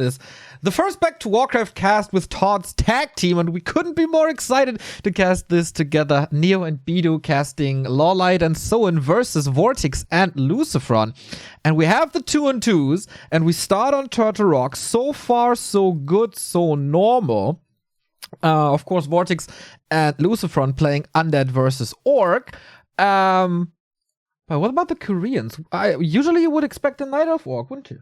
This the first Back to Warcraft cast with ToD's tag team, and we couldn't be more excited to cast this together. Neo and Bidoux casting Lawliet Soin versus Vortix and Lucifron. And we have the 2-on-2s, and we start on Turtle Rock. So far, so good, so normal. Of course, Vortix and Lucifron playing Undead versus Orc. But what about the Koreans? Usually you would expect a Night Elf Orc, wouldn't you?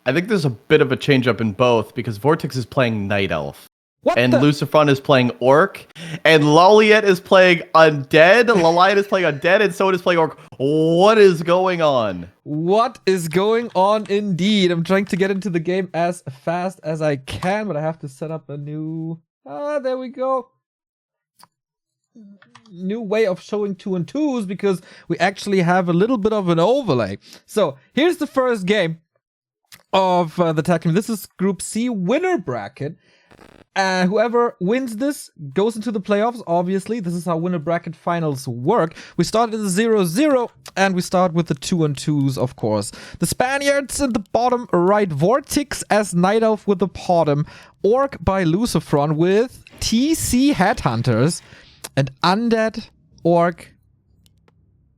I think there's a bit of a change up in both because Vortix is playing Night Elf. And Lucifron is playing Orc. And Lawliet is playing Undead. Lawliet is playing Undead, and Soin is playing Orc. What is going on? What is going on indeed? I'm trying to get into the game as fast as I can, but I have to set up a new... there we go. New way of showing 2-on-2s because we actually have a little bit of an overlay. So, here's the first game of the tag team. This is Group C Winnerbracket. Whoever wins this goes into the playoffs, obviously. This is how Winnerbracket finals work. We start at the 0-0, and we start with the 2-on-2s, of course. The Spaniards in the bottom right, Vortix as Night Elf with the bottom, Orc by Lucifron with TC Headhunters, and Undead, Orc.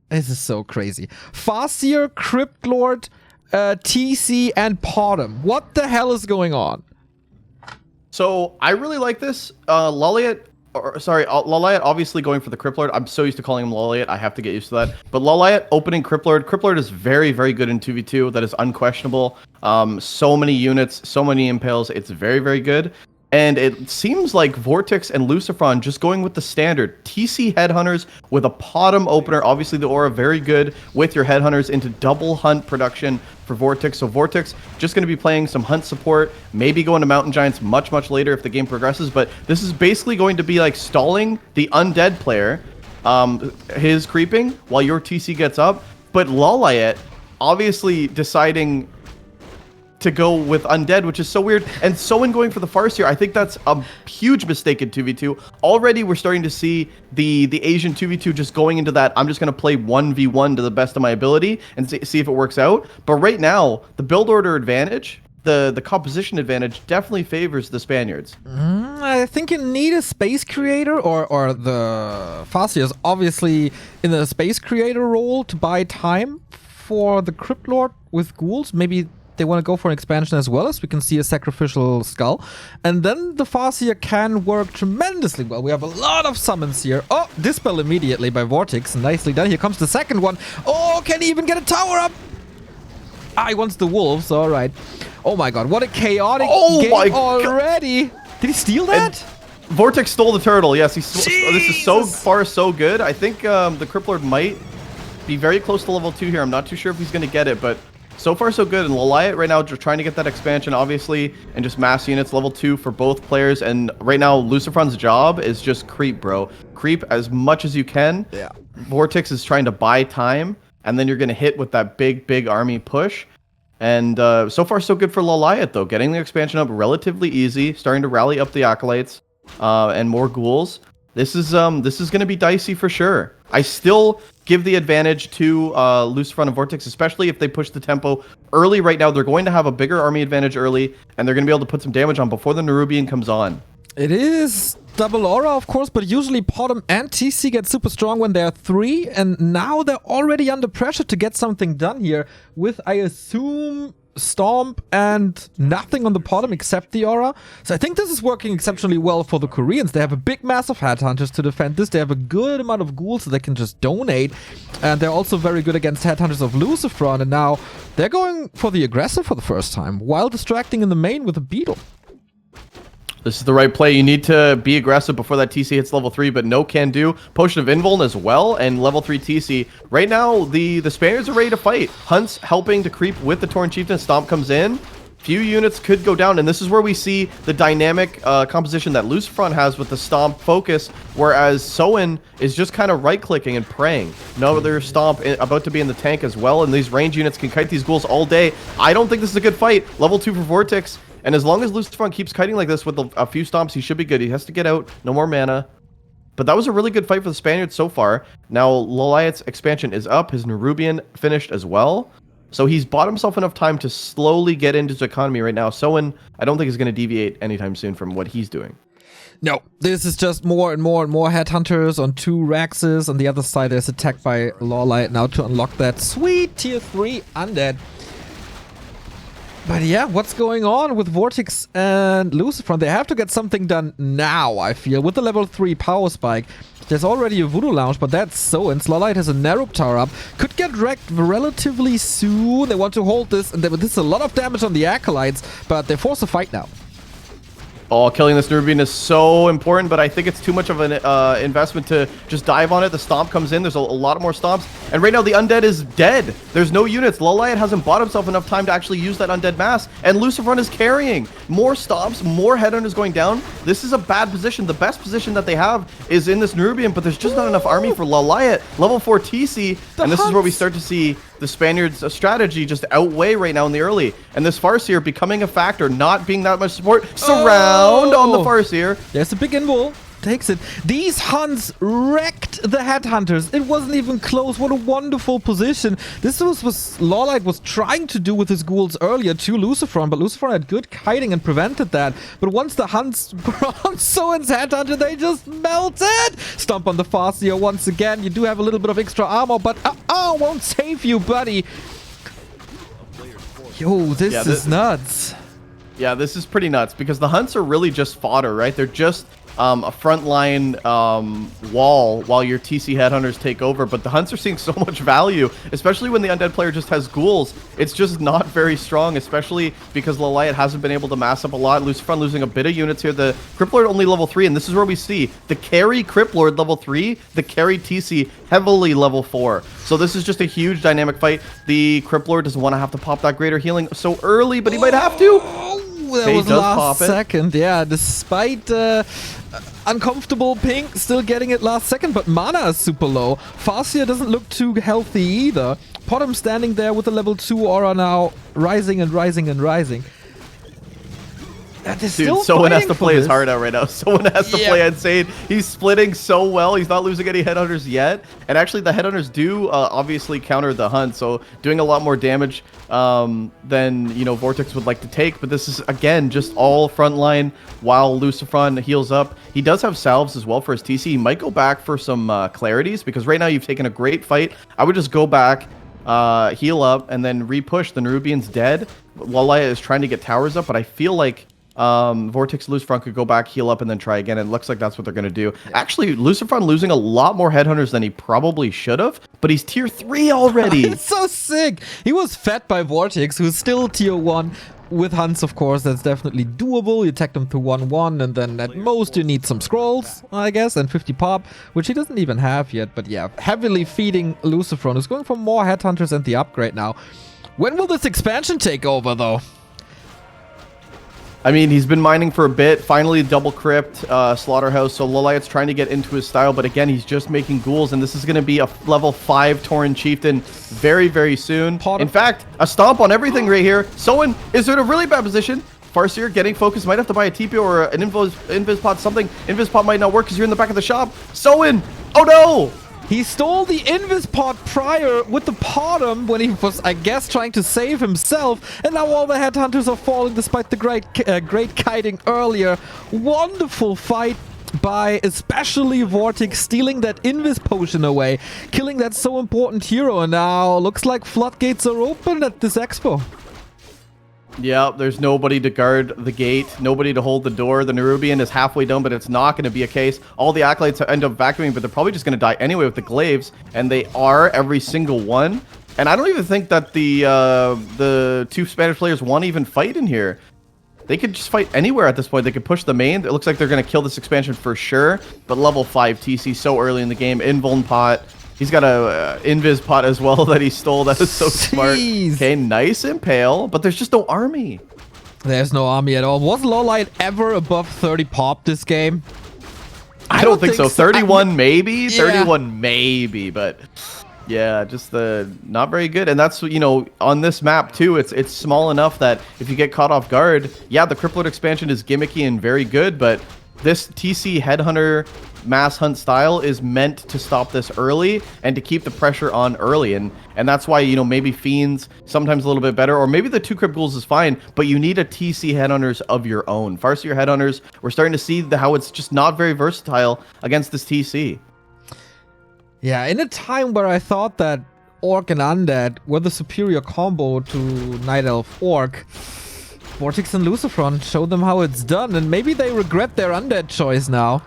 This is so crazy. Farseer, Crypt Lord, TC, and Bottom. What the hell is going on? So I really like this. Lawliet obviously going for the Crypt Lord. I'm so used to calling him Lawliet. I have to get used to that. But Lawliet opening Crypt Lord. Crypt Lord is very, very good in 2v2. That is unquestionable. So many units, so many impales. It's very, very good. And it seems like Vortix and Lucifron just going with the standard TC Headhunters with a bottom opener. Obviously, the aura very good with your Headhunters into double hunt production for Vortix. So Vortix just going to be playing some hunt support, maybe going to Mountain Giants much, much later if the game progresses. But this is basically going to be like stalling the Undead player, his creeping while your TC gets up. But Lawliet obviously deciding to go with Undead, which is so weird. And Soin going for the Farseer, I think that's a huge mistake in 2v2. Already we're starting to see the Asian 2v2 just going into that, I'm just going to play 1v1 to the best of my ability and see if it works out. But right now, the build order advantage, the composition advantage definitely favors the Spaniards. I think you need a Space Creator or the Farseer is obviously in the Space Creator role to buy time for the Crypt Lord with ghouls. Maybe they want to go for an expansion as well, as we can see a Sacrificial Skull. And then the Farseer can work tremendously well. We have a lot of summons here. Oh, Dispel immediately by Vortix. Nicely done. Here comes the second one. Oh, can he even get a tower up? He wants the wolves. All right. Oh my god, what a chaotic game already. Did he steal that? And Vortix stole the turtle. Yes, this is so far so good. I think the Crypt Lord might be very close to level 2 here. I'm not too sure if he's going to get it, but so far, so good. And Lawliet right now just trying to get that expansion, obviously, and just mass units, level 2 for both players. And right now, Lucifron's job is just creep, bro. Creep as much as you can. Yeah. Vortix is trying to buy time, and then you're going to hit with that big, big army push. And so far, so good for Lawliet, though. Getting the expansion up relatively easy, starting to rally up the Acolytes and more ghouls. This is going to be dicey for sure. I still give the advantage to Lucifron and Vortix, especially if they push the tempo early right now. They're going to have a bigger army advantage early, and they're going to be able to put some damage on before the Nerubian comes on. It is double aura, of course, but usually Bottom and TC get super strong when they're 3, and now they're already under pressure to get something done here with, I assume, Stomp and nothing on the bottom except the aura. So I think this is working exceptionally well for the Koreans. They have a big mass of Headhunters to defend this. They have a good amount of ghouls so they can just donate. And they're also very good against Headhunters of Lucifron. And now they're going for the aggressive for the first time while distracting in the main with a Bidoux. This is the right play. You need to be aggressive before that TC hits level 3, but no can do. Potion of Invuln as well, and level 3 TC. Right now, the Spaniards are ready to fight. Hunt's helping to creep with the Tauren Chieftain. Stomp comes in. Few units could go down, and this is where we see the dynamic composition that Lucifron has with the Stomp focus, whereas Soin is just kind of right-clicking and praying. No other Stomp about to be in the tank as well, and these range units can kite these ghouls all day. I don't think this is a good fight. Level 2 for Vortix. And as long as Lucifron keeps kiting like this with a few stomps, he should be good. He has to get out. No more mana. But that was a really good fight for the Spaniards so far. Now, Lawliet's expansion is up. His Nerubian finished as well. So he's bought himself enough time to slowly get into his economy right now. Soin, I don't think is going to deviate anytime soon from what he's doing. No, this is just more and more and more headhunters on 2 Raxes. On the other side, there's attack by Lawliet now to unlock that sweet tier 3 undead. But yeah, what's going on with Vortix and Lucifron? They have to get something done now, I feel, with the level 3 power spike. There's already a Voodoo Lounge, but that's so. And Lawliet has a Narrow Tower up. Could get wrecked relatively soon. They want to hold this. And this is a lot of damage on the Acolytes, but they force a fight now. Oh, killing this Nerubian is so important, but I think it's too much of an investment to just dive on it. The stomp comes in. There's a lot more stomps. And right now, the undead is dead. There's no units. Lawliet hasn't bought himself enough time to actually use that undead mass. And Lucifron is carrying. More stomps, more headhunters going down. This is a bad position. The best position that they have is in this Nerubian, but there's just not enough army for Lawliet. Level 4 TC. And this is where we start to see the Spaniards' strategy just outweigh right now in the early. And this Farseer becoming a factor, not being that much support. Surround on the Farseer. There's a big invul. Takes it. These Huns wrecked the Headhunters. It wasn't even close. What a wonderful position. This was Lawliet was trying to do with his ghouls earlier to Lucifron, but Lucifron had good kiting and prevented that. But once the Huns were on Soin's Headhunter, they just melted. Stomp on the Farseer once again. You do have a little bit of extra armor, but won't save you, buddy. Yo, this is nuts. Yeah, this is pretty nuts because the Hunts are really just fodder, right? They're just a frontline wall while your TC Headhunters take over. But the Hunts are seeing so much value, especially when the Undead player just has ghouls. It's just not very strong, especially because Lawliet hasn't been able to mass up a lot. Lucifron losing a bit of units here. The Criplord only level 3, and this is where we see the carry Criplord level 3, the carry TC heavily level 4. So this is just a huge dynamic fight. The Criplord doesn't want to have to pop that greater healing so early, but he might have to. That was last second, yeah, despite uncomfortable pink still getting it last second, but mana is super low. Farseer doesn't look too healthy either. Potom standing there with the level 2 aura now, rising and rising and rising. Dude, Soin has to play his heart out right now. Soin has to play insane. He's splitting so well. He's not losing any Headhunters yet. And actually, the Headhunters do obviously counter the Hunt, so doing a lot more damage than, you know, Vortix would like to take. But this is, again, just all frontline while Lucifron heals up. He does have salves as well for his TC. He might go back for some clarities, because right now you've taken a great fight. I would just go back, heal up, and then re-push. The Nerubian's dead. Lawliet is trying to get towers up, but I feel like Vortix Lucifron could go back, heal up, and then try again. It looks like that's what they're going to do. Actually, Lucifron losing a lot more Headhunters than he probably should have, but he's tier 3 already. It's so sick. He was fed by Vortix, who's still tier 1. With Hunts, of course, that's definitely doable. You tech them to 1-1, and then at most you need some scrolls, I guess, and 50 pop, which he doesn't even have yet. But yeah, heavily feeding Lucifron, who's going for more Headhunters and the upgrade now. When will this expansion take over, though? I mean, he's been mining for a bit. Finally, double crypt, slaughterhouse. So Lawliet's trying to get into his style, but again, he's just making ghouls, and this is going to be a level 5 Tauren chieftain very, very soon. In fact, a stomp on everything right here. Soin is in a really bad position. Farseer getting focused, might have to buy a TP or an invis pot, something. Invis pot might not work because you're in the back of the shop. Soin! Oh no! He stole the Invis pot prior with the Potom when he was, I guess, trying to save himself. And now all the Headhunters are falling despite the great kiting earlier. Wonderful fight by especially Vortix, stealing that Invis potion away. Killing that so important hero. And now looks like floodgates are open at this expo. Yeah, there's nobody to guard the gate, nobody to hold the door. The Nerubian is halfway done, but it's not going to be a case. All the Acolytes end up vacuuming, but they're probably just going to die anyway with the glaives, and they are, every single one. And I don't even think that the two Spanish players want to even fight in here. They could just fight anywhere at this point. They could push the main. It looks like they're going to kill this expansion for sure, but level 5 TC so early in the game. Invuln pot. He's got a invis pot as well that he stole. That is so smart. Okay, nice impale, but there's just no army. There's no army at all. Was Lawliet ever above 30 pop this game? I don't think so. 31 maybe, yeah. 31 maybe, but yeah, just not very good. And that's, you know, on this map too, it's small enough that if you get caught off guard, yeah, the Cripplet expansion is gimmicky and very good, but this TC Headhunter mass hunt style is meant to stop this early and to keep the pressure on early, and that's why, you know, maybe Fiends sometimes a little bit better, or maybe the 2 Crypt Ghouls is fine, but you need a TC Headhunters of your own. Farseer Headhunters, we're starting to see how it's just not very versatile against this TC. Yeah, in a time where I thought that Orc and Undead were the superior combo to Night Elf Orc, Vortix and Lucifron showed them how it's done, and maybe they regret their Undead choice now.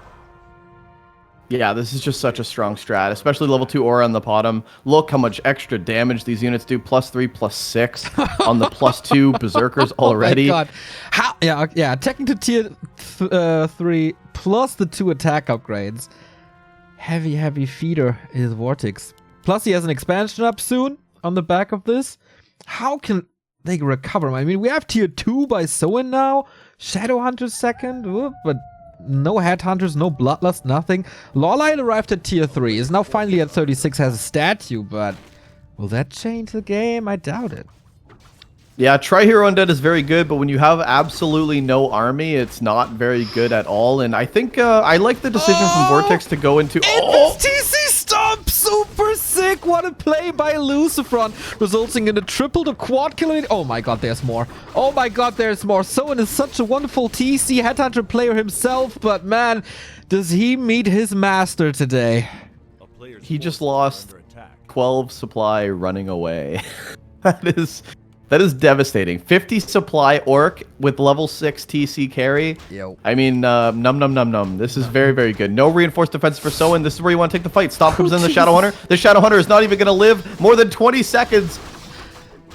Yeah, this is just such a strong strat, especially level 2 aura on the bottom. Look how much extra damage these units do. +3, +6 on the +2 berserkers already. Oh my god. How? Yeah, attacking to tier 3 plus the 2 attack upgrades. Heavy feeder is Vortix. Plus he has an expansion up soon on the back of this. How can they recover? I mean, we have tier 2 by Soin now. Shadowhunter second, but no Headhunters, no Bloodlust, nothing. Lawliet arrived at tier 3, is now finally at 36, has a statue, but will that change the game? I doubt it. Yeah, Tri-Hero Undead is very good, but when you have absolutely no army, it's not very good at all. And I think I like the decision from Vortix to go into... TC Stomp! Super sick! What a play by Lucifron, resulting in a triple to quad kill. Oh my god, there's more. Oh my god, there's more. Soin is such a wonderful TC Headhunter player himself, but man, does he meet his master today. He just lost 12 supply running away. That is devastating. 50 supply Orc with level 6 TC carry. Yo. I mean, num. This is very, very good. No reinforced defense for Soin. This is where you want to take the fight. Stomp comes in the Shadowhunter. The Shadowhunter is not even going to live more than 20 seconds.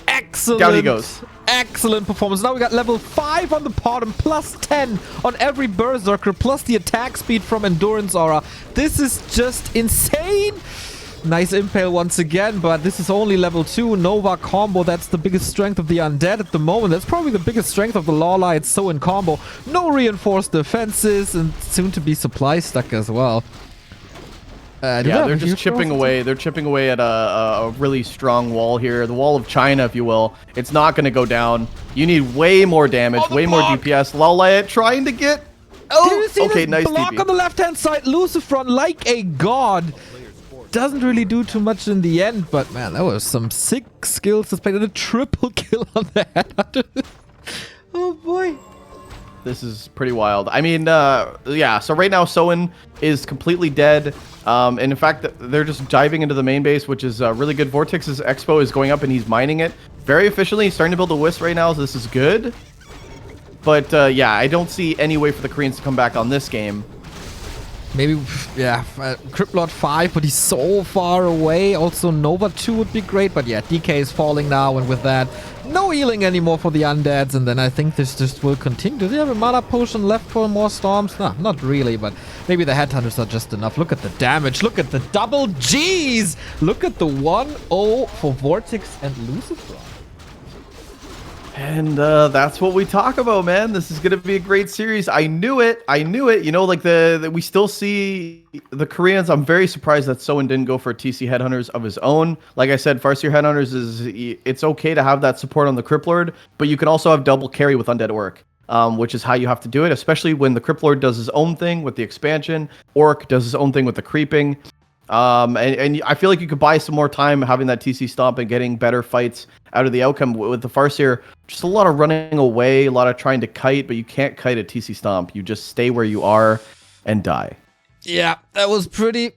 Excellent. Down he goes. Excellent performance. Now we got level 5 on the bottom, plus 10 on every Berserker, plus the attack speed from Endurance Aura. This is just insane. Nice impale once again, but this is only level 2 Nova combo. That's the biggest strength of the Undead at the moment. That's probably the biggest strength of the Lawliet Soin combo. No reinforced defenses, and soon to be supply stuck as well. Yeah, they're just chipping away. They're chipping away at a really strong wall here. The wall of China, if you will. It's not going to go down. You need way more damage, way more DPS. Lawliet trying to get... Oh, okay, nice block DP. on the left-hand side. Lucifron, like a god, doesn't really do too much in the end, but man, that was some sick skills displayed, and a triple kill on the Headhunter. Oh boy. This is pretty wild. I mean, yeah, so right now Soin is completely dead. And in fact, they're just diving into the main base, which is really good. Vortix's Expo is going up and he's mining it very efficiently. He's starting to build a Wisp right now, so this is good. But yeah, I don't see any way for the Koreans to come back on this game. Maybe, yeah, Crypt Lord 5, but he's so far away. Also, Nova 2 would be great, but yeah, DK is falling now, and with that, no healing anymore for the Undeads, and then I think this just will continue. Do they have a mana potion left for more storms? No, not really, but maybe the Headhunters are just enough. Look at the damage. Look at the double Gs. Look at the 1-0 for Vortix and Lucifron. And that's what we talk about, man. This is going to be a great series. I knew it. You know, like we still see the Koreans. I'm very surprised that Soin didn't go for TC Headhunters of his own. Like I said, Farseer Headhunters it's okay to have that support on the Crypt Lord, but you can also have double carry with Undead Orc, which is how you have to do it, especially when the Crypt Lord does his own thing with the expansion. Orc does his own thing with the creeping. And I feel like you could buy some more time having that TC stomp and getting better fights out of the outcome with the Farseer. Just a lot of running away, a lot of trying to kite, but you can't kite a TC stomp. You just stay where you are and die. Yeah, that was pretty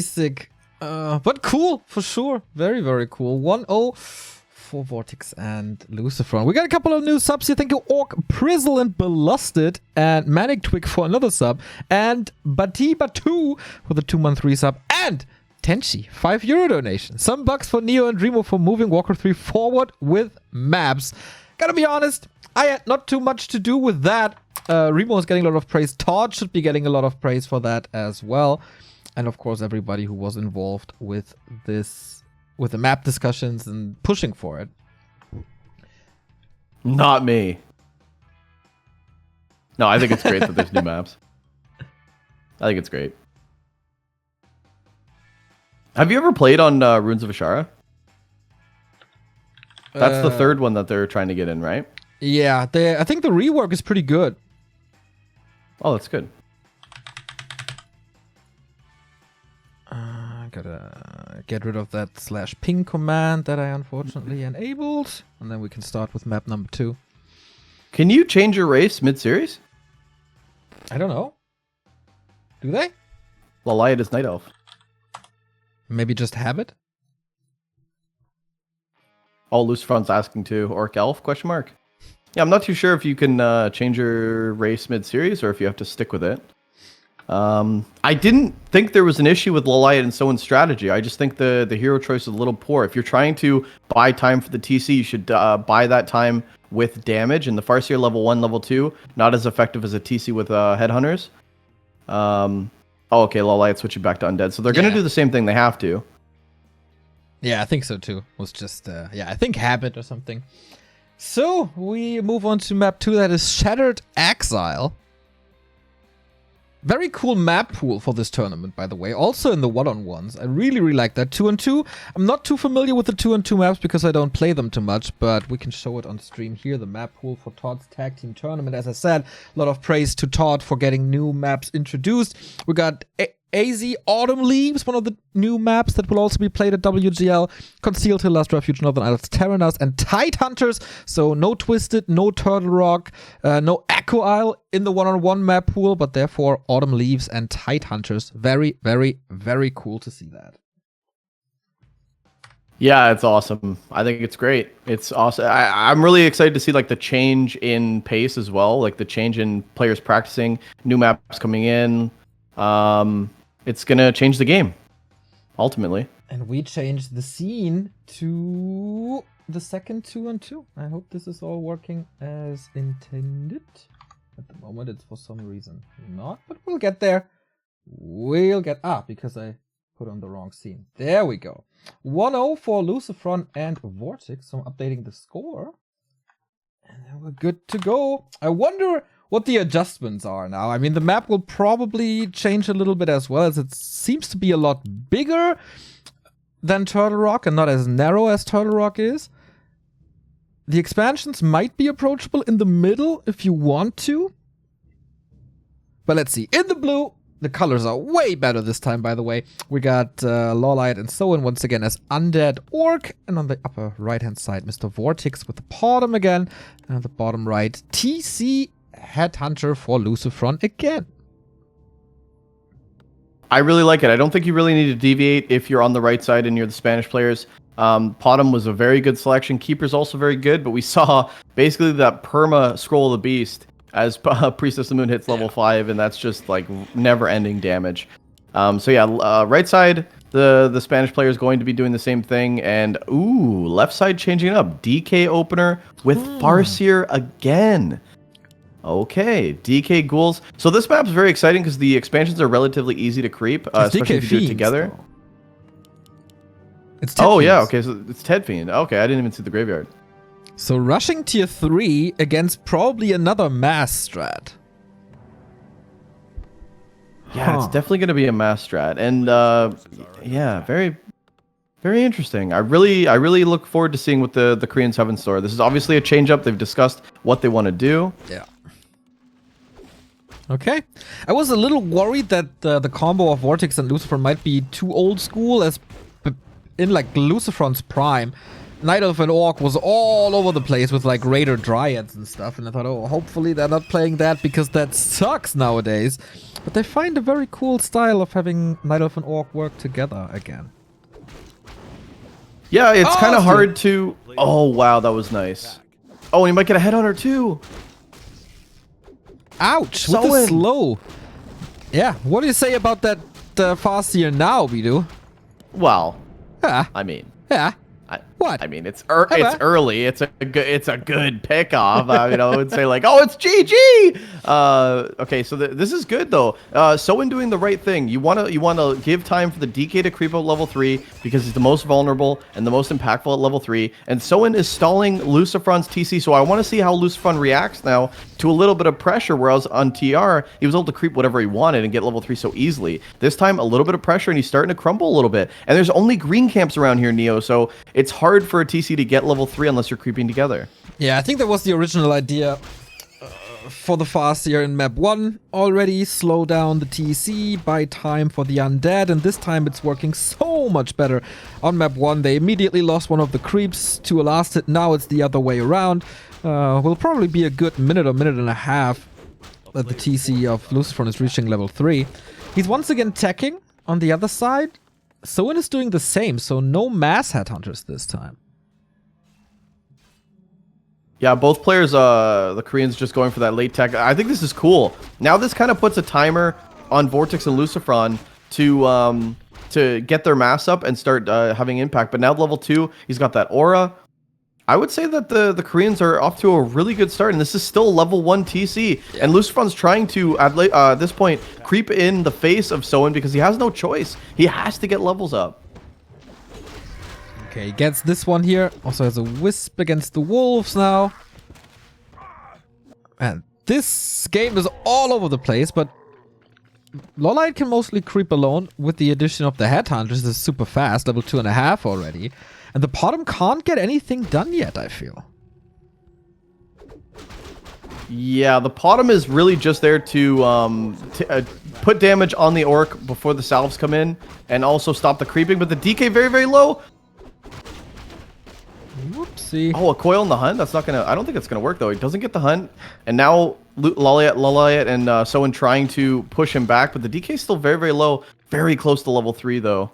sick. But cool, for sure. Very, very cool. 1-0 for Vortix and Lucifron. We got a couple of new subs here. Thank you, Orc Prizzle and Belusted, and Manic Twig for another sub, and Batu for the 2-month resub, and Tenchi, €5 donation. Some bucks for Neo and Remo for moving Warcraft 3 forward with maps. Gotta be honest, I had not too much to do with that. Remo is getting a lot of praise. Todd should be getting a lot of praise for that as well. And of course, everybody who was involved with this, with the map discussions and pushing for it. Not me. No, I think it's great that there's new maps. I think it's great. Have you ever played on Runes of Ashara? That's the third one that they're trying to get in, right? Yeah, I think the rework is pretty good. Oh, that's good. Gotta get rid of that /ping command that I unfortunately enabled. And then we can start with map number 2. Can you change your race mid-series? I don't know. Do they? Lawliet is Night Elf. Maybe just habit? Oh, Lucifron's asking too. Orc Elf? Question mark. Yeah, I'm not too sure if you can change your race mid-series or if you have to stick with it. I didn't think there was an issue with Lawliet and Soin's strategy. I just think the hero choice is a little poor. If you're trying to buy time for the TC, you should buy that time with damage. And the Farseer level 1, level 2, not as effective as a TC with Headhunters. Oh, okay, Lawliet switching back to Undead. So they're going to do the same thing. They have to. Yeah, I think so too. It was just, I think habit or something. So we move on to map 2, that is Shattered Exile. Very cool map pool for this tournament, by the way. Also in the one-on-ones. I really, really like that. 2-on-2. I'm not too familiar with the 2-on-2 maps because I don't play them too much, but we can show it on stream here. The map pool for ToD's Tag Team Tournament. As I said, a lot of praise to ToD for getting new maps introduced. We got AZ Autumn Leaves, one of the new maps that will also be played at WGL. Concealed Hill, Last Refuge, Northern Isles, Terranas, and Tide Hunters. So no Twisted, no Turtle Rock, no Echo Isle in the one-on-one map pool, but therefore Autumn Leaves and Tide Hunters. Very, very, very cool to see that. Yeah, it's awesome. I think it's great. It's awesome. I'm really excited to see like the change in pace as well, like the change in players practicing, new maps coming in. It's gonna change the game, ultimately. And we changed the scene to the second 2-on-2. I hope this is all working as intended. At the moment, it's for some reason not, but we'll get there. Because I put on the wrong scene. There we go. 1-0 for Lucifron and Vortix. So I'm updating the score. And then we're good to go. I wonder what the adjustments are now. I mean, the map will probably change a little bit as well, as it seems to be a lot bigger than Turtle Rock and not as narrow as Turtle Rock is. The expansions might be approachable in the middle if you want to. But let's see. In the blue, the colors are way better this time, by the way. We got Lawliet and Soin once again as Undead Orc. And on the upper right-hand side, Mr. Vortix with the bottom again. And the bottom right, TC Headhunter for Lucifron again. I really like it. I don't think you really need to deviate if you're on the right side and you're the Spanish players. Potom was a very good selection. Keeper's also very good, but we saw basically that perma Scroll of the Beast as Priestess of the Moon hits level 5, and that's just like never-ending damage. So yeah, right side, the Spanish player is going to be doing the same thing, and ooh, left side changing it up. DK opener with Farseer again. Okay, DK ghouls. So this map's very exciting because the expansions are relatively easy to creep, especially if you do it together. Though. It's Ted Fiends. Yeah, okay, so it's Ted Fiend. Okay, I didn't even see the graveyard. So rushing tier 3 against probably another mass strat. Yeah, it's definitely going to be a mass strat, and yeah, very, very interesting. I really look forward to seeing what the Koreans have in store. This is obviously a change up. They've discussed what they want to do. Yeah. Okay. I was a little worried that the combo of Vortix and Lucifron might be too old school, as in like Lucifron's prime. Night Elf and Orc was all over the place with like Raider Dryads and stuff, and I thought, oh, hopefully they're not playing that because that sucks nowadays. But they find a very cool style of having Night Elf and Orc work together again. Yeah, it's kind of hard to... Oh, wow, that was nice. Oh, and he might get a Headhunter too. Ouch, with the slow. Yeah, what do you say about that Farseer now, Bidoux? Well, yeah. I mean... Yeah. What? I mean, it's early. It's a good pickoff. I would say like, oh, it's GG. Okay, so this is good though. Soin doing the right thing. You wanna give time for the DK to creep out level 3 because he's the most vulnerable and the most impactful at level 3. And Soin is stalling Lucifron's TC. So I want to see how Lucifron reacts now to a little bit of pressure. Whereas on TR, he was able to creep whatever he wanted and get level 3 so easily. This time, a little bit of pressure and he's starting to crumble a little bit. And there's only green camps around here, Neo. So it's hard for a TC to get level 3 unless you're creeping together. Yeah, I think that was the original idea for the fast here in map 1 already. Slow down the TC, buy time for the undead, and this time it's working so much better. On map 1 they immediately lost one of the creeps to a last hit, now it's the other way around. Will probably be a good minute or minute and a half that the TC of Lucifron is reaching level 3. He's once again teching on the other side. Soin is doing the same, so no mass headhunters this time. Yeah, both players, the Koreans just going for that late tech. I think this is cool. Now this kind of puts a timer on Vortix and Lucifron to get their mass up and start having impact. But now level 2, he's got that aura. I would say that the Koreans are off to a really good start, and this is still level 1 TC. Yeah. And Lucifron's trying to, at this point, creep in the face of Soin because he has no choice. He has to get levels up. Okay, he gets this one here. Also has a wisp against the wolves now. And this game is all over the place, but Lawliet can mostly creep alone with the addition of the headhunters. This is super fast, level 2.5 already. And the bottom can't get anything done yet, I feel. Yeah, the bottom is really just there to put damage on the orc before the salves come in and also stop the creeping, but the DK very, very low. Whoopsie. Oh, a coil in the hunt? That's not gonna... I don't think it's gonna work, though. He doesn't get the hunt. And now Lawliet and Soin trying to push him back, but the DK is still very, very low. Very close to level 3, though.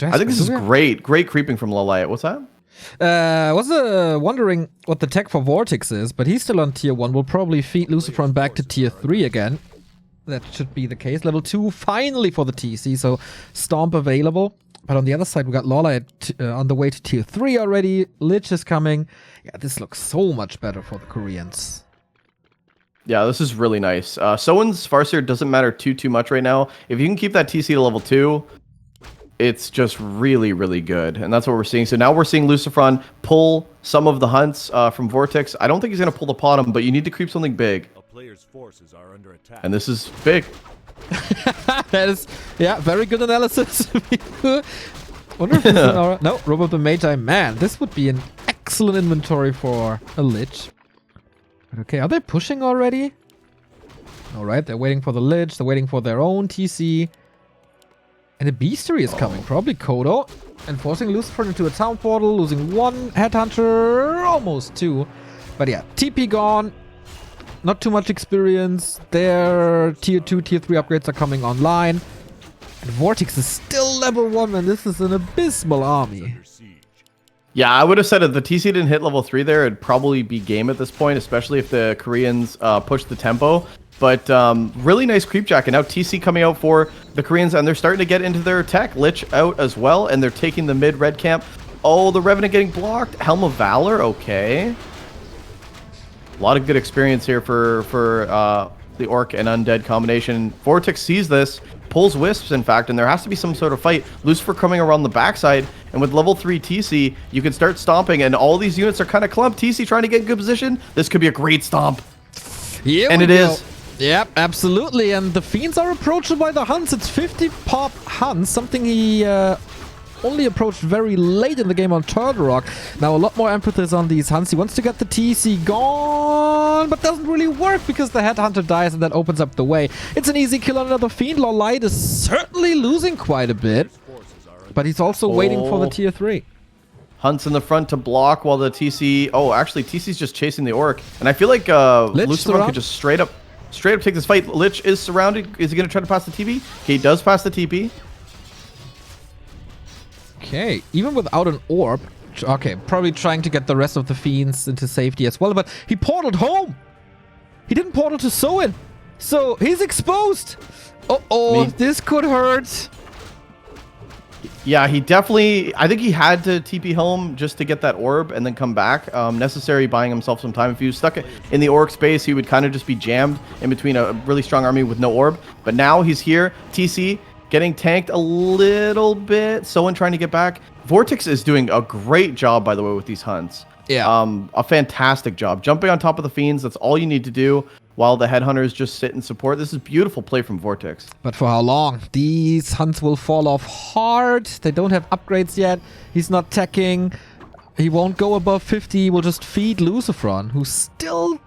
I think this is great. Great creeping from Lawliet. What's that? I was wondering what the tech for Vortix is, but he's still on tier 1. We'll probably feed Lucifron back to tier 3 again. That should be the case. Level 2 finally for the TC, so Stomp available. But on the other side, we got Lawliet on the way to tier 3 already. Lich is coming. Yeah, this looks so much better for the Koreans. Yeah, this is really nice. Soin's Farseer doesn't matter too much right now. If you can keep that TC to level 2, it's just really, really good. And that's what we're seeing. So now we're seeing Lucifron pull some of the hunts from Vortix. I don't think he's going to pull the bottom, but you need to creep something big. A player's forces are under attack. And this is big. That is, yeah, very good analysis. Wonder if this is aura. No, Robo the Magi. Man, this would be an excellent inventory for a Lich. Okay, are they pushing already? Alright, they're waiting for the Lich. They're waiting for their own TC. And a Beastery is coming. Probably Kodo. And forcing Lucifron into a town portal. Losing one headhunter. Almost two. But yeah, TP gone. Not too much experience. Their tier 2, tier 3 upgrades are coming online. And Vortix is still level 1, and this is an abysmal army. Yeah, I would have said if the TC didn't hit level 3 there, it'd probably be game at this point, especially if the Koreans push the tempo. But really nice creep jack, and now TC coming out for the Koreans, and they're starting to get into their tech. Lich out as well, and they're taking the mid-red camp. Oh, the Revenant getting blocked. Helm of Valor, okay. A lot of good experience here for the Orc and Undead combination. Vortix sees this, pulls Wisps, in fact, and there has to be some sort of fight. Lucifer coming around the backside, and with level 3 TC, you can start stomping, and all these units are kind of clumped. TC trying to get in good position. This could be a great stomp. And it is. Yep, absolutely. And the Fiends are approachable by the Hunts. It's 50 pop Hunts, something he only approached very late in the game on Turtle Rock. Now a lot more emphasis on these Hunts. He wants to get the TC gone, but doesn't really work because the Headhunter dies and that opens up the way. It's an easy kill on another Fiend. Lawliet is certainly losing quite a bit, but he's also waiting for the tier 3. Hunts in the front to block while the TC... Oh, actually, TC's just chasing the Orc. And I feel like Lucifer could just straight up take this fight. Lich is surrounded. Is he going to try to pass the TP? Okay, he does pass the TP. Okay, even without an orb. Okay, probably trying to get the rest of the Fiends into safety as well, but he portaled home. He didn't portal to Soin, so he's exposed. Uh-oh, this could hurt. Yeah, he definitely... I think he had to TP home just to get that orb and then come back. Necessary buying himself some time. If he was stuck in the Orc space, he would kind of just be jammed in between a really strong army with no orb. But now he's here. TC getting tanked a little bit. Soin trying to get back. Vortix is doing a great job, by the way, with these hunts. Yeah. A fantastic job. Jumping on top of the Fiends, that's all you need to do while the Headhunters just sit and support. This is beautiful play from Vortix. But for how long? These hunts will fall off hard. They don't have upgrades yet. He's not teching. He won't go above 50. He will just feed Lucifron, who still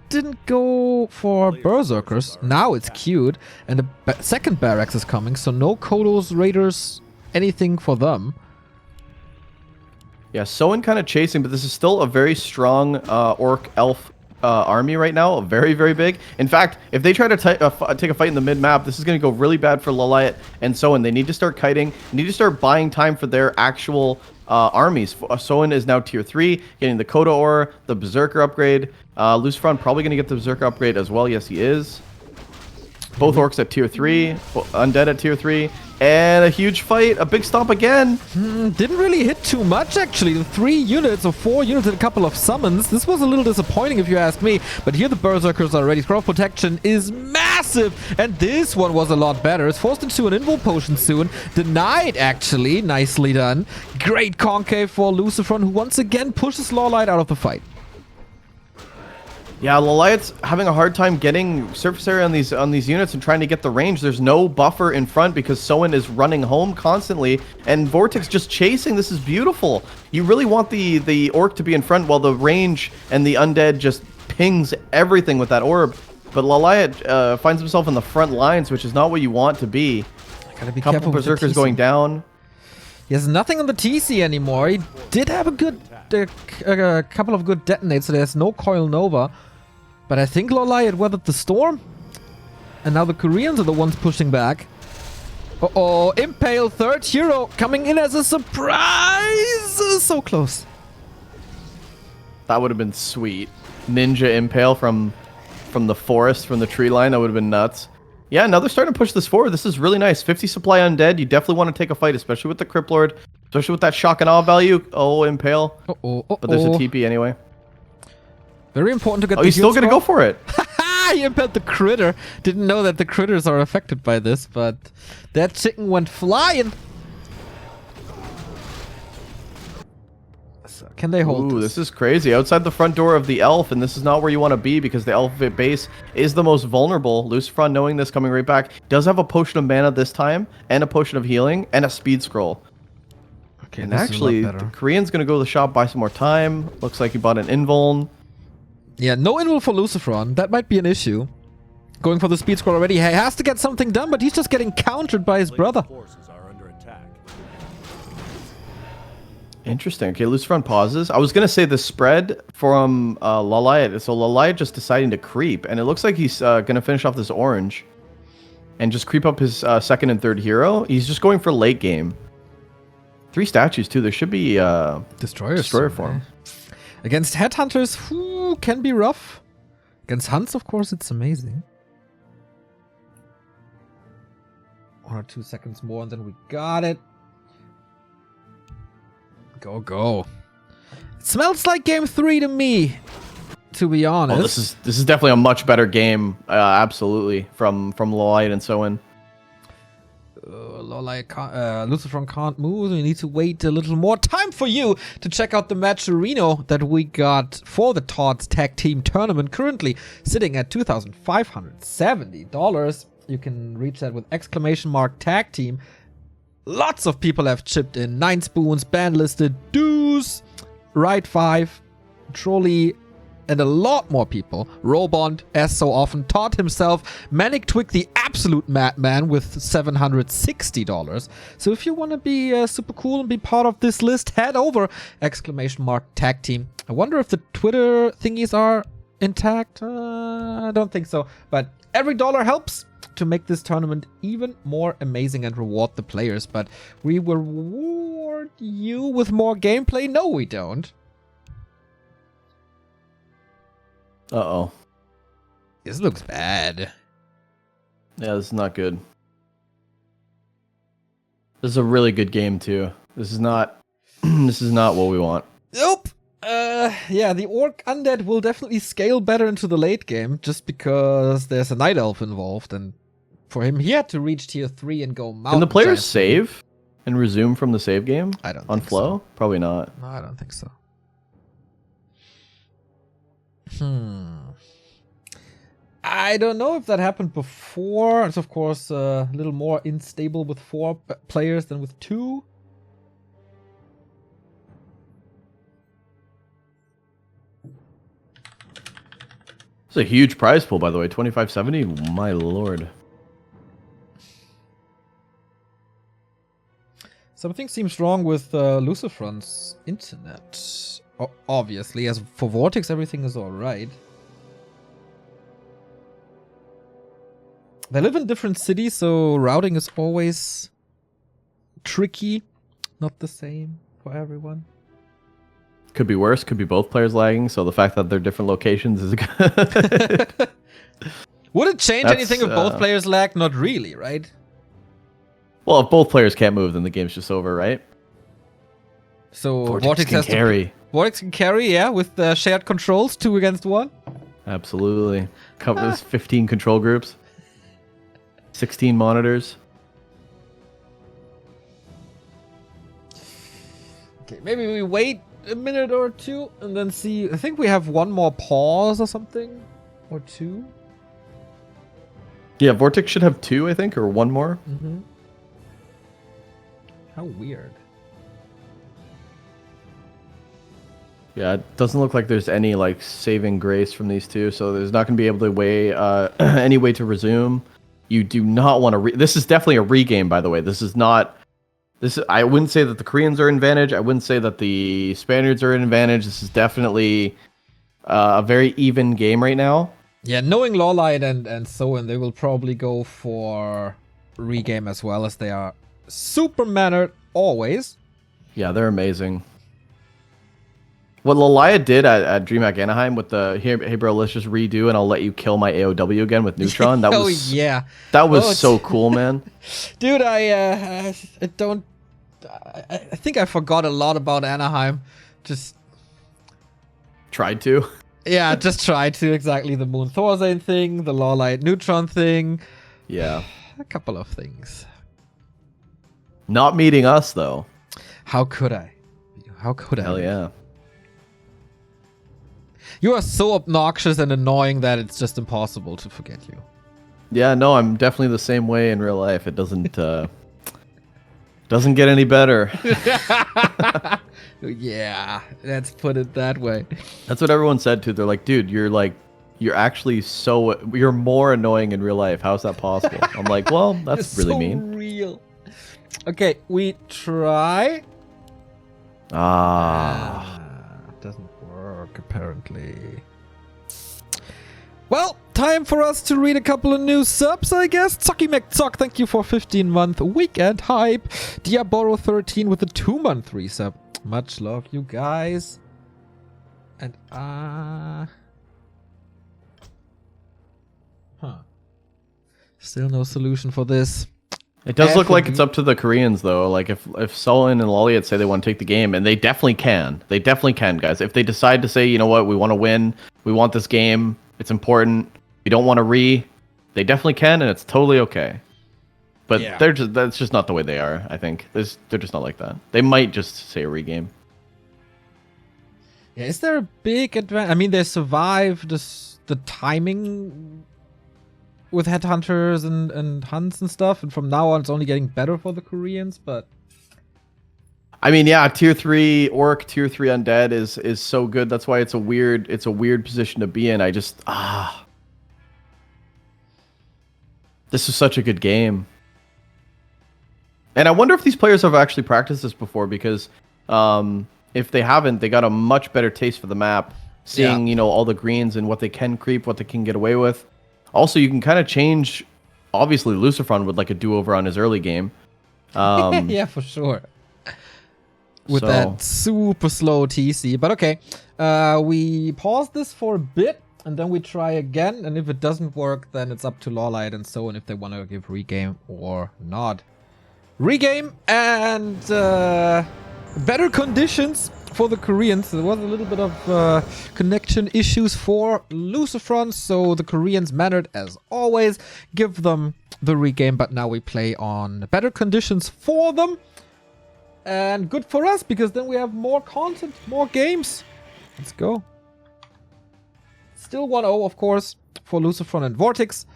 didn't go for Berserkers. Now it's queued, and the second barracks is coming, so no Kodos, Raiders, anything for them. Yeah, Soin kind of chasing, but this is still a very strong Orc Elf army right now. Very, very big. In fact, if they try to take a fight in the mid-map, this is going to go really bad for Lawliet and Soin. They need to start kiting. They need to start buying time for their actual armies. Soin is now tier 3, getting the Kodo Ore, the Berserker upgrade. Lucifron probably going to get the Berserker upgrade as well. Yes, he is. Both Orcs at tier 3, Undead at tier 3, and a huge fight, a big stomp again. Didn't really hit too much, actually. The 3 units or 4 units and a couple of summons. This was a little disappointing if you ask me, but here the Berserkers are ready. Scroll protection is massive, and this one was a lot better. It's forced into an invul potion soon. Denied, actually. Nicely done. Great concave for Lucifron, who once again pushes Lawliet out of the fight. Yeah, Lawliet's having a hard time getting surface area on these units and trying to get the range. There's no buffer in front because Soin is running home constantly, and Vortix just chasing. This is beautiful. You really want the Orc to be in front while the range and the Undead just pings everything with that orb. But Lawliet finds himself in the front lines, which is not what you want to be. Gotta be Couple careful with Berserkers the TC. going down. He has nothing on the TC anymore. He did have a good couple of good detonates, so there's no Coil Nova. But I think Lawliet weathered the storm. And now the Koreans are the ones pushing back. Uh-oh, Impale, third hero, coming in as a surprise! So close. That would have been sweet. Ninja Impale from the forest, from the tree line. That would have been nuts. Yeah, now they're starting to push this forward. This is really nice. 50 supply undead. You definitely want to take a fight, especially with the Crypt Lord. Especially with that shock and awe value. Oh, Impale. But there's a TP anyway. Very important to get Oh, the he's still going to go for it. He impaled the critter. Didn't know that the critters are affected by this, but that chicken went flying. So can they hold Ooh, this is crazy. Outside the front door of the elf, and this is not where you want to be because the elf base is the most vulnerable. Lucifron, knowing this, coming right back, does have a potion of mana this time, and a potion of healing, and a speed scroll. Okay, and actually, the Korean's going to go to the shop, buy some more time. Looks like he bought an invuln. Yeah, no invul for Lucifron. That might be an issue. Going for the speed scroll already. He has to get something done, but he's just getting countered by his brother. Interesting. Okay, Lucifron pauses. I was going to say the spread from Lawliet. So Lawliet just deciding to creep, and it looks like he's going to finish off this orange and just creep up his second and third hero. He's just going for late game. 3 statues, too. There should be Destroyer for him. Against Headhunters, who can be rough. Against Hunts, of course, it's amazing. 1 or 2 seconds more, and then we got it. Go, go. It smells like game 3 to me, to be honest. Oh, this is definitely a much better game, absolutely, from Lawliet and Soin. Lucifron can't move. We need to wait a little more time for you to check out the matcherino that we got for the ToD's Tag Team Tournament. Currently sitting at $2,570. You can reach that with exclamation mark tag team. Lots of people have chipped in. 9 Spoons, Band Listed, Deuce, Ride 5, Trolley, and a lot more people. Robond, as so often, ToD himself, Manic Twig, the absolute madman, with $760. So if you want to be super cool and be part of this list, head over exclamation mark tag team. I wonder if the Twitter thingies are intact. I don't think so. But every dollar helps to make this tournament even more amazing and reward the players. But we will reward you with more gameplay? No, we don't. Uh-oh. This looks bad. Yeah, this is not good. This is a really good game, too. This is not this is not what we want. Nope. Yeah, the Orc Undead will definitely scale better into the late game just because there's a Night Elf involved, and for him, he had to reach tier 3 and go mountain. Can the players save and resume from the save game? I don't on think flow? So. Probably not. No, I don't think so. I don't know if that happened before. It's of course a little more unstable with 4 players than with 2. It's a huge prize pool, by the way. 2570. My lord. Something seems wrong with Lucifron's internet. Obviously, as for Vortix, everything is alright. They live in different cities, so routing is always tricky. Not the same for everyone. Could be worse. Could be both players lagging. So the fact that they're different locations is good. Would it change anything if both players lag? Not really, right? Well, if both players can't move, then the game's just over, right? So Vortix can carry. Vortix can carry, yeah, with the shared controls, 2 against 1. Absolutely. Covers 15 control groups. 16 monitors. Okay, maybe we wait a minute or two and then see. I think we have one more pause or something. Or 2. Yeah, Vortix should have 2, I think, or 1 more. Mm-hmm. How weird. Yeah, it doesn't look like there's any like saving grace from these two, so there's not going to be able to any way to resume. You do not want to. This is definitely a regame, by the way. This is not. I wouldn't say that the Koreans are in advantage. I wouldn't say that the Spaniards are in advantage. This is definitely a very even game right now. Yeah, knowing Lawliet and Soin, they will probably go for regame as well, as they are super mannered always. Yeah, they're amazing. What Lawliet did at DreamHack Anaheim with the hey bro, let's just redo and I'll let you kill my AOW again with Neutron. That was that was so cool, man. Dude, I think I forgot a lot about Anaheim. Just tried to. Yeah, just tried to. Exactly, the Moon Thorzane thing, the Lawliet Neutron thing. Yeah, a couple of things. Not meeting us though. How could I? How could I? Hell yeah. You are so obnoxious and annoying that it's just impossible to forget you. Yeah, no, I'm definitely the same way in real life. It doesn't get any better. Yeah, let's put it that way. That's what everyone said too. They're like, dude, you're actually you're more annoying in real life. How's that possible? I'm like, well, that's really so mean. Real. Okay, we try. Doesn't work apparently. Well, time for us to read a couple of new subs, I guess. Zucky McZock, thank you for 15-month weekend hype. Diaboro13 with a 2-month resub. Much love, you guys. And still no solution for this. It does look like it's up to the Koreans, though. Like, if Soin and Lawliet say they want to take the game, and they definitely can. They definitely can, guys. If they decide to say, you know what, we want to win, we want this game, it's important, we don't want to they definitely can, and it's totally okay. But yeah, that's just not the way they are, I think. They're just not like that. They might just say a regame. Yeah, is there a big advantage? I mean, they survived the timing with headhunters and hunts and stuff, and from now on it's only getting better for the Koreans, but I mean, yeah, tier 3 orc, tier 3 undead is so good. That's why it's a weird position to be in. I just this is such a good game. And I wonder if these players have actually practiced this before, because if they haven't, they got a much better taste for the map, seeing, you know, all the greens and what they can creep, what they can get away with. Also, you can kind of change. Obviously, Lucifron would like a do-over on his early game. Yeah, for sure. With that super slow TC. But okay, we pause this for a bit, and then we try again. And if it doesn't work, then it's up to Lawliet and Soin if they want to give regame or not. Regame and better conditions for the Koreans. There was a little bit of connection issues for Lucifron, so the Koreans mannered as always, give them the regame, but now we play on better conditions for them. And good for us, because then we have more content, more games. Let's go. Still 1-0, of course, for Lucifron and Vortix.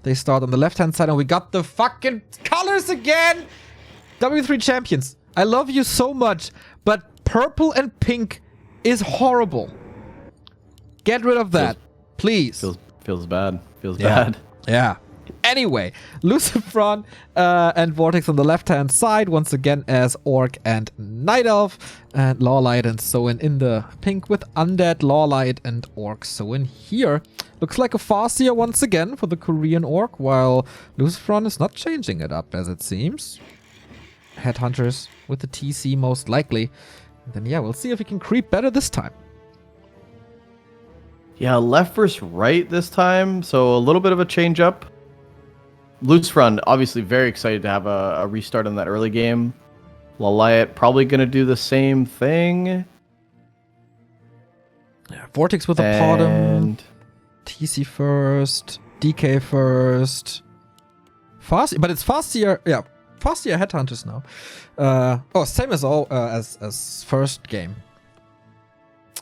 They start on the left-hand side, and we got the fucking colors again! W3 champions, I love you so much, but purple and pink is horrible. Get rid of that, please. Feels bad. Feels Yeah. bad. Yeah. Anyway, Lucifron and Vortix on the left-hand side, once again as Orc and Night Elf, and Lawliet and Soin in the pink with Undead, Lawliet and Orc Soin here. Looks like a Farseer once again for the Korean Orc, while Lucifron is not changing it up as it seems. Headhunters with the TC most likely. And then yeah, we'll see if we can creep better this time. Yeah, left versus right this time, so a little bit of a change up. Lucifron, obviously very excited to have a restart in that early game. Lawliet probably going to do the same thing. Yeah, Vortix with a bottom. TC first. DK first. Farseer, but it's Farseer. Yeah, Farseer Headhunters now. Oh, same as all as first game.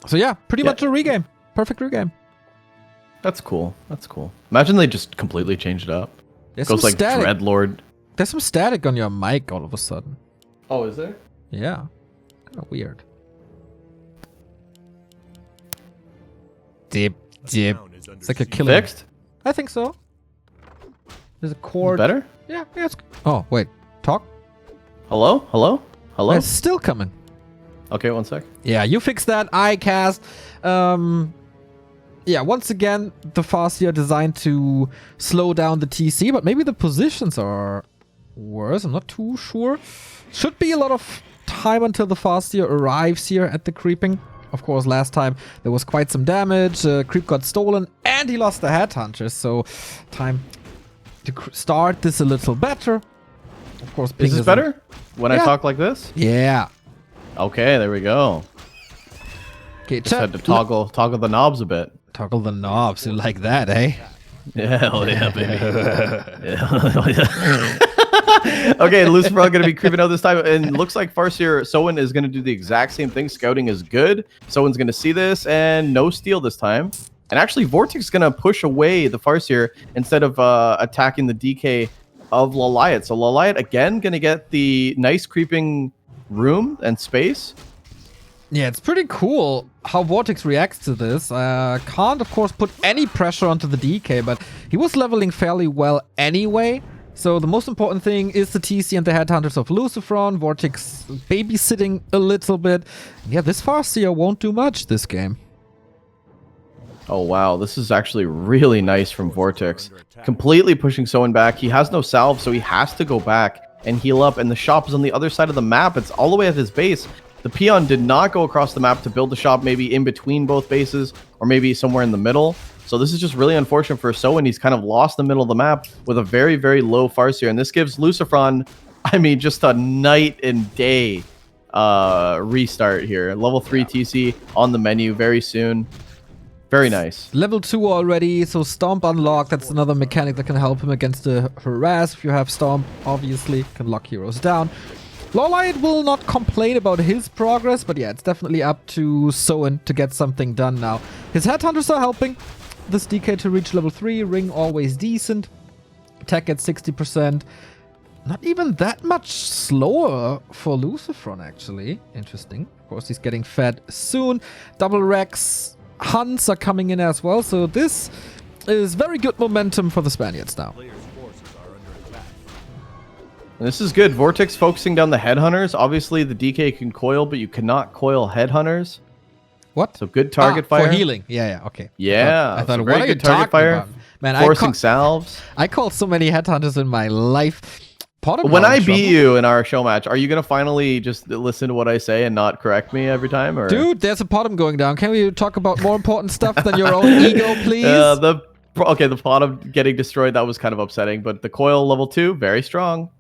So yeah, pretty much a regame. Perfect regame. That's cool. That's cool. Imagine they just completely changed it up. There's Goes like static. Dreadlord. There's some static on your mic all of a sudden. Oh, is there? Yeah. Kind of weird. Dip. It's like a killer. Fixed? I think so. There's a chord. Better? Yeah, it's... Oh, wait. Talk? Hello? Hello? Hello? It's still coming. Okay, one sec. Yeah, you fix that. I cast. Yeah, once again, the Farseer designed to slow down the TC, but maybe the positions are worse. I'm not too sure. Should be a lot of time until the Farseer arrives here at the creeping. Of course, last time there was quite some damage. Creep got stolen and he lost the Headhunter. So time to start this a little better. Of course, Is this better when I talk like this? Yeah. Okay, there we go. Okay, Just had to toggle the knobs a bit. Toggle the knobs. You like that, eh? Yeah, hell yeah, baby. Okay, Lucifron going to be creeping out this time, and looks like Farseer Soin is going to do the exact same thing. Scouting is good. Soin's going to see this, and no steal this time. And actually, Vortix is going to push away the Farseer instead of attacking the DK of Lawliet. So Lawliet, again, going to get the nice creeping room and space. Yeah, it's pretty cool how Vortix reacts to this. Can't, of course, put any pressure onto the DK, but he was leveling fairly well anyway. So the most important thing is the TC and the Headhunters of Lucifron. Vortix babysitting a little bit. Yeah, this Farseer won't do much this game. Oh, wow. This is actually really nice from Vortix. Completely pushing Soin back. He has no salve, so he has to go back and heal up. And the shop is on the other side of the map. It's all the way at his base. The peon did not go across the map to build the shop, maybe in between both bases or maybe somewhere in the middle. So this is just really unfortunate for Soin. He's kind of lost the middle of the map with a very, very low Farseer. And this gives Lucifron, I mean, just a night and day restart here. Level 3 TC on the menu very soon. Very nice. Level 2 already, so Stomp unlocked. That's another mechanic that can help him against the Harass. If you have Stomp, obviously, can lock heroes down. Lawliet will not complain about his progress, but yeah, it's definitely up to Soin to get something done now. His Headhunters are helping this DK to reach level 3. Ring always decent. Attack at 60%. Not even that much slower for Lucifron, actually. Interesting. Of course, he's getting fed soon. Double Rex Hunts are coming in as well, so this is very good momentum for the Spaniards now. This is good. Vortix focusing down the Headhunters. Obviously, the DK can coil, but you cannot coil Headhunters. What? So good target fire. For healing. Yeah, okay. Yeah. I thought so what are you talking about? Man, forcing salves. I called so many Headhunters in my life. When I beat you in our show match, are you going to finally just listen to what I say and not correct me every time? Or? Dude, there's a bottom going down. Can we talk about more important stuff than your own ego, please? The bottom getting destroyed, that was kind of upsetting. But the coil level 2, very strong.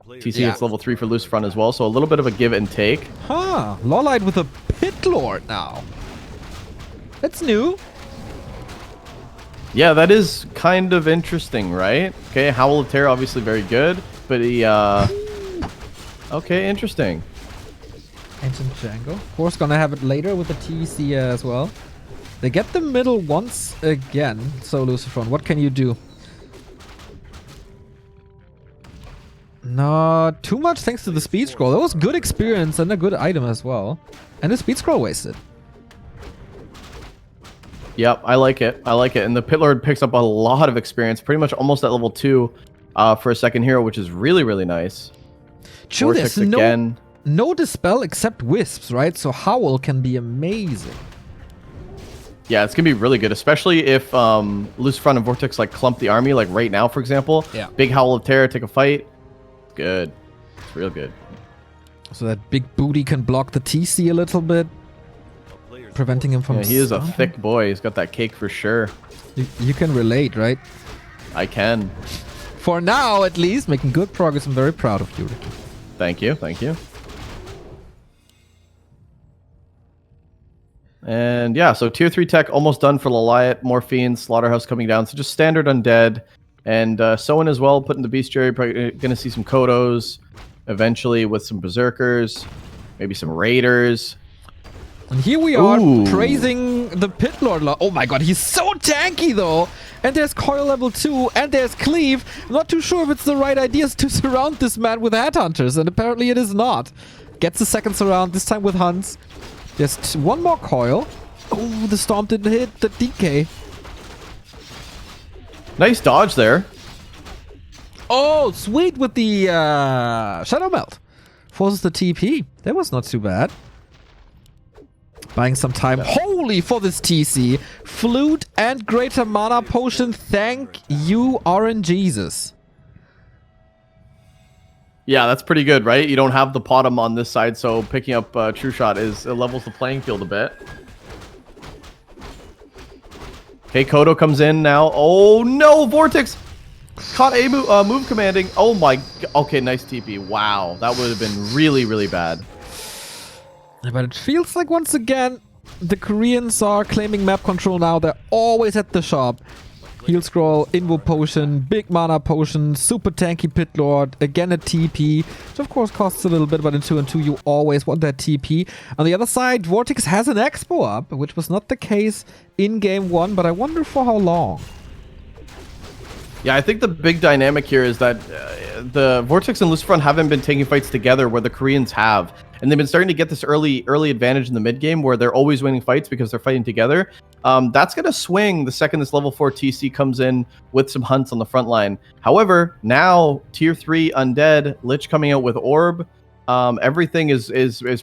TC hits level 3 for Lucifron as well, so a little bit of a give and take. Huh. Lawliet with a Pit Lord now. That's new. Yeah, that is kind of interesting, right? Okay, Howl of Terror, obviously very good, but he, okay, interesting. Ancient Django. Of course, gonna have it later with the TC as well. They get the middle once again. So, Lucifron, what can you do? Not too much thanks to the speed scroll. That was good experience and a good item as well. And the speed scroll wasted. Yep, I like it. I like it. And the Pit Lord picks up a lot of experience, pretty much almost at level 2 for a second hero, which is really, really nice. True, Vortex there's again. no dispel except wisps, right? So Howl can be amazing. Yeah, it's going to be really good, especially if Lucifron and Vortex like clump the army, like right now, for example. Yeah. Big Howl of Terror, take a fight. Good. It's real good. So that big booty can block the TC a little bit, preventing him from Yeah, he is a stomping. thick boy. He's got that cake for sure. You can relate, right? I can. For now, at least, making good progress. I'm very proud of you, Ricky. Thank you. Thank you. And yeah, so tier 3 tech almost done for Lawliet, Morphine, Slaughterhouse coming down. So just standard undead. And Soin as well, putting the bestiary. Probably going to see some Kodos eventually with some Berserkers, maybe some Raiders. And here we are Ooh. praising the Pit Lord. Oh my god, he's so tanky though. And there's Coil level 2 and there's Cleave. I'm not too sure if it's the right idea to surround this man with headhunters, and apparently it is not. Gets the second surround, this time with Hunts. There's one more Coil. Oh, the Stomp didn't hit the DK. Nice dodge there. Oh, sweet with the Shadow Melt. Forces the TP. That was not too bad. Buying some time. Holy for this TC. Flute and Greater Mana Potion. Thank you, RNGesus. Yeah, that's pretty good, right? You don't have the Potom on this side, so picking up True Shot levels the playing field a bit. Okay, Kodo comes in now. Oh no, Vortex caught a move commanding. Oh my. Okay, nice TP. Wow, that would have been really, really bad. But it feels like once again the Koreans are claiming map control now. They're always at the shop. Heal Scroll, Invo Potion, Big Mana Potion, Super Tanky Pit Lord, again a TP, which of course costs a little bit, but in 2 and 2 you always want that TP. On the other side, Vortex has an Expo up, which was not the case in Game 1, but I wonder for how long. Yeah, I think the big dynamic here is that the Vortex and Lucifron haven't been taking fights together where the Koreans have. And they've been starting to get this early advantage in the mid game where they're always winning fights because they're fighting together. That's going to swing the second this level 4 TC comes in with some hunts on the front line. However, now tier 3 undead, Lich coming out with Orb. Everything is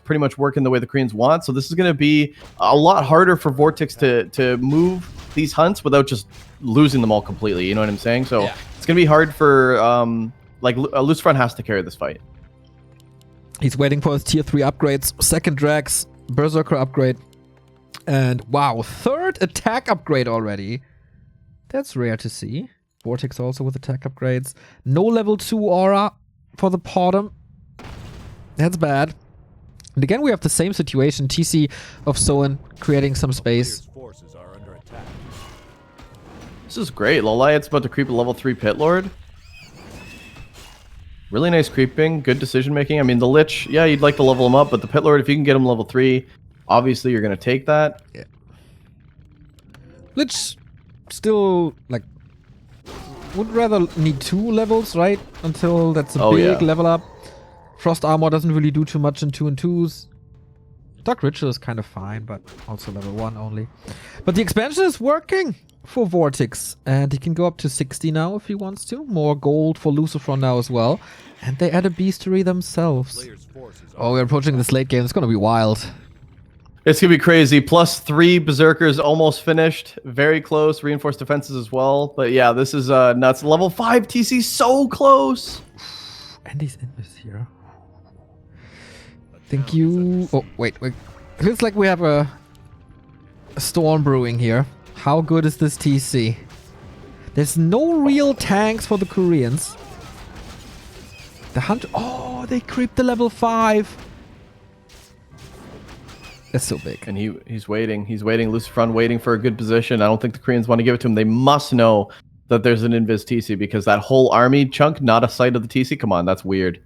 pretty much working the way the Koreans want. So this is going to be a lot harder for Vortex to move these hunts without just losing them all completely. You know what I'm saying? So yeah. It's going to be hard for Lucifron has to carry this fight. He's waiting for his tier 3 upgrades. Second Drax, Berserker upgrade. And wow, third attack upgrade already. That's rare to see. Vortex also with attack upgrades. No level 2 aura for the Potom. That's bad. And again, we have the same situation. TC of Soin creating some space. This is great. Lawliet's about to creep a level 3 Pit Lord. Really nice creeping. Good decision making. I mean, the Lich, yeah, you'd like to level him up, but the Pit Lord, if you can get him level 3, obviously you're going to take that. Yeah. Lich still, like, would rather need 2 levels, right? Until that's a big level up. Frost Armor doesn't really do too much in 2 and 2s. Dark Ritual is kind of fine, but also level 1 only. But the expansion is working for Vortex, and he can go up to 60 now if he wants to. More gold for Lucifron now as well. And they add a bestiary themselves. Oh, we're approaching this late game. It's going to be wild. It's going to be crazy. +3 Berserkers almost finished. Very close. Reinforced defenses as well. But yeah, this is nuts. Level 5 TC so close. And he's in this here. Thank you. Oh, wait. It looks like we have a storm brewing here. How good is this TC? There's no real tanks for the Koreans. The hunter. Oh, they creeped the level 5. That's so big. And he's waiting. He's waiting. Lucifron waiting for a good position. I don't think the Koreans want to give it to him. They must know that there's an invis TC because that whole army chunk, not a sight of the TC. Come on, that's weird.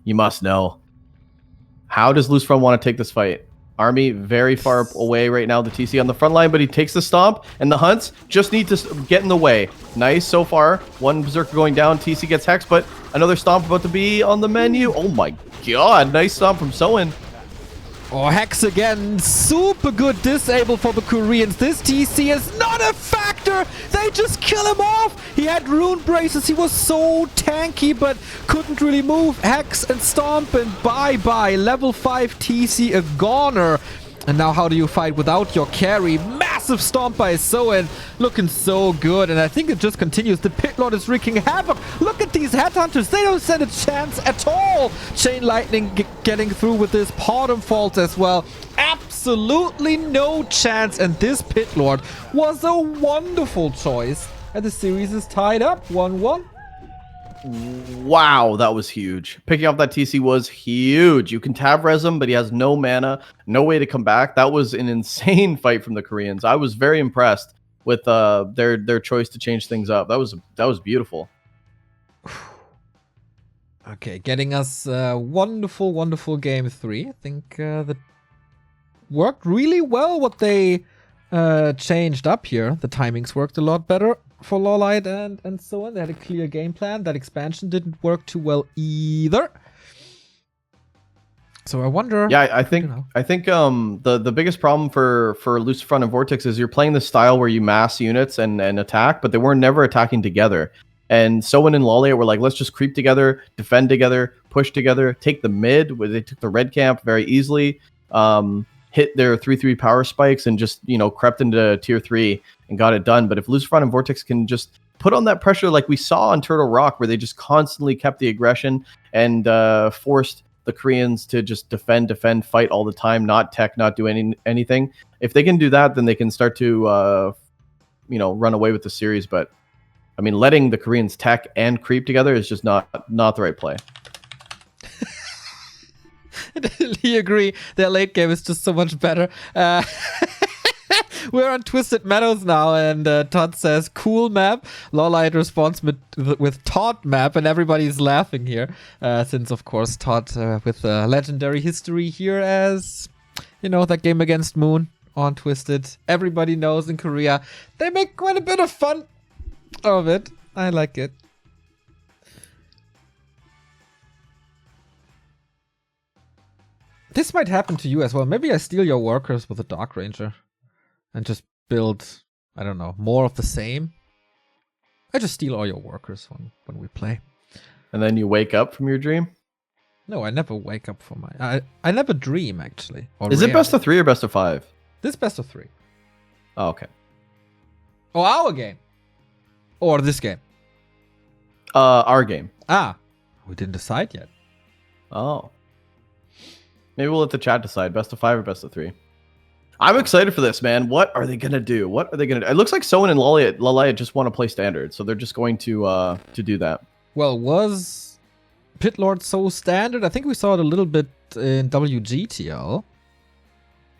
You must know. How does Lucifron want to take this fight? Army very far away right now, the TC on the front line, but he takes the stomp, and the hunts just need to get in the way. Nice so far. One Berserker going down, TC gets hexed, but another stomp about to be on the menu. Oh my god, nice stomp from Soin. Oh, Hex again. Super good disable for the Koreans. This TC is not a factor. They just kill him off. He had rune braces. He was so tanky, but couldn't really move. Hex and Stomp, and bye-bye. Level 5 TC, a goner. And now how do you fight without your carry? Massive Stomp by Soin. Looking so good. And I think it just continues. The Pit Lord is wreaking havoc. Look at these Headhunters. They don't stand a chance at all. Chain Lightning getting through with this. Bottom Fault as well. Absolutely no chance. And this Pit Lord was a wonderful choice. And the series is tied up 1-1. Wow, that was huge. Picking up that TC was huge. You can tab res him, but he has no mana, no way to come back. That was an insane fight from the Koreans. I was very impressed with their choice to change things up. That was beautiful. Okay, getting us wonderful game 3. I think that worked really well what they changed up here. The timings worked a lot better for Lawliet and so on. They had a clear game plan. That expansion didn't work too well either. So I wonder. Yeah, I think the biggest problem for Lucifron and Vortix is you're playing the style where you mass units and attack, but they were never attacking together. And Soin and Lawliet were like, let's just creep together, defend together, push together, take the mid, where they took the red camp very easily, hit their 3/3 power spikes, and just, you know, crept into tier 3 and got it done. But if Lucifron and Vortix can just put on that pressure like we saw on Turtle Rock, where they just constantly kept the aggression and forced the Koreans to just defend, fight all the time, not tech, not do anything. If they can do that, then they can start to, you know, run away with the series. But I mean, letting the Koreans tech and creep together is just not the right play. I totally agree. Their late game is just so much better. We're on Twisted Meadows now, and Todd says, cool map. Lawliet responds with Todd map, and everybody's laughing here. Since, of course, Todd with legendary history here as, you know, that game against Moon on Twisted. Everybody knows in Korea. They make quite a bit of fun of it. I like it. This might happen to you as well. Maybe I steal your workers with a Dark Ranger and just build, I don't know, more of the same. I just steal all your workers when we play. And then you wake up from your dream? No, I never wake up from my... I never dream, actually. Is it best of 3 or best of 5? This best of 3. Oh, okay. Oh, our game. Or this game. Our game. Ah, we didn't decide yet. Oh. Maybe we'll let the chat decide. Best of 5 or best of 3. I'm excited for this, man. What are they gonna do? What are they gonna do? It looks like Soin and Lawliet just want to play standard, so they're just going to do that. Well, was Pit Lord so standard? I think we saw it a little bit in WGTL.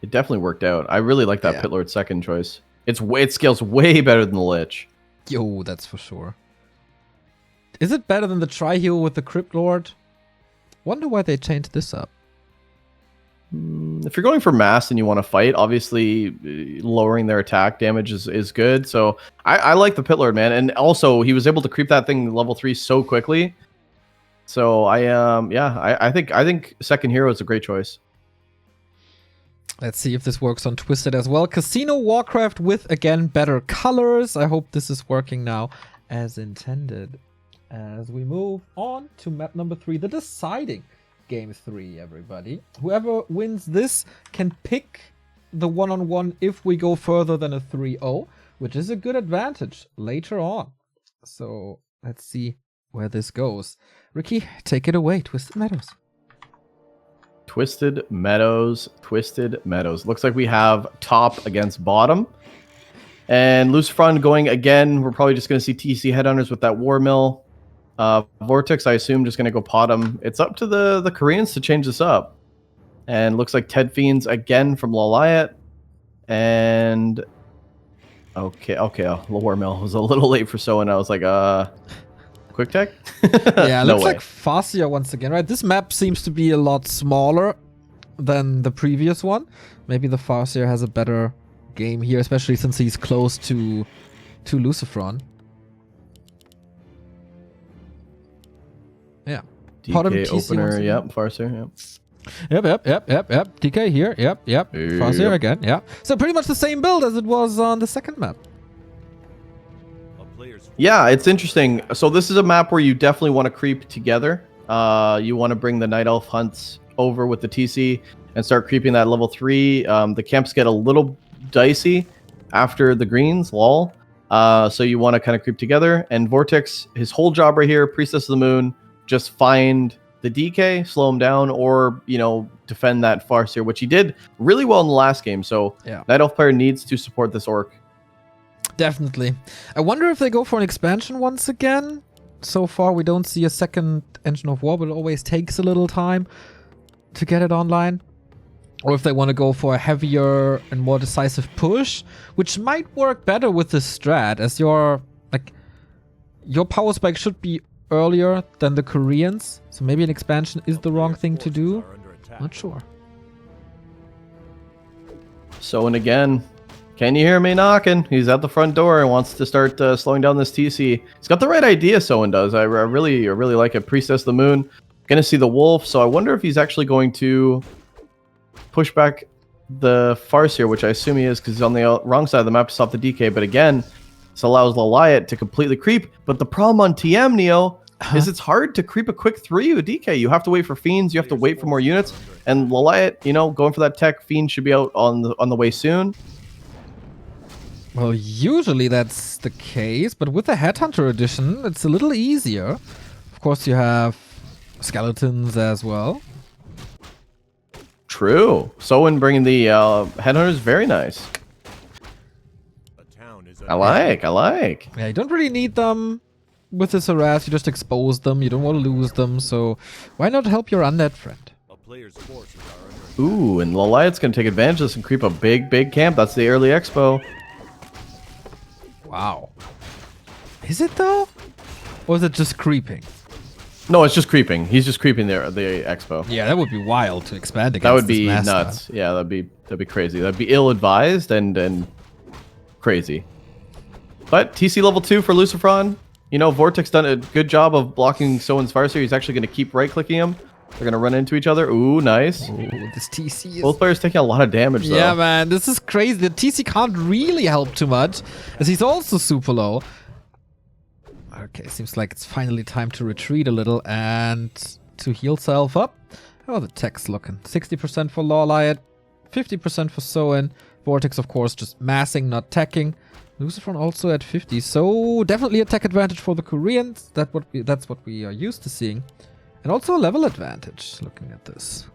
It definitely worked out. I really like that Pit Lord second choice. It scales way better than the Lich. Yo, that's for sure. Is it better than the Tri-Heal with the Crypt Lord? Wonder why they changed this up. If you're going for mass and you want to fight, obviously lowering their attack damage is good. So I like the Pit Lord, man. And also he was able to creep that thing level 3 so quickly. So I think second hero is a great choice. Let's see if this works on Twisted as well. Casino Warcraft with, again, better colors. I hope this is working now as intended. As we move on to map number 3, the deciding game 3, everybody. Whoever wins this can pick the one-on-one if we go further than a 3-0, which is a good advantage later on. So let's see where this goes. Ricky, take it away. Twisted Meadows. Twisted Meadows. Looks like we have top against bottom. And Lucifron going again. We're probably just going to see TC Headhunters with that War Mill. Vortix, I assume, just going to go pot him. It's up to the Koreans to change this up. And looks like Ted Fiends again from Lawliet. And okay, War Mill was a little late for Soin. I was like, quick tech? Yeah, no looks way. like Farseer once again, right? This map seems to be a lot smaller than the previous one. Maybe the Farseer has a better game here, especially since he's close to Lucifron. Yeah. DK opener, yep, Farseer, yep. Yep. DK here. Yep. Frost here again. Yeah. So pretty much the same build as it was on the second map. Yeah, it's interesting. So this is a map where you definitely want to creep together. You want to bring the Night Elf hunts over with the TC and start creeping that level 3. The camps get a little dicey after the greens, lol. So you want to kind of creep together. And Vortix, his whole job right here, Priestess of the Moon, just find the DK, slow him down, or, you know, defend that Farseer, which he did really well in the last game. So yeah. Night Elf player needs to support this orc. Definitely. I wonder if they go for an expansion once again. So far, we don't see a second Engine of War, but it always takes a little time to get it online. Or if they want to go for a heavier and more decisive push, which might work better with this strat, as your power spike should be earlier than the Koreans. So maybe an expansion is the wrong thing to do. Not sure. So, and again, can you hear me knocking? He's at the front door and wants to start slowing down this TC. He's got the right idea, Soin does. I really like it. Priestess of the Moon. Gonna see the wolf, so I wonder if he's actually going to push back the Farseer, which I assume he is because he's on the wrong side of the map to stop the DK. But again, this allows Lawliet to completely creep. But the problem on TM, Neo, is it's hard to creep a quick 3 with DK. You have to wait for Fiends, you have to wait for more units. And Lawliet, you know, going for that tech, Fiend should be out on the way soon. Well, usually that's the case, but with the Headhunter edition, it's a little easier. Of course, you have skeletons as well. True. Soin bringing the Headhunters, very nice. I like. Yeah, you don't really need them with this harass. You just expose them. You don't want to lose them, so why not help your undead friend? Ooh, and Lawliet's going to take advantage of this and creep a big camp. That's the early expo. Wow. Is it though? Or is it just creeping? No, it's just creeping. He's just creeping the expo. Yeah, that would be wild to expand against. That would be this nuts. Yeah, that'd be crazy. That'd be ill-advised and crazy. But TC level 2 for Lucifron. You know, Vortix done a good job of blocking Soin's Farseer. He's actually going to keep right-clicking him. They're going to run into each other. Ooh, nice. Ooh, this TC is... Both players taking a lot of damage, though. Yeah, man. This is crazy. The TC can't really help too much, as he's also super low. Okay, seems like it's finally time to retreat a little and to heal self up. How are the techs looking? 60% for Lawliet, 50% for Soin. Vortix, of course, just massing, not teching. Lucifron also at 50, so definitely a tech advantage for the Koreans. That's what we are used to seeing. And also a level advantage, looking at this.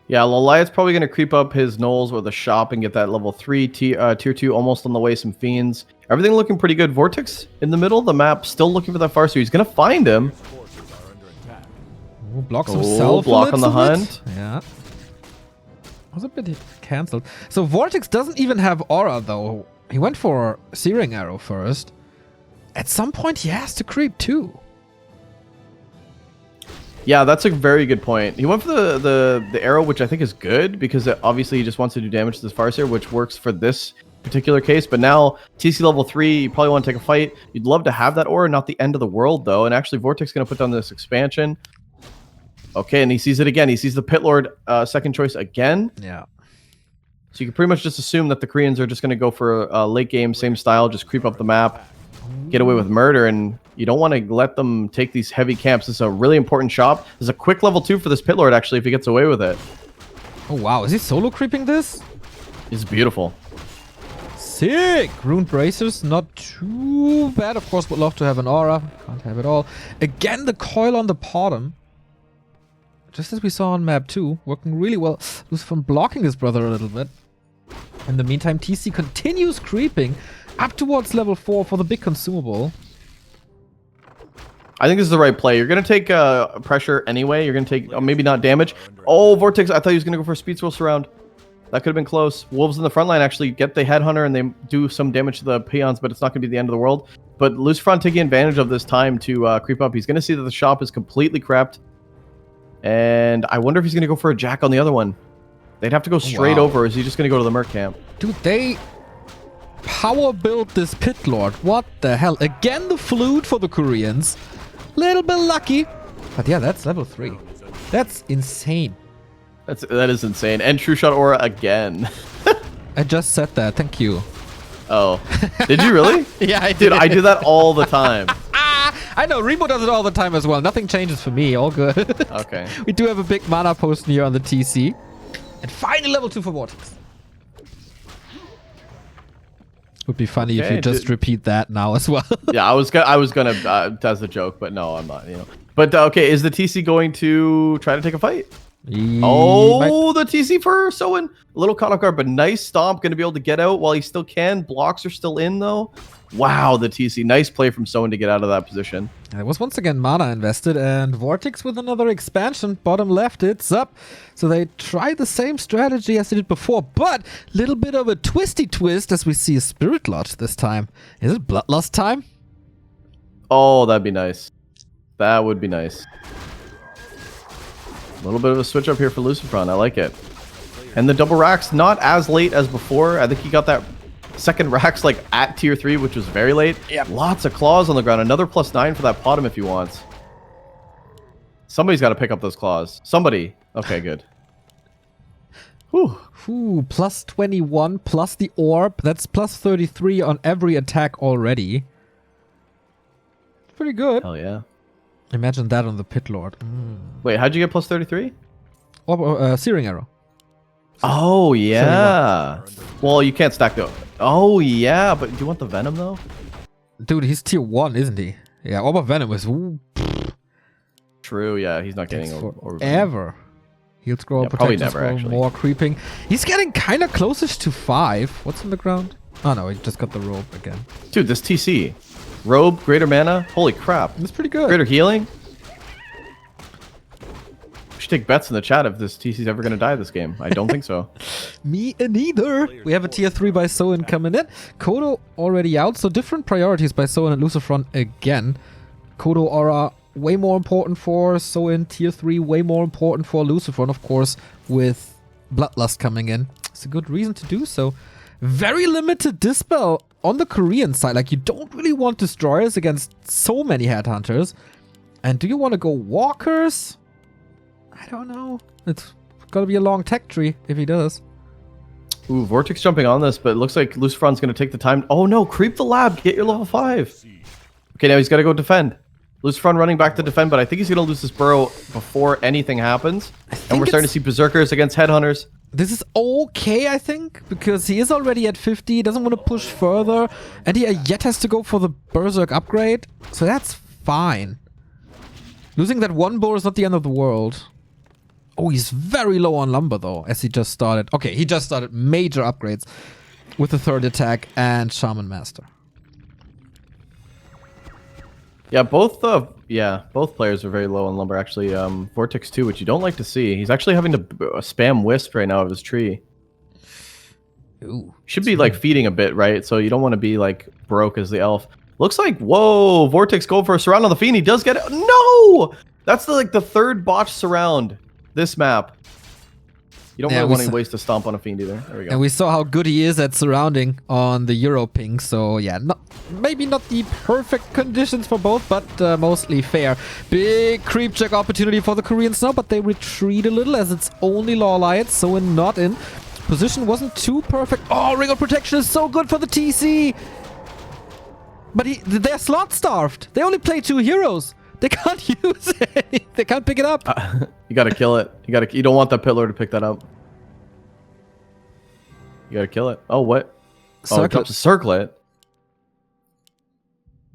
Yeah, Lawliet's probably going to creep up his Knolls with a shop and get that level 3, tier 2 almost on the way, some Fiends. Everything looking pretty good. Vortix in the middle of the map, still looking for that Farseer. He's going to find him. Ooh, blocks himself. Block on the hunt. Yeah. Was a bit cancelled. So Vortix doesn't even have Aura, though. He went for Searing Arrow first. At some point, he has to creep, too. Yeah, that's a very good point. He went for the arrow, which I think is good, because obviously he just wants to do damage to this Farseer, which works for this particular case. But now, TC level 3, you probably want to take a fight. You'd love to have that aura, not the end of the world, though. And actually, Vortix is going to put down this expansion. Okay, and he sees it again. He sees the Pit Lord second choice again. Yeah. So you can pretty much just assume that the Koreans are just going to go for a late game, same style, just creep up the map, get away with murder, and you don't want to let them take these heavy camps. This is a really important shop. There's a quick level 2 for this Pit Lord, actually, if he gets away with it. Oh, wow. Is he solo creeping this? It's beautiful. Sick! Rune Bracers, not too bad. Of course, would love to have an aura. Can't have it all. Again, the coil on the bottom. Just as we saw on map 2, working really well. Lucifron blocking his brother a little bit. In the meantime, TC continues creeping up towards level 4 for the big consumable. I think this is the right play. You're going to take pressure anyway. You're going to take maybe not damage. Oh, Vortix. I thought he was going to go for a Speed Swirl Surround. That could have been close. Wolves in the front line actually get the Headhunter and they do some damage to the peons, but it's not going to be the end of the world. But Lucifron taking advantage of this time to creep up. He's going to see that the shop is completely crept. And I wonder if he's going to go for a Jack on the other one. They'd have to go straight over. Or is he just going to go to the Merc camp? Dude, they power built this Pit Lord. What the hell? Again, the flute for the Koreans. Little bit lucky. But yeah, that's level 3. That's insane. That is insane. And True Shot Aura again. I just said that. Thank you. Oh. Did you really? Yeah, I did. Dude, I do that all the time. I know, Remo does it all the time as well. Nothing changes for me. All good. Okay. We do have a big mana potion here on the TC. And finally level 2 for Vortix. Would be funny if you just repeat that now as well. Yeah, I was gonna as a joke, but no, I'm not. You know. But okay, is the TC going to try to take a fight? Oh, the TC for Soin. A little caught off guard, but nice stomp. Going to be able to get out while he still can. Blocks are still in, though. Wow, the TC. Nice play from Soin to get out of that position. There was once again mana invested, and Vortix with another expansion. Bottom left, it's up. So they tried the same strategy as they did before, but a little bit of a twisty twist as we see a Spirit Lodge this time. Is it Bloodlust time? Oh, that'd be nice. That would be nice. A little bit of a switch up here for Lucifron. I like it. And the double racks, not as late as before. I think he got that second racks like at tier 3, which was very late. Yeah. Lots of claws on the ground. Another +9 for that bottom if he wants. Somebody's got to pick up those claws. Somebody. Okay, good. Whew. Ooh, +21 plus the orb. That's +33 on every attack already. Pretty good. Hell yeah. Imagine that on the Pit Lord. Wait, how'd you get +33? Or Searing Arrow. Oh, yeah. Well, you can't stack the... Oh, yeah, but do you want the Venom, though? Dude, he's tier 1, isn't he? Yeah, Orb of Venom is... Ooh, true, yeah, he's not getting over ever. Heal Scroll, yeah, probably Protection never, Scroll, actually. more creeping. He's getting kind of closest to 5. What's in the ground? Oh, no, he just got the robe again. Dude, this TC. Robe, greater mana. Holy crap. That's pretty good. Greater healing. We should take bets in the chat if this TC's ever going to die this game. I don't think so. Me neither. We have a tier 3 by Soin coming in. Kodo already out, so different priorities by Soin and Lucifron again. Kodo Aura way more important for Soin, tier 3 way more important for Lucifron, of course, with Bloodlust coming in. It's a good reason to do so. Very limited dispel on the Korean side. Like, you don't really want destroyers against so many headhunters. And do you want to go walkers? I don't know. It's gotta be a long tech tree if he does. Ooh, Vortix jumping on this, but it looks like Lucifron's going to take the time. Oh no, creep the lab. Get your level 5. Okay, now he's got to go defend. Lucifron running back to defend, but I think he's going to lose this burrow before anything happens. And we're starting to see Berserkers against Headhunters. This is okay, I think, because he is already at 50, doesn't want to push further, and he yet has to go for the Berserk upgrade, so that's fine. Losing that one bow is not the end of the world. Oh, he's very low on lumber, though, as he just started. Okay, he just started major upgrades with the third attack and Shaman Master. Yeah, both players are very low on lumber, actually. Vortix too, which you don't like to see. He's actually having to spam Wisp right now of his tree. Ooh, should be like feeding a bit, right? So you don't want to be like broke as the elf. Looks like, whoa, Vortix going for a surround on the Fiend. He does get it. No! That's the third botched surround this map. You don't really want to waste a stomp on a Fiend either. There we go. And we saw how good he is at surrounding on the Euro ping. So yeah, maybe not the perfect conditions for both, but mostly fair. Big creep check opportunity for the Koreans now, but they retreat a little as it's only Lawliet, so not in. Position wasn't too perfect. Oh, Ring of Protection is so good for the TC. But they're slot starved. They only play 2 heroes. They can't use it. They can't pick it up. You gotta kill it. You don't want that pillar to pick that up. You gotta kill it. Oh, what? Oh, it drops a circlet.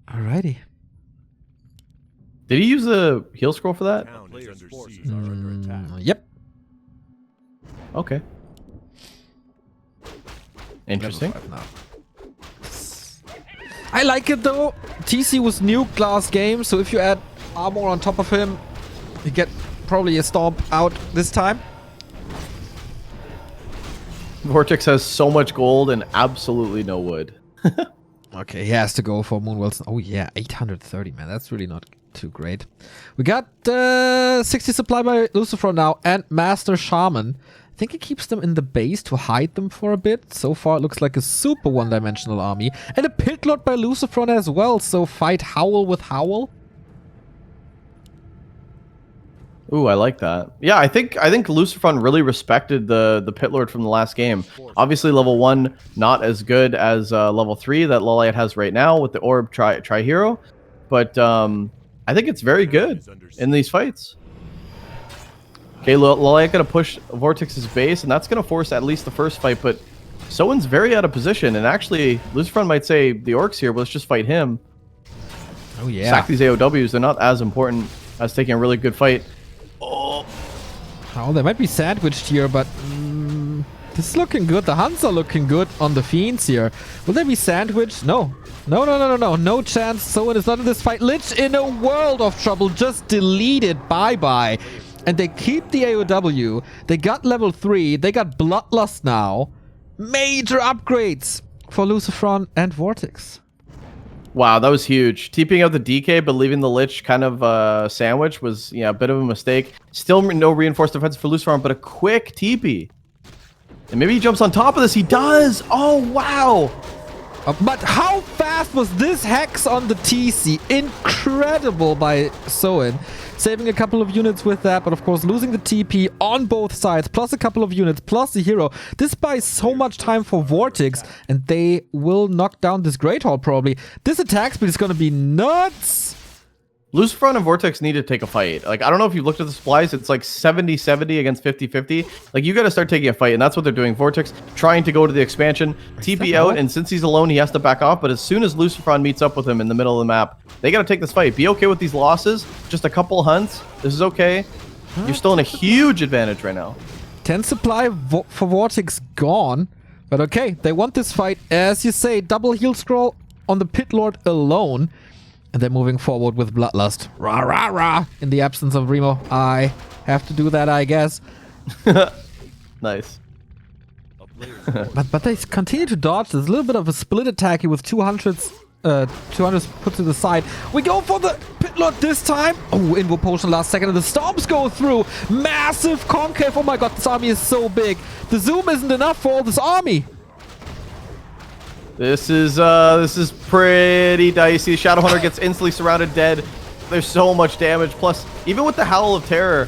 Alrighty. Did he use a heal scroll for that? Yep. Okay. Interesting. I like it though. TC was nuked last game, so if you add armor on top of him, you get probably a stomp out this time. Vortix has so much gold and absolutely no wood. Okay, he has to go for Moonwells. Oh yeah, 830, man. That's really not too great. We got 60 supply by Lucifron now and Master Shaman. I think he keeps them in the base to hide them for a bit. So far, it looks like a super one-dimensional army. And a Pit Lord by Lucifron as well. So fight Howl with Howl. Ooh, I like that. Yeah, I think Lucifron really respected the Pit Lord from the last game. Obviously, level 1 not as good as level 3 that Lawliet has right now with the Orb Tri-Hero, but I think it's very good in these fights. Okay, Lawliet gonna push Vortix's base, and that's gonna force at least the first fight. But Soin's very out of position, and actually, Lucifron might say the Orcs here. But let's just fight him. Oh yeah. Sack these AOWs. They're not as important as taking a really good fight. Oh, they might be sandwiched here, but this is looking good. The Hunts are looking good on the Fiends here. Will they be sandwiched? No. No chance. Soin is not in this fight. Lich in a world of trouble. Just deleted. Bye-bye. And they keep the AOW. They got level 3. They got Bloodlust now. Major upgrades for Lucifron and Vortix. Wow, that was huge. TPing out the DK, but leaving the Lich kind of sandwich was, a bit of a mistake. Still no reinforced defense for Lucifron, but a quick TP. And maybe he jumps on top of this. He does! Oh, wow! But how fast was this Hex on the TC? Incredible by Soin. Saving a couple of units with that, but of course losing the TP on both sides, plus a couple of units, plus the hero. This buys so much time for Vortix, and they will knock down this Great Hall probably. This attack speed is going to be nuts! Lucifron and Vortix need to take a fight. Like, I don't know if you looked at the supplies, it's like 70-70 against 50-50. Like, you got to start taking a fight, and that's what they're doing. Vortix trying to go to the expansion, TP out, and since he's alone, he has to back off. But as soon as Lucifron meets up with him in the middle of the map, they got to take this fight. Be okay with these losses. Just a couple hunts. This is okay. You're still in a huge advantage right now. 10 supply for Vortix gone. But okay, they want this fight. As you say, double heal scroll on the Pit Lord alone. And they're moving forward with Bloodlust. Rah, rah, rah. In the absence of Remo, I have to do that, I guess. Nice. but they continue to dodge. There's a little bit of a split attack here with 200s put to the side. We go for the Pit Lord this time. Oh, Invo Potion last second, and the Storms go through. Massive concave. Oh my god, this army is so big. The zoom isn't enough for all this army. This is pretty dicey. Shadowhunter gets instantly surrounded, dead. There's so much damage. Plus, even with the Howl of Terror,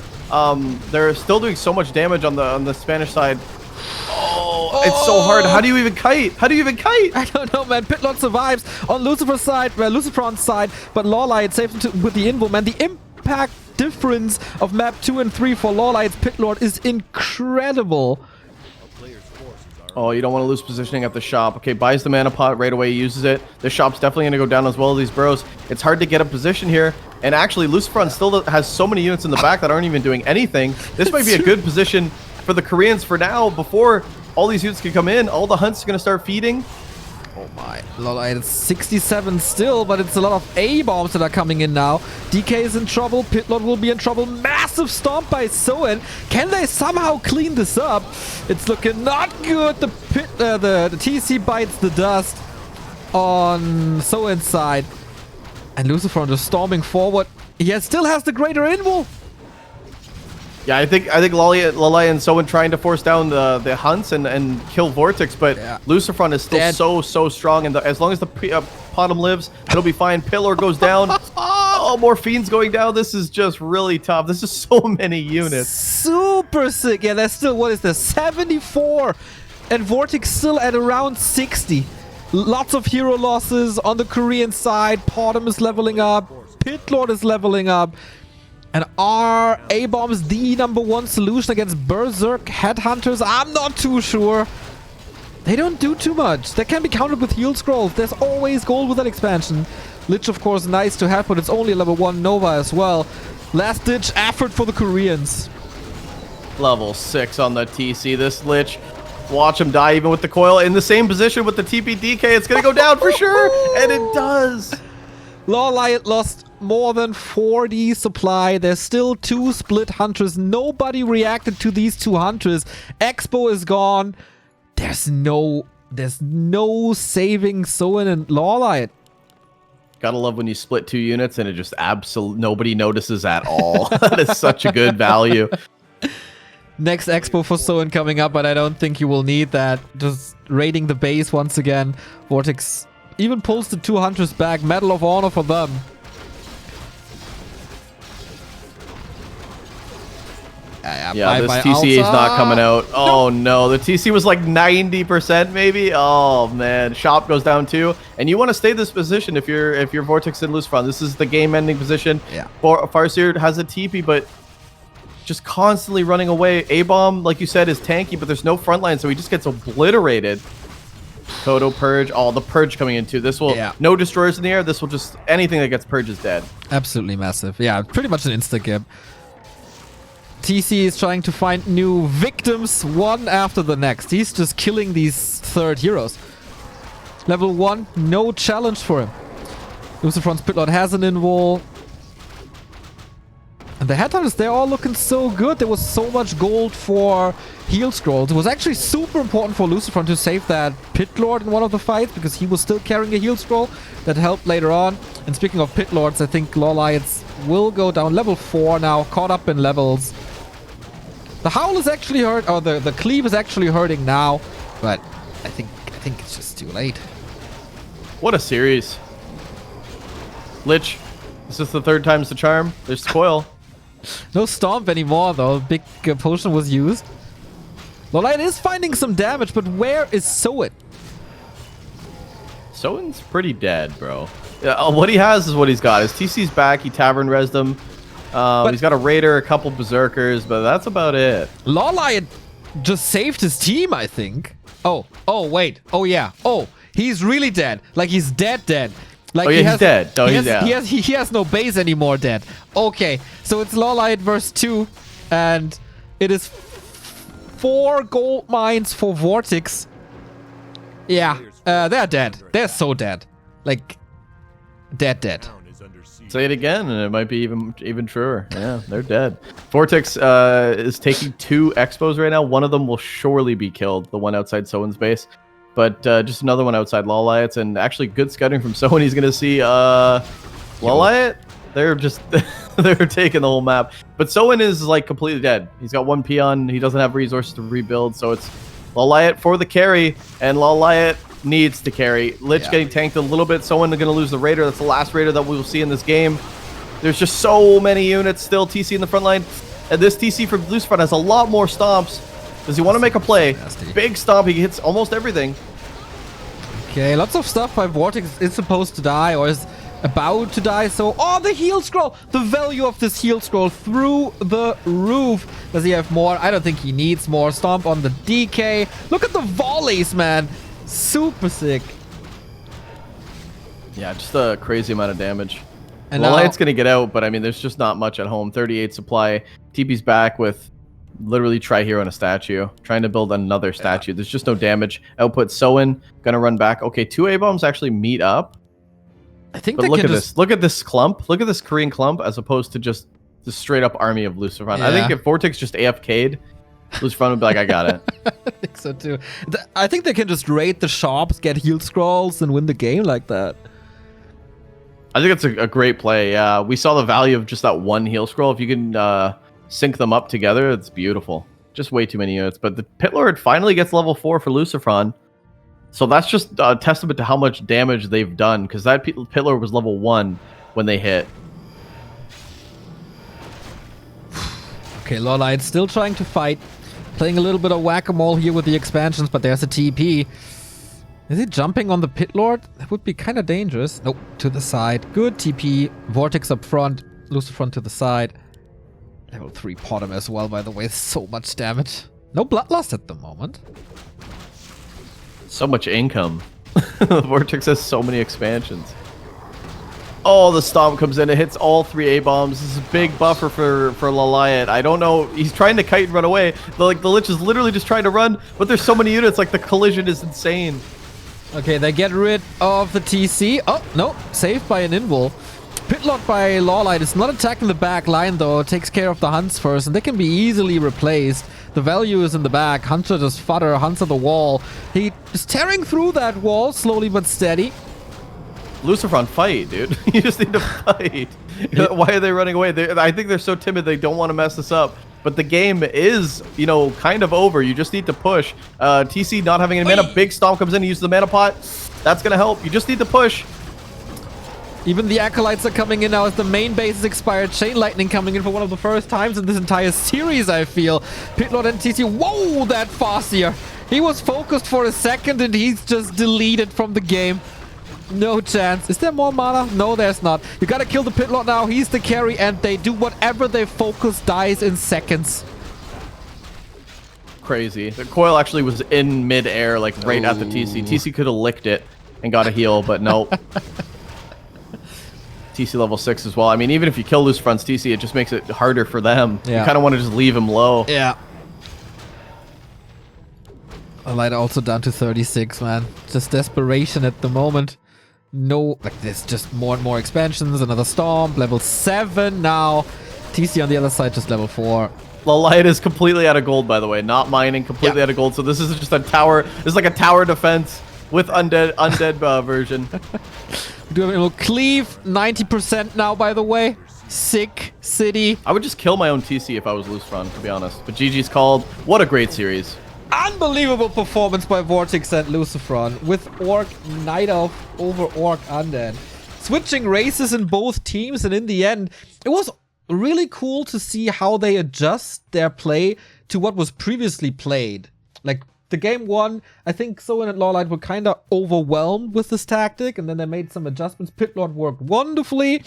they're still doing so much damage on the Spanish side. Oh, it's so hard. How do you even kite? How do you even kite? I don't know, man. Pit Lord survives on Lucifron's side, but Lawliet saves him with the Invo, man. The impact difference of map 2 and 3 for Lawliet's Pit Lord is incredible. Oh, you don't want to lose positioning at the shop. Okay, buys the mana pot right away, uses it. The shop's definitely going to go down as well as these bros. It's hard to get a position here. And actually, Lucifron still has so many units in the back that aren't even doing anything. This might be a good position for the Koreans for now. Before all these units can come in, all the hunts are going to start feeding. Oh my, Lawliet is 67 still, but it's a lot of A-bombs that are coming in now. DK is in trouble, Pit Lord will be in trouble. Massive stomp by Soin. Can they somehow clean this up? It's looking not good. The TC bites the dust on Soin's side. And Lucifron just storming forward. He still has the greater invo. Yeah, I think Lawliet and Soin trying to force down the hunts and kill Vortix, but yeah. Lucifron is still so strong, and as long as the Potom lives, it'll be fine. Pit Lord goes down. Oh, more Fiends going down. This is just really tough. This is so many units. Super sick. Yeah, that's still, what is this? 74, and Vortix still at around 60. Lots of hero losses on the Korean side. Potom is leveling up. Pit Lord is leveling up. And are A-bombs the #1 solution against Berserk Headhunters? I'm not too sure. They don't do too much. They can be countered with heal scrolls. There's always gold with that expansion. Lich, of course, nice to have, but it's only a level 1 Nova as well. Last ditch effort for the Koreans. Level 6 on the TC. This Lich, watch him die even with the coil. In the same position with the TPDK, it's going to go down for sure. And it does. Lawliet lost more than 40 supply. There's still 2 split hunters. Nobody reacted to these 2 hunters. Expo is gone. There's no saving Soin and Lawliet. Gotta love when you split 2 units and it just nobody notices at all. That is such a good value. Next Expo for Soin coming up, but I don't think you will need that. Just raiding the base once again. Vortix even pulls the 2 hunters back. Medal of Honor for them. Yeah, this TC is not coming out. Oh no, the TC was like 90% maybe. Oh man, shop goes down too. And you want to stay this position if you're Vortix and Lucifron. This is the game-ending position. Yeah. Farseer has a TP, but just constantly running away. A-bomb, like you said, is tanky, but there's no front line, so he just gets obliterated. Toto Purge. Oh, the Purge coming in too. This will no destroyers in the air. This will just anything that gets Purge is dead. Absolutely massive. Yeah, pretty much an insta-gib. TC is trying to find new victims one after the next. He's just killing these third heroes. Level 1, no challenge for him. Lucifron's Pitlord has an invul. And the headhunters, they're all looking so good. There was so much gold for heal scrolls. It was actually super important for Lucifron to save that Pitlord in one of the fights because he was still carrying a heal scroll that helped later on. And speaking of Pitlords, I think Lawliets will go down level 4 now, caught up in levels. The Howl is actually hurt, or the Cleave is actually hurting now, but I think it's just too late. What a series. Lich, is this the third time's the charm? There's Coil. No Stomp anymore though, big potion was used. Lawliet is finding some damage, but where is Soin? Soin's pretty dead, bro. Yeah, what he has is what he's got. His TC's back, he Tavern Res'd him. He's got a Raider, a couple Berserkers, but that's about it. Lawliet just saved his team, I think. Oh, wait. Oh, yeah. Oh, he's really dead. Like, he's dead. Like, oh, yeah, he's dead. Oh, he has no base anymore dead. Okay, so it's Lawliet versus 2, and it is 4 gold mines for Vortix. Yeah, they're dead. They're so dead. Like, dead. Say it again, and it might be even truer. Yeah, they're dead. Vortix is taking 2 expos right now. One of them will surely be killed, the one outside Soin's base. But just another one outside Lawliet's, and actually good scouting from Soin. He's going to see Lawliet. They're just they're taking the whole map. But Soin is like completely dead. He's got 1 peon. He doesn't have resources to rebuild, so it's Lawliet for the carry, and Lawliet needs to carry. Lich getting tanked a little bit. Soin going to lose the Raider. That's the last Raider that we will see in this game. There's just so many units still. TC in the front line. And this TC for Lucifron has a lot more stomps. Does he want to make a play? Big stomp. He hits almost everything. Okay, lots of stuff by Vortix is supposed to die or is about to die. So, the heal scroll. The value of this heal scroll through the roof. Does he have more? I don't think he needs more. Stomp on the DK. Look at the volleys, man. Super sick. Yeah, just a crazy amount of damage. And Lawliet's going to get out, but I mean, there's just not much at home. 38 supply. TP's back with literally Tri-Hero and a statue. Trying to build another statue. There's just no damage. Output Soin. Going to run back. Okay, 2 A-bombs actually meet up. I think but look at this. Look at this clump. Look at this Korean clump as opposed to just the straight up army of Lucifron. Yeah. I think if Vortix just AFK'd, Lucifron would be like, I got it. I think so too. I think they can just raid the shops, get heal scrolls, and win the game like that. I think it's a great play. Yeah, we saw the value of just that 1 heal scroll. If you can sync them up together, it's beautiful. Just way too many units. But the Pitlord finally gets level 4 for Lucifron. So that's just a testament to how much damage they've done, because that Pitlord was level 1 when they hit. Okay, Lawliet still trying to fight. Playing a little bit of whack-a-mole here with the expansions, but there's a TP. Is he jumping on the Pitlord? That would be kind of dangerous. Nope, to the side. Good TP. Vortix up front. Lucifron to the side. Level 3 Potom as well, by the way. So much damage. No bloodlust at the moment. So much income. Vortix has so many expansions. Oh, the Stomp comes in. It hits all 3 A-bombs. This is a big buffer for Lawliet. I don't know. He's trying to kite and run away. The Lich is literally just trying to run, but there's so many units. Like, the collision is insane. Okay, they get rid of the TC. Oh, no. Saved by an invul. Pitlord by Lawliet is not attacking the back line, though. It takes care of the Hunts first, and they can be easily replaced. The value is in the back. Hunter just fodder. Hunts at the wall. He is tearing through that wall, slowly but steady. Lucifron, fight, dude. You just need to fight. Why are they running away? I think they're so timid they don't want to mess this up. But the game is, kind of over. You just need to push. TC not having any mana. Big Stomp comes in. He uses the mana pot. That's going to help. You just need to push. Even the Acolytes are coming in now as the main base is expired. Chain Lightning coming in for one of the first times in this entire series, I feel. Pitlord and TC, whoa, that Farseer. He was focused for a second and he's just deleted from the game. No chance. Is there more mana? No, there's not. You gotta kill the Pitlord now. He's the carry and they do whatever they focus dies in seconds. Crazy. The coil actually was in mid-air, like right at the TC. TC could have licked it and got a heal, but nope. TC level 6 as well. I mean, even if you kill Lucifron's TC, it just makes it harder for them. Yeah. You kind of want to just leave him low. Yeah. Lawliet also down to 36, man. Just desperation at the moment. No, like there's just more and more expansions. Another Storm, level 7 now. TC on the other side, just level 4. Lawliet is completely out of gold, by the way. Not mining, completely out of gold. So this is just a tower. This is like a tower defense with undead version. We do have a little cleave, 90% now, by the way. Sick city. I would just kill my own TC if I was Lucifron, to be honest. But GG's called. What a great series. Unbelievable performance by Vortix and Lucifron with Orc Night Elf over Orc Undead. Switching races in both teams, and in the end, it was really cool to see how they adjust their play to what was previously played. Like, the game one, I think Soin and Lawliet were kind of overwhelmed with this tactic, and then they made some adjustments. Pitlord worked wonderfully,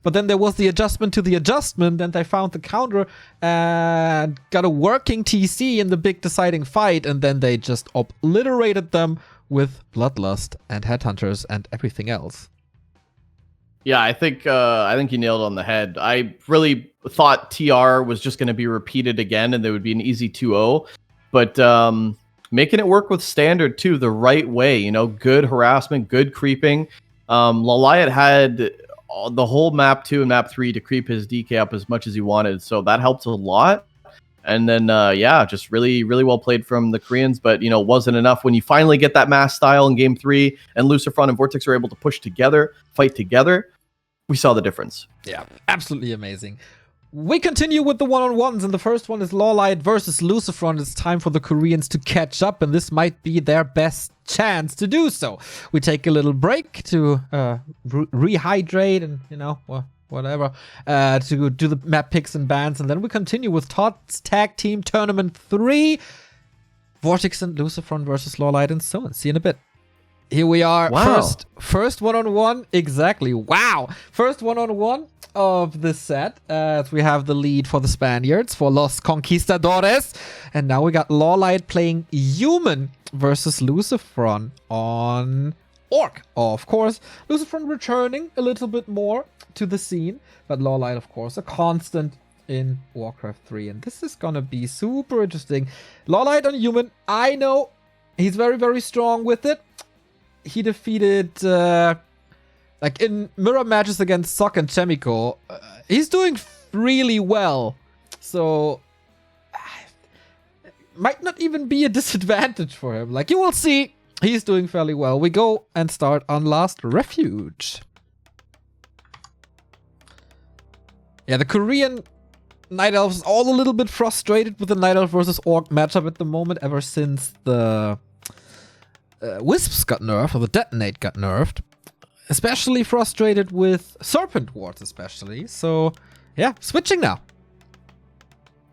but then there was the adjustment to the adjustment, and they found the counter and got a working TC in the big deciding fight, and then they just obliterated them with Bloodlust and Headhunters and everything else. Yeah, I think you nailed it on the head. I really thought TR was just going to be repeated again, and there would be an easy 2-0, but making it work with standard too, the right way. You know, good harassment, good creeping. Lawliet had the whole map 2 and map 3 to creep his DK up as much as he wanted, so that helped a lot. And then yeah, just really well played from the Koreans, but you know, wasn't enough. When you finally get that mass style in game 3 and Lucifron and Vortix are able to push together, fight together, we saw the difference. Yeah, absolutely amazing. We continue with the one-on-ones, and the first one is Lawliet versus Lucifron. It's time for the Koreans to catch up, and this might be their best chance to do so. We take a little break to rehydrate and, you know, whatever, to do the map picks and bans, and then we continue with ToD's Tag Team Tournament 3. Vortix and Lucifron versus Lawliet and Soin. See you in a bit. Here we are. Wow. First one-on-one. Exactly. Wow. First one-on-one of the set. As we have the lead for the Spaniards, for Los Conquistadores. And now we got Lawliet playing human versus Lucifron on Orc. Of course, Lucifron returning a little bit more to the scene. But Lawliet, of course, a constant in Warcraft 3. And this is going to be super interesting. Lawliet on human. I know he's very strong with it. He defeated, like in mirror matches against Sok and Chemico, he's doing really well. So, might not even be a disadvantage for him. Like, you will see, he's doing fairly well. We go and start on Last Refuge. Yeah, the Korean Night Elves is all a little bit frustrated with the Night Elf versus Orc matchup at the moment, ever since the Wisps got nerfed, or the Detonate got nerfed. Especially frustrated with Serpent Wards, especially. So, yeah, switching now.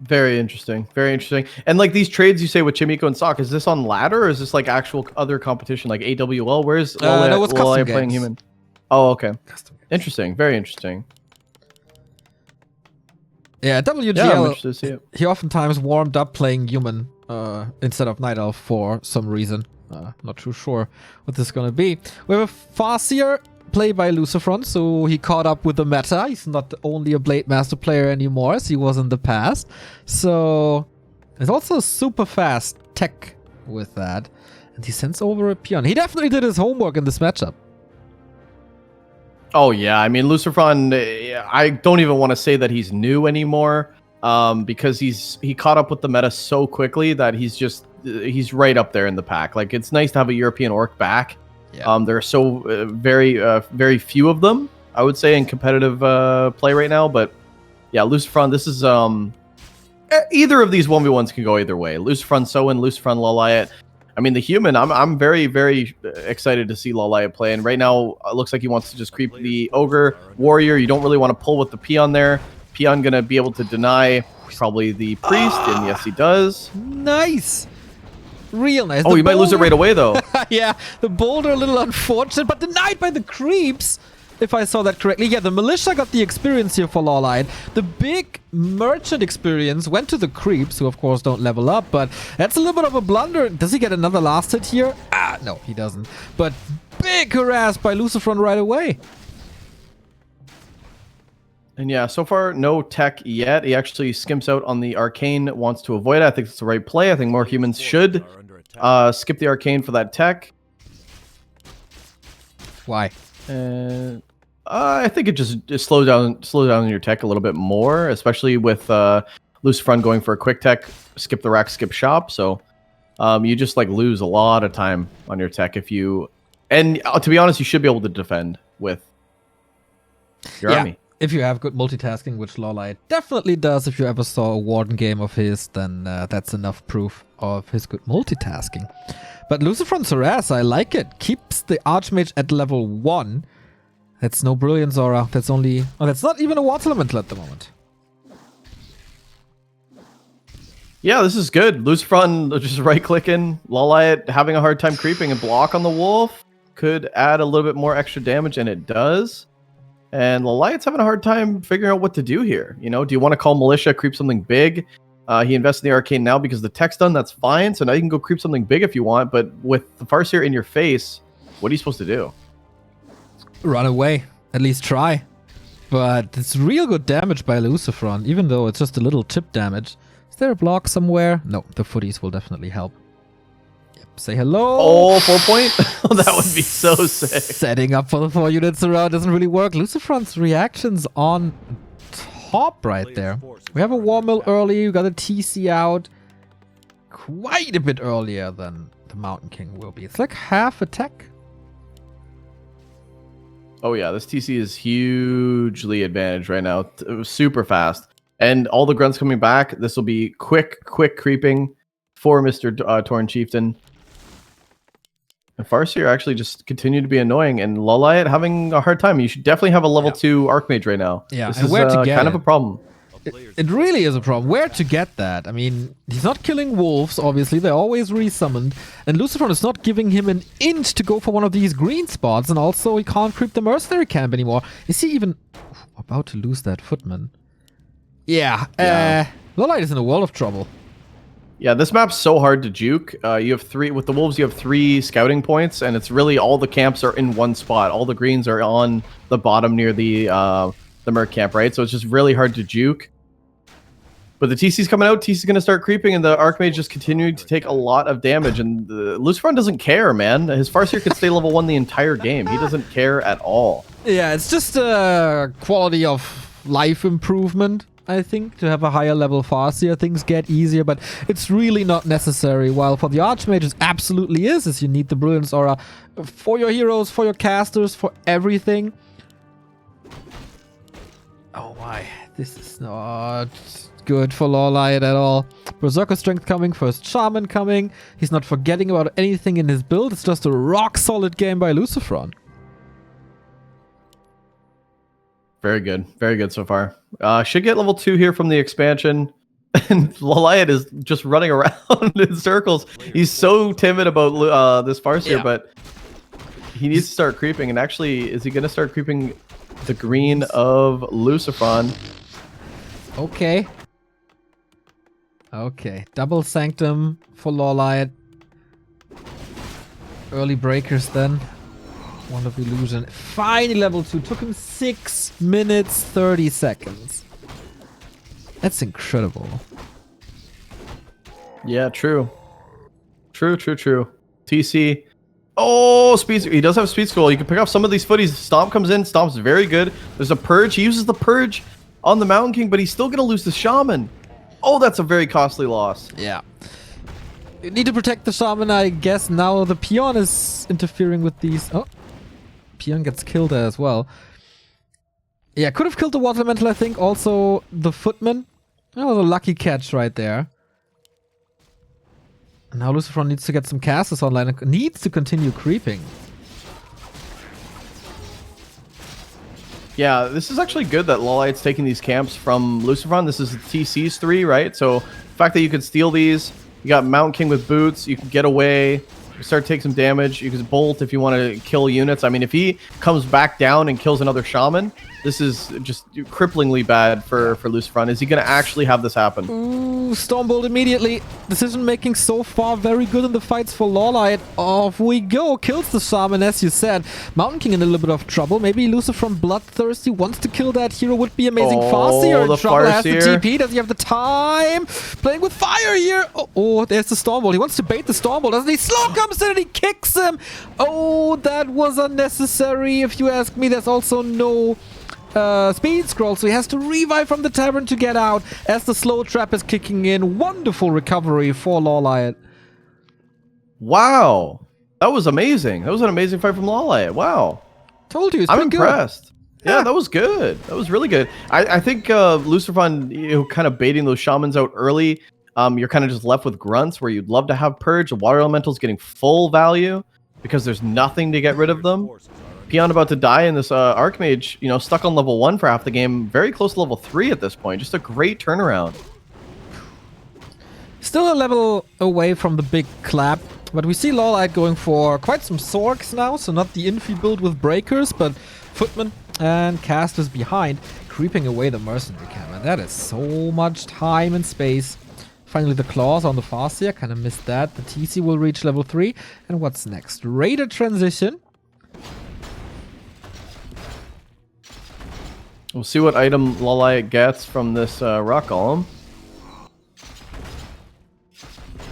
Very interesting. Very interesting. And like these trades you say with Chimico and Sok, is this on ladder or is this like actual other competition, like AWL? Where's no, it's custom games. Playing human? Oh, okay. Custom games. Interesting. Very interesting. Yeah, WGL, Yeah, I'm interested to see it. he oftentimes warmed up playing human instead of Night Elf for some reason. Not too sure what this is going to be. We have a Farseer played by Lucifron, so he caught up with the meta. He's not only a Blade Master player anymore as he was in the past. So there's also super fast tech with that. And he sends over a peon. He definitely did his homework in this matchup. Oh, yeah. I mean, Lucifron, I don't even want to say that he's new anymore because he caught up with the meta so quickly that he's right up there in the pack. Like, it's nice to have a European Orc back. Yeah. There are so very few of them, I would say, in competitive play right now. But yeah, Lucifron, this is either of these 1v1s can go either way. Lucifron Soin, Lucifron Lawliet. I mean, the human, I'm very, very excited to see Lawliet play. And right now, it looks like he wants to just creep the Ogre Warrior. You don't really want to pull with the Peon there. Peon going to be able to deny probably the Priest, and yes, he does. Nice. Real nice. Oh, you might lose it right away, though. Yeah, the boulder a little unfortunate, but denied by the creeps. If I saw that correctly. Yeah, the militia got the experience here for Lawliet. The big merchant experience went to the creeps, who of course don't level up, but that's a little bit of a blunder. Does he get another last hit here? Ah, no, he doesn't. But big harass by Lucifron right away. And yeah, so far, no tech yet. He actually skimps out on the Arcane, wants to avoid it. I think it's the right play. I think more humans should skip the Arcane for that tech. Why? I think it just slows down your tech a little bit more, especially with Lucifron going for a quick tech, skip the rack, skip shop. So you just like lose a lot of time on your tech if you. And to be honest, you should be able to defend with your army. If you have good multitasking, which Lawliet definitely does. If you ever saw a Warden game of his, then that's enough proof of his good multitasking. But Lucifron's harass, I like it. Keeps the Archmage at level 1. That's no Brilliance Aura. That's only... Oh, that's not even a Water Elemental at the moment. Yeah, this is good. Lucifron just right-clicking. Lawliet having a hard time creeping and block on the Wolf. Could add a little bit more extra damage, and it does. And Lawliet's having a hard time figuring out what to do here. You know, do you want to call Militia, creep something big? He invests in the Arcane now because the tech's done. That's fine. So now you can go creep something big if you want. But with the Farseer in your face, what are you supposed to do? Run away. At least try. But it's real good damage by Lucifron, even though it's just a little chip damage. Is there a block somewhere? No, the footies will definitely help. Yep, say hello. Oh, 4 point? That would be so sick. Setting up for the 4 units around doesn't really work. Lucifron's reactions on top right there. We have a War Mill early. We got a TC out. Quite a bit earlier than the Mountain King will be. It's like half a tech. Oh yeah, this TC is hugely advantaged right now. It was super fast. And all the grunts coming back. This will be quick creeping for Mr. Torn Chieftain. And Farseer actually just continue to be annoying. And Lawliet having a hard time. You should definitely have a level 2 Archmage right now. Yeah, this and is where to get kind of a problem. It really is a problem. Where to get that? I mean, he's not killing wolves, obviously. They're always resummoned. And Lucifron is not giving him an inch to go for one of these green spots. And also, he can't creep the mercenary camp anymore. Is he even about to lose that footman? Yeah. Lawliet is in a world of trouble. Yeah, this map's so hard to juke. You have 3 with the wolves. You have 3 scouting points, and it's really all the camps are in one spot. All the greens are on the bottom near the merc camp, right? So it's just really hard to juke. But the TC's coming out. TC's going to start creeping, and the Archmage just continuing to take a lot of damage. And Lucifron doesn't care, man. His Farseer could stay level 1 the entire game. He doesn't care at all. Yeah, it's just a quality of life improvement. I think, to have a higher level Farseer, things get easier, but it's really not necessary. While for the Archmage, it absolutely is you need the Brilliance Aura for your heroes, for your casters, for everything. Oh my, this is not good for Lawliet at all. Berserker Strength coming, first Shaman coming. He's not forgetting about anything in his build. It's just a rock-solid game by Lucifron. Very good so far. Should get level 2 here from the expansion. And Lawliet is just running around in circles. He's so timid about this Farseer, but he needs to start creeping. And actually, is he going to start creeping the green of Lucifron? Okay. Okay. Double Sanctum for Lawliet. Early breakers then. Wand of Illusion. Finally level 2. Took him 6 minutes, 30 seconds. That's incredible. Yeah, true. True. TC. Oh, speed. He does have speed scroll. You can pick up some of these footies. Stomp comes in. Stomp's very good. There's a purge. He uses the purge on the Mountain King, but he's still going to lose the Shaman. Oh, that's a very costly loss. Yeah. You need to protect the Shaman, I guess. Now the Peon is interfering with these. Oh. Peon gets killed there as well. Yeah, could have killed the Water Elemental, I think. Also, the Footman. That was a lucky catch right there. And now Lucifron needs to get some casters online and needs to continue creeping. Yeah, this is actually good that Lawliet's taking these camps from Lucifron. This is TC's 3, right? So the fact that you could steal these, you got Mountain King with boots, you can get away, start to take some damage, you can bolt if you want to kill units. I mean, if he comes back down and kills another shaman, this is just cripplingly bad for Lucifron. Is he going to actually have this happen? Ooh, Stormbolt immediately. Decision making so far very good in the fights for Lawliet. Off we go. Kills the shaman, as you said. Mountain King in a little bit of trouble. Maybe Lucifron bloodthirsty wants to kill that hero. Would be amazing. Farseer in trouble. Has the TP. Does he have the time? Playing with fire here. Oh, there's the Stormbolt. He wants to bait the Stormbolt, doesn't he? Slow comes in and he kicks him. Oh, that was unnecessary. If you ask me, there's also no speed scroll, so he has to revive from the tavern to get out as the slow trap is kicking in. Wonderful recovery for Lawliet. Wow, that was amazing. That was an amazing fight from Lawliet. Wow, told you, I'm impressed. Yeah, that was good. That was really good. I think Lucifron, kind of baiting those shamans out early. You're kind of just left with grunts where you'd love to have purge. The water elementals getting full value because there's nothing to get rid of them. Peon about to die in this Archmage, stuck on level 1 for half the game. Very close to level 3 at this point. Just a great turnaround. Still a level away from the big clap, but we see Lawliet going for quite some Sorks now, so not the Infi build with Breakers, but Footman and Casters behind, creeping away the Mercenary camp. And that is so much time and space. Finally, the Claws on the Farseer. Kind of missed that. The TC will reach level 3. And what's next? Raider transition. We'll see what item Lawliet gets from this Rock Golem.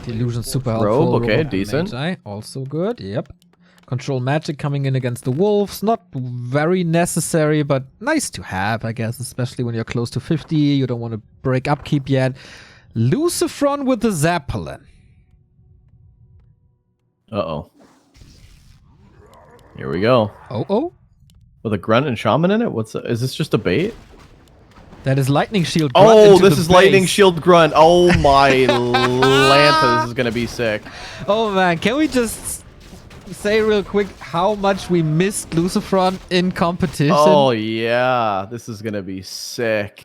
The illusion's super helpful. Robe, okay, decent. Magi, also good, yep. Control magic coming in against the wolves. Not very necessary, but nice to have, I guess, especially when you're close to 50. You don't want to break upkeep yet. Lucifron with the Zeppelin. Uh-oh. Here we go. Oh. With a grunt and shaman in it? Is this just a bait? That is lightning shield grunt. Oh, this is lightning shield grunt. Oh my Lanta, this is gonna be sick. Oh man, can we just say real quick how much we missed Lucifron in competition? Oh yeah, this is gonna be sick.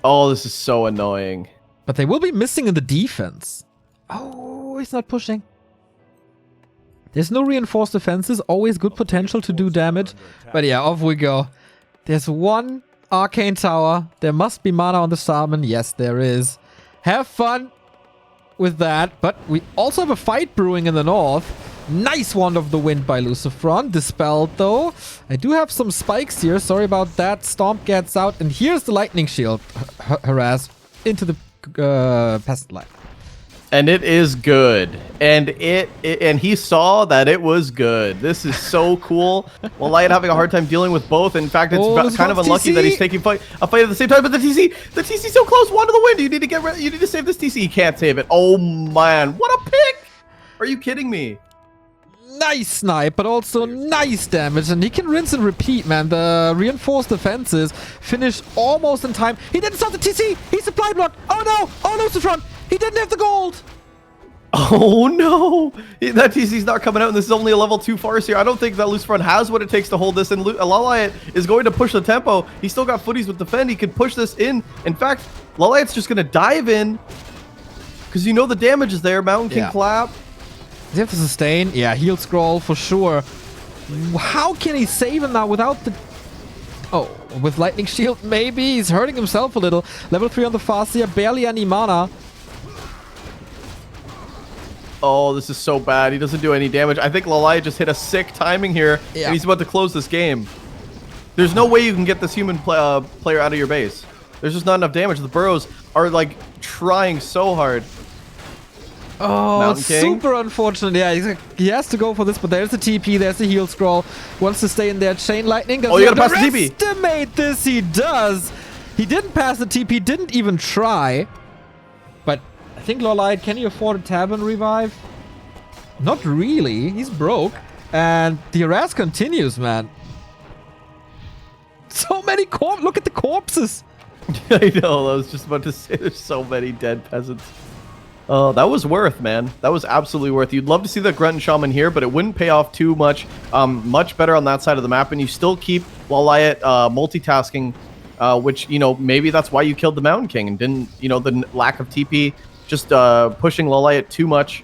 Oh, this is so annoying. But they will be missing in the defense. Oh, he's not pushing. There's no reinforced defenses, always good potential to do damage. But yeah, off we go. There's one arcane tower. There must be mana on the shaman. Yes, there is. Have fun with that. But we also have a fight brewing in the north. Nice Wand of the Wind by Lucifron. Dispelled though. I do have some spikes here. Sorry about that. Stomp gets out. And here's the lightning shield. Harass into the peasant line. And it is good. And and he saw that it was good. This is so cool. Lawliet having a hard time dealing with both. In fact, it's kind of unlucky that he's taking a fight at the same time. But the TC's so close. Wand of the Wind. You need to save this TC. He can't save it. Oh man, what a pick! Are you kidding me? Nice snipe, but also nice damage. And he can rinse and repeat, man. The reinforced defenses finish almost in time. He didn't stop the TC. He supply blocked. Oh no. Oh, Lucifron. He didn't have the gold. Oh no! That TC's not coming out, and this is only a level 2 Farseer. I don't think that Lucifron has what it takes to hold this, and Lawliet is going to push the tempo. He's still got footies with defend. He could push this in. In fact, Lawliet's just going to dive in, because the damage is there. Mountain King clap. Does he have to sustain? Yeah, heal scroll for sure. How can he save him now without the... Oh, with lightning shield, maybe. He's hurting himself a little. Level 3 on the Farseer, barely any mana. Oh, this is so bad. He doesn't do any damage. I think Lawliet just hit a sick timing here, and he's about to close this game. There's no way you can get this human player out of your base. There's just not enough damage. The burrows are, like, trying so hard. Oh, super unfortunate. Yeah, he has to go for this, but there's the TP, there's the heal scroll. Wants to stay in there. Chain lightning. Oh, you gotta pass the TP. Estimate this, he does. He didn't pass the TP, didn't even try. But I think Lawliet, can he afford a tavern revive? Not really. He's broke. And the harass continues, man. So many corpses. Look at the corpses. I know. I was just about to say there's so many dead peasants. Oh, that was worth, man. That was absolutely worth. You'd love to see the Grunt and Shaman here, but it wouldn't pay off too much. Much better on that side of the map, and you still keep Lawliet multitasking, which, you know, maybe that's why you killed the Mountain King and didn't, you know, the lack of TP, just pushing Lawliet too much.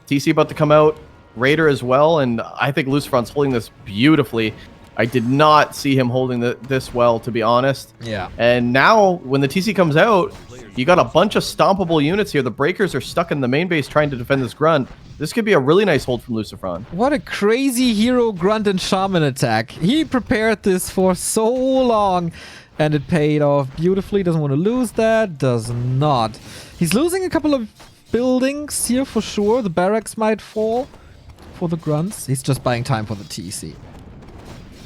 TC about to come out, Raider as well, and I think Lucifron's holding this beautifully. I did not see him holding this well, to be honest. Yeah. And now, when the TC comes out, you got a bunch of stompable units here. The Breakers are stuck in the main base trying to defend this Grunt. This could be a really nice hold from Lucifron. What a crazy hero Grunt and Shaman attack. He prepared this for so long, and it paid off beautifully. Doesn't want to lose that. Does not. He's losing a couple of buildings here for sure. The barracks might fall for the Grunts. He's just buying time for the TC.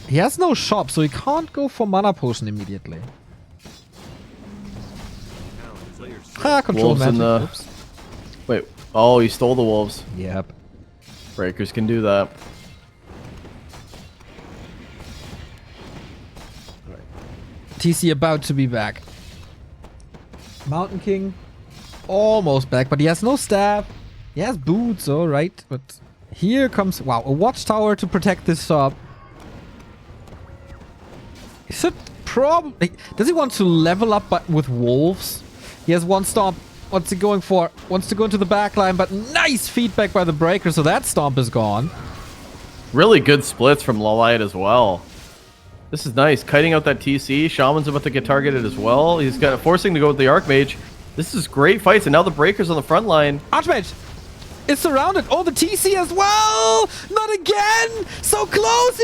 He has no shop, so he can't go for mana potion immediately. Control Wolves magic. in the... Oops. Wait. Oh, he stole the wolves. Yep. Breakers can do that. TC about to be back. Mountain King almost back, but he has no staff. He has boots, alright. But here comes... Wow, a watchtower to protect this shop. He should probably... Does he want to level up but with wolves? He has one stomp. What's he going for? Wants to go into the back line, but nice feedback by the Breaker, so that stomp is gone. Really good splits from Lawliet as well. This is nice. Kiting out that TC. Shaman's about to get targeted as well. He's got forcing to go with the Archmage. This is great fights, and now the Breaker's on the front line. Archmage is surrounded. Oh, the TC as well! Not again! So close!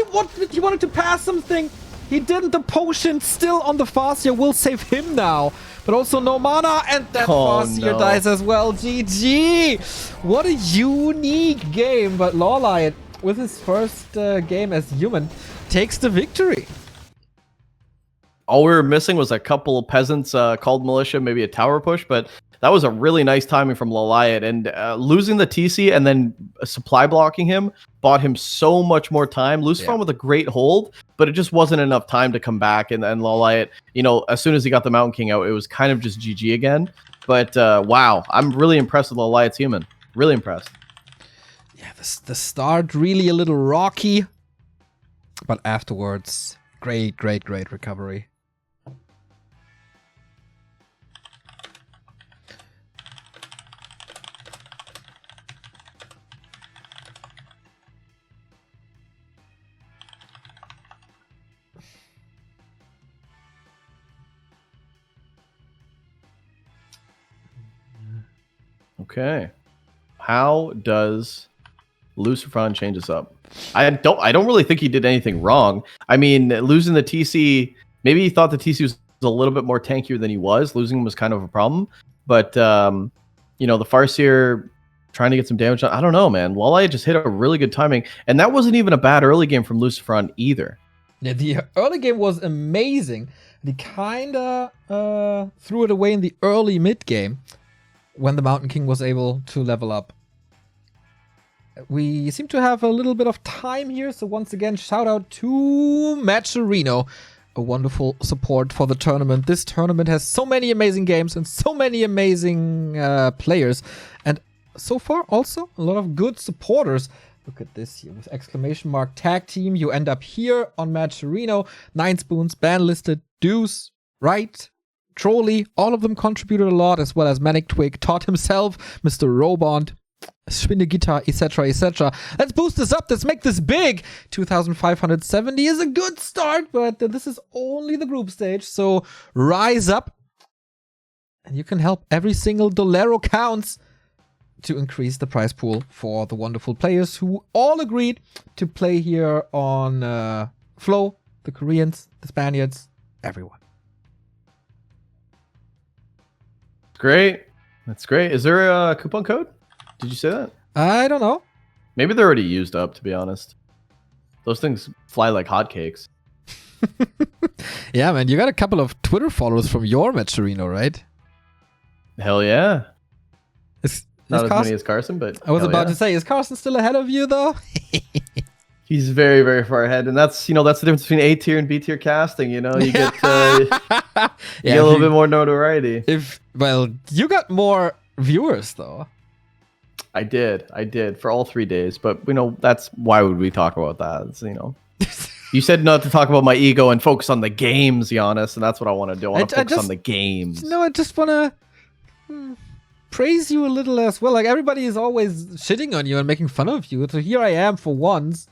He wanted to pass something. He didn't. The potion still on the Farseer will save him now. But also no mana, and that Farseer dies as well. GG! What a unique game. But Lawliet, with his first game as human, takes the victory. All we were missing was a couple of peasants called militia, maybe a tower push, but that was a really nice timing from Lawliet. And losing the TC and then supply blocking him bought him so much more time. Lucifron with a great hold, but it just wasn't enough time to come back. And Lawliet, you know, as soon as he got the Mountain King out, it was kind of just GG again. But wow, I'm really impressed with Lawliet's human. Really impressed. Yeah, the start really a little rocky, but afterwards, great recovery. Okay. How does Lucifron change this up? I don't really think he did anything wrong. I mean, losing the TC, maybe he thought the TC was a little bit more tankier than he was. Losing him was kind of a problem. But you know, the Farseer trying to get some damage on, I don't know, man. Lawliet just hit a really good timing. And that wasn't even a bad early game from Lucifron either. Yeah, the early game was amazing. He kinda threw it away in the early mid game when the Mountain King was able to level up. We seem to have a little bit of time here, so once again, shout out to Matcherino, a wonderful support for the tournament. This tournament has so many amazing games and so many amazing players, and so far also a lot of good supporters. Look at this here with exclamation mark tag team. You end up here on Matcherino. 9 Spoons, ban listed, Deuce, right? Trolley, all of them contributed a lot, as well as Manic Twig, Todd himself, Mr. Robond, Schwindegitter, etc., etc. Let's boost this up. Let's make this big. 2,570 is a good start, but this is only the group stage, so rise up. And you can help. Every single Dolero counts to increase the prize pool for the wonderful players who all agreed to play here on Flow, the Koreans, the Spaniards, everyone. Great. That's great. Is there a coupon code? Did you say that? I don't know. Maybe they're already used up, to be honest. Those things fly like hotcakes. Yeah, man. You got a couple of Twitter followers from your Matcherino, right? Hell yeah. Not as Carson? many as Carson, but I was about to say, is Carson still ahead of you, though? He's very, very far ahead, and that's, you know, that's the difference between A tier and B tier casting. You know, you get you get a little bit more notoriety. Well, you got more viewers, though. I did for all 3 days, but that's why would we talk about that? It's, you said not to talk about my ego and focus on the games, Giannis, and that's what I want to do. I want to focus on the games. No, I just want to praise you a little as well. Like, everybody is always shitting on you and making fun of you. So here I am for once,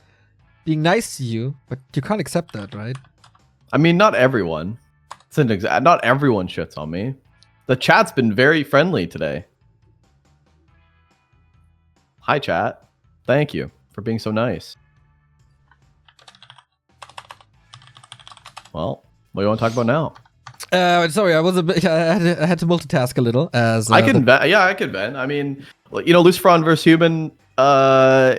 being nice to you, but you can't accept that, right? I mean, not everyone. Not everyone shits on me. The chat's been very friendly today. Hi, chat. Thank you for being so nice. Well, what do you want to talk about now? Sorry, I was I had to multitask a little. As I can vent. Yeah, I can vent. I mean, Lucifron versus human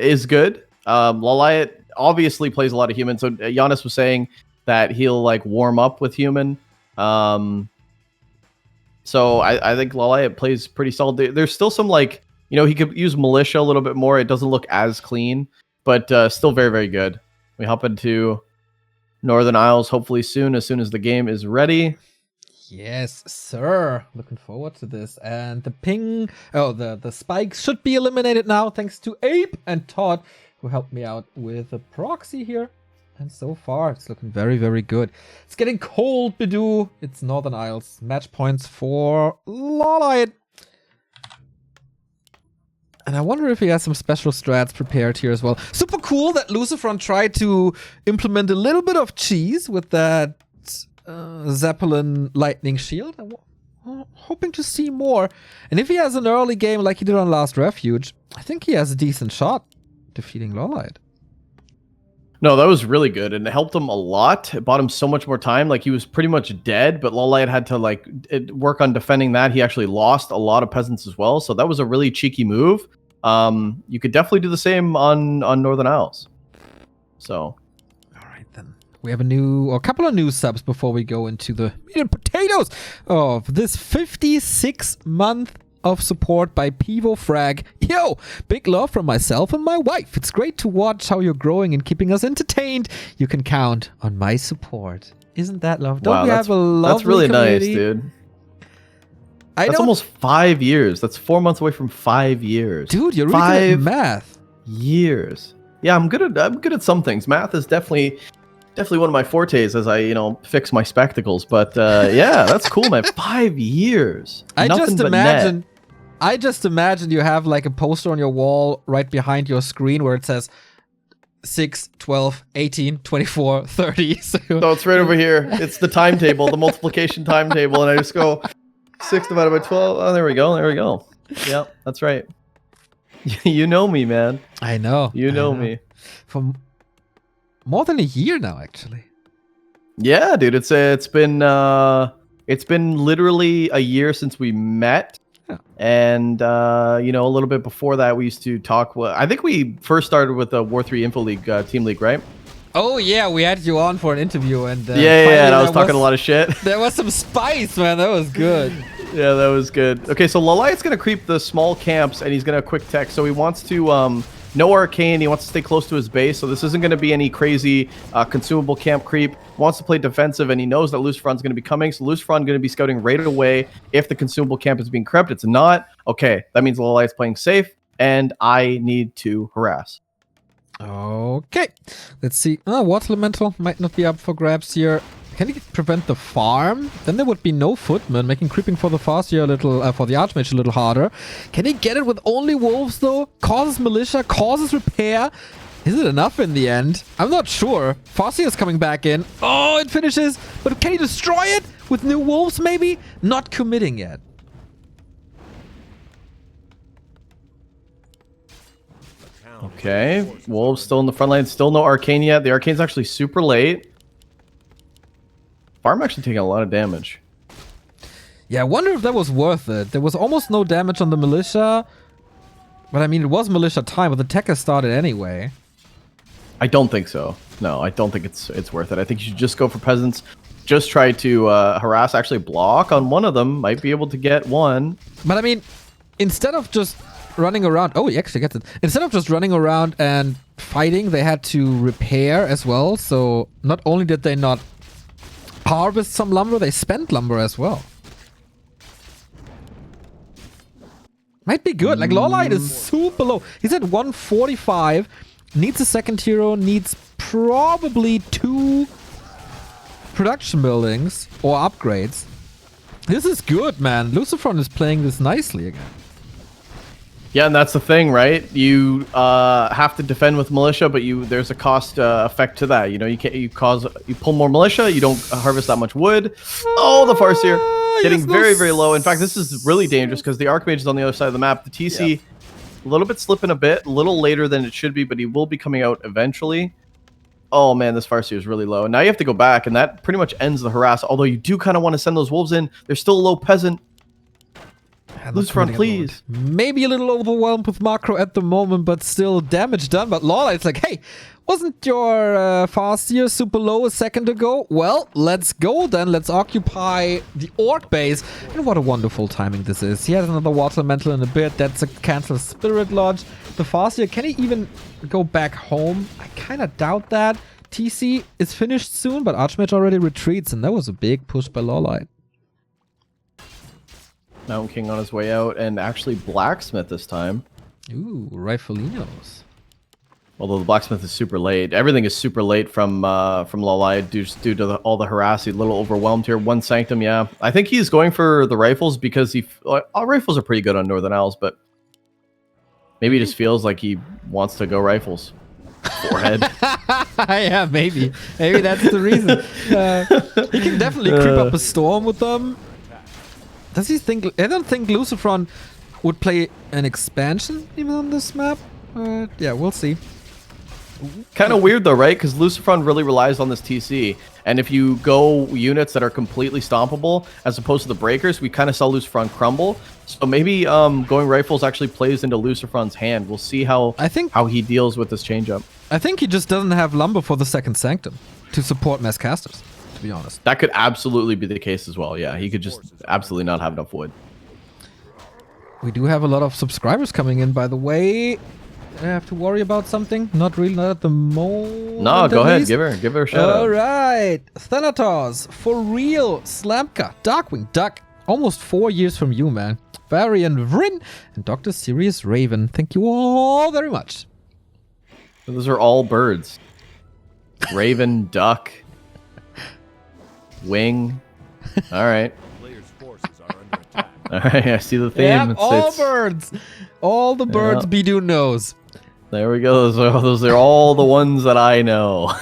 is good. Lawliet obviously plays a lot of human. So Giannis was saying that he'll like warm up with human. So I think Lawliet plays pretty solid. There's still some like. He could use militia a little bit more. It doesn't look as clean, but still very, very good. We hop into Northern Isles hopefully soon, as soon as the game is ready. Yes, sir. Looking forward to this. And the ping, the spikes should be eliminated now, thanks to Ape and Todd, who helped me out with the proxy here. And so far, it's looking very, very good. It's getting cold, Bidoux. It's Northern Isles. Match points for Lawliet. And I wonder if he has some special strats prepared here as well. Super cool that Lucifron tried to implement a little bit of cheese with that Zeppelin lightning shield. I'm hoping to see more. And if he has an early game like he did on Last Refuge, I think he has a decent shot defeating Lawliet. No, that was really good, and it helped him a lot. It bought him so much more time. Like, he was pretty much dead, but Lawliet had to like work on defending that. He actually lost a lot of peasants as well, so that was a really cheeky move. You could definitely do the same on Northern Isles. So, all right then. We have a couple of new subs before we go into the meat and potatoes of this 56-month of support by Pivo Frag. Yo, big love from myself and my wife. It's great to watch how you're growing and keeping us entertained. You can count on my support. Isn't that love? Don't we have a lovely That's really community? nice, dude. That's almost 5 years. That's 4 months away from 5 years. Dude, you're really good at math. Years. Yeah, I'm good at some things. Math is definitely one of my fortes as I, fix my spectacles. But yeah, that's cool, man. 5 years. I just imagine you have like a poster on your wall right behind your screen where it says 6, 12, 18, 24, 30. So it's right over here. It's the timetable, the multiplication timetable, and I just go 6 divided by 12. Oh, there we go. Yeah, that's right. You know me, man. I know. You know me. For more than a year now, actually. Yeah, dude. It's been literally a year since we met. Yeah. And a little bit before that, we used to talk. I think we first started with the War 3 Info League team league, right? Oh yeah, we had you on for an interview, and and I was talking a lot of shit. There was some spice, man. That was good. Yeah, that was good. Okay, so Lawliet's gonna creep the small camps, and he's gonna quick tech. So he wants to no arcane. He wants to stay close to his base. So this isn't gonna be any crazy consumable camp creep. Wants to play defensive, and he knows that Lucifron's gonna be coming. So Lucifron gonna be scouting right away if the consumable camp is being crept. It's not. Okay, that means Lawliet's playing safe, and I need to harass. Okay, let's see. Water Elemental might not be up for grabs here. Can he prevent the farm? Then there would be no footman, making creeping for the Farseer a little, for the Archmage a little harder. Can he get it with only wolves though? Causes militia, causes repair. Is it enough in the end? I'm not sure. Farseer is coming back in. Oh, it finishes. But can he destroy it with new wolves maybe? Not committing yet. Okay, Wolves still in the front line. Still no Arcane yet. The Arcane's actually super late. Farm actually taking a lot of damage. Yeah, I wonder if that was worth it. There was almost no damage on the Militia. But I mean, it was Militia time, but the tech has started anyway. I don't think so. No, I don't think it's worth it. I think you should just go for Peasants. Just try to harass, actually block on one of them. Might be able to get one. But I mean, instead of just running around. Oh, he actually gets it. Instead of just running around and fighting, they had to repair as well. So not only did they not harvest some lumber, they spent lumber as well. Might be good. Like, Lawliet is super low. He's at 145. Needs a second hero. Needs probably 2 production buildings or upgrades. This is good, man. Lucifron is playing this nicely again. Yeah, and that's the thing, right? You have to defend with militia, but there's a cost effect to that. You know, you pull more militia, you don't harvest that much wood. Oh, the Farseer getting very low. In fact, this is really dangerous because the Archmage is on the other side of the map. The TC a little bit slipping a little later than it should be, but he will be coming out eventually. Oh man, this Farseer is really low. And now you have to go back, and that pretty much ends the harass. Although you do kind of want to send those wolves in. They're still a low peasant. Lucifron, please. Maybe a little overwhelmed with macro at the moment, but still damage done. But Lawliet's like, hey, wasn't your Farseer super low a second ago? Well, let's go then. Let's occupy the Orc base. And what a wonderful timing this is. He has another Water Elemental in a bit. That's a cancel Spirit Lodge. The Farseer, can he even go back home? I kind of doubt that. TC is finished soon, but Archmage already retreats, and that was a big push by Lawliet. Mountain King on his way out, and actually Blacksmith this time. Ooh, Rifleinos. Although the Blacksmith is super late. Everything is super late from Lawliet due to all the harass. He's a little overwhelmed here. 1 Sanctum, yeah. I think he's going for the rifles because all rifles are pretty good on Northern Isles, but maybe he just feels like he wants to go rifles. Forehead. Yeah, maybe. Maybe that's the reason. He can definitely creep up a storm with them. Does he think... I don't think Lucifron would play an expansion even on this map. Yeah, we'll see. Kind of weird though, right? Because Lucifron really relies on this TC. And if you go units that are completely stompable, as opposed to the breakers, we kind of saw Lucifron crumble. So maybe going rifles actually plays into Lucifron's hand. We'll see how he deals with this changeup. I think he just doesn't have lumber for the second Sanctum to support mass casters, to be honest. That could absolutely be the case as well. Yeah, he could just absolutely not have enough wood. We do have a lot of subscribers coming in, by the way. I have to worry about something? Not really, not at the moment. No, go ahead, give her a shout out. All right, Thanatos, for real, Slamka, Darkwing Duck, almost 4 years from you, man. Varian Vrin and Dr. Sirius Raven. Thank you all very much. Those are all birds. Raven, duck, wing. All right. All right, I see the theme. Yeah, all birds. All the birds Bidoux knows. There we go. Those are all the ones that I know.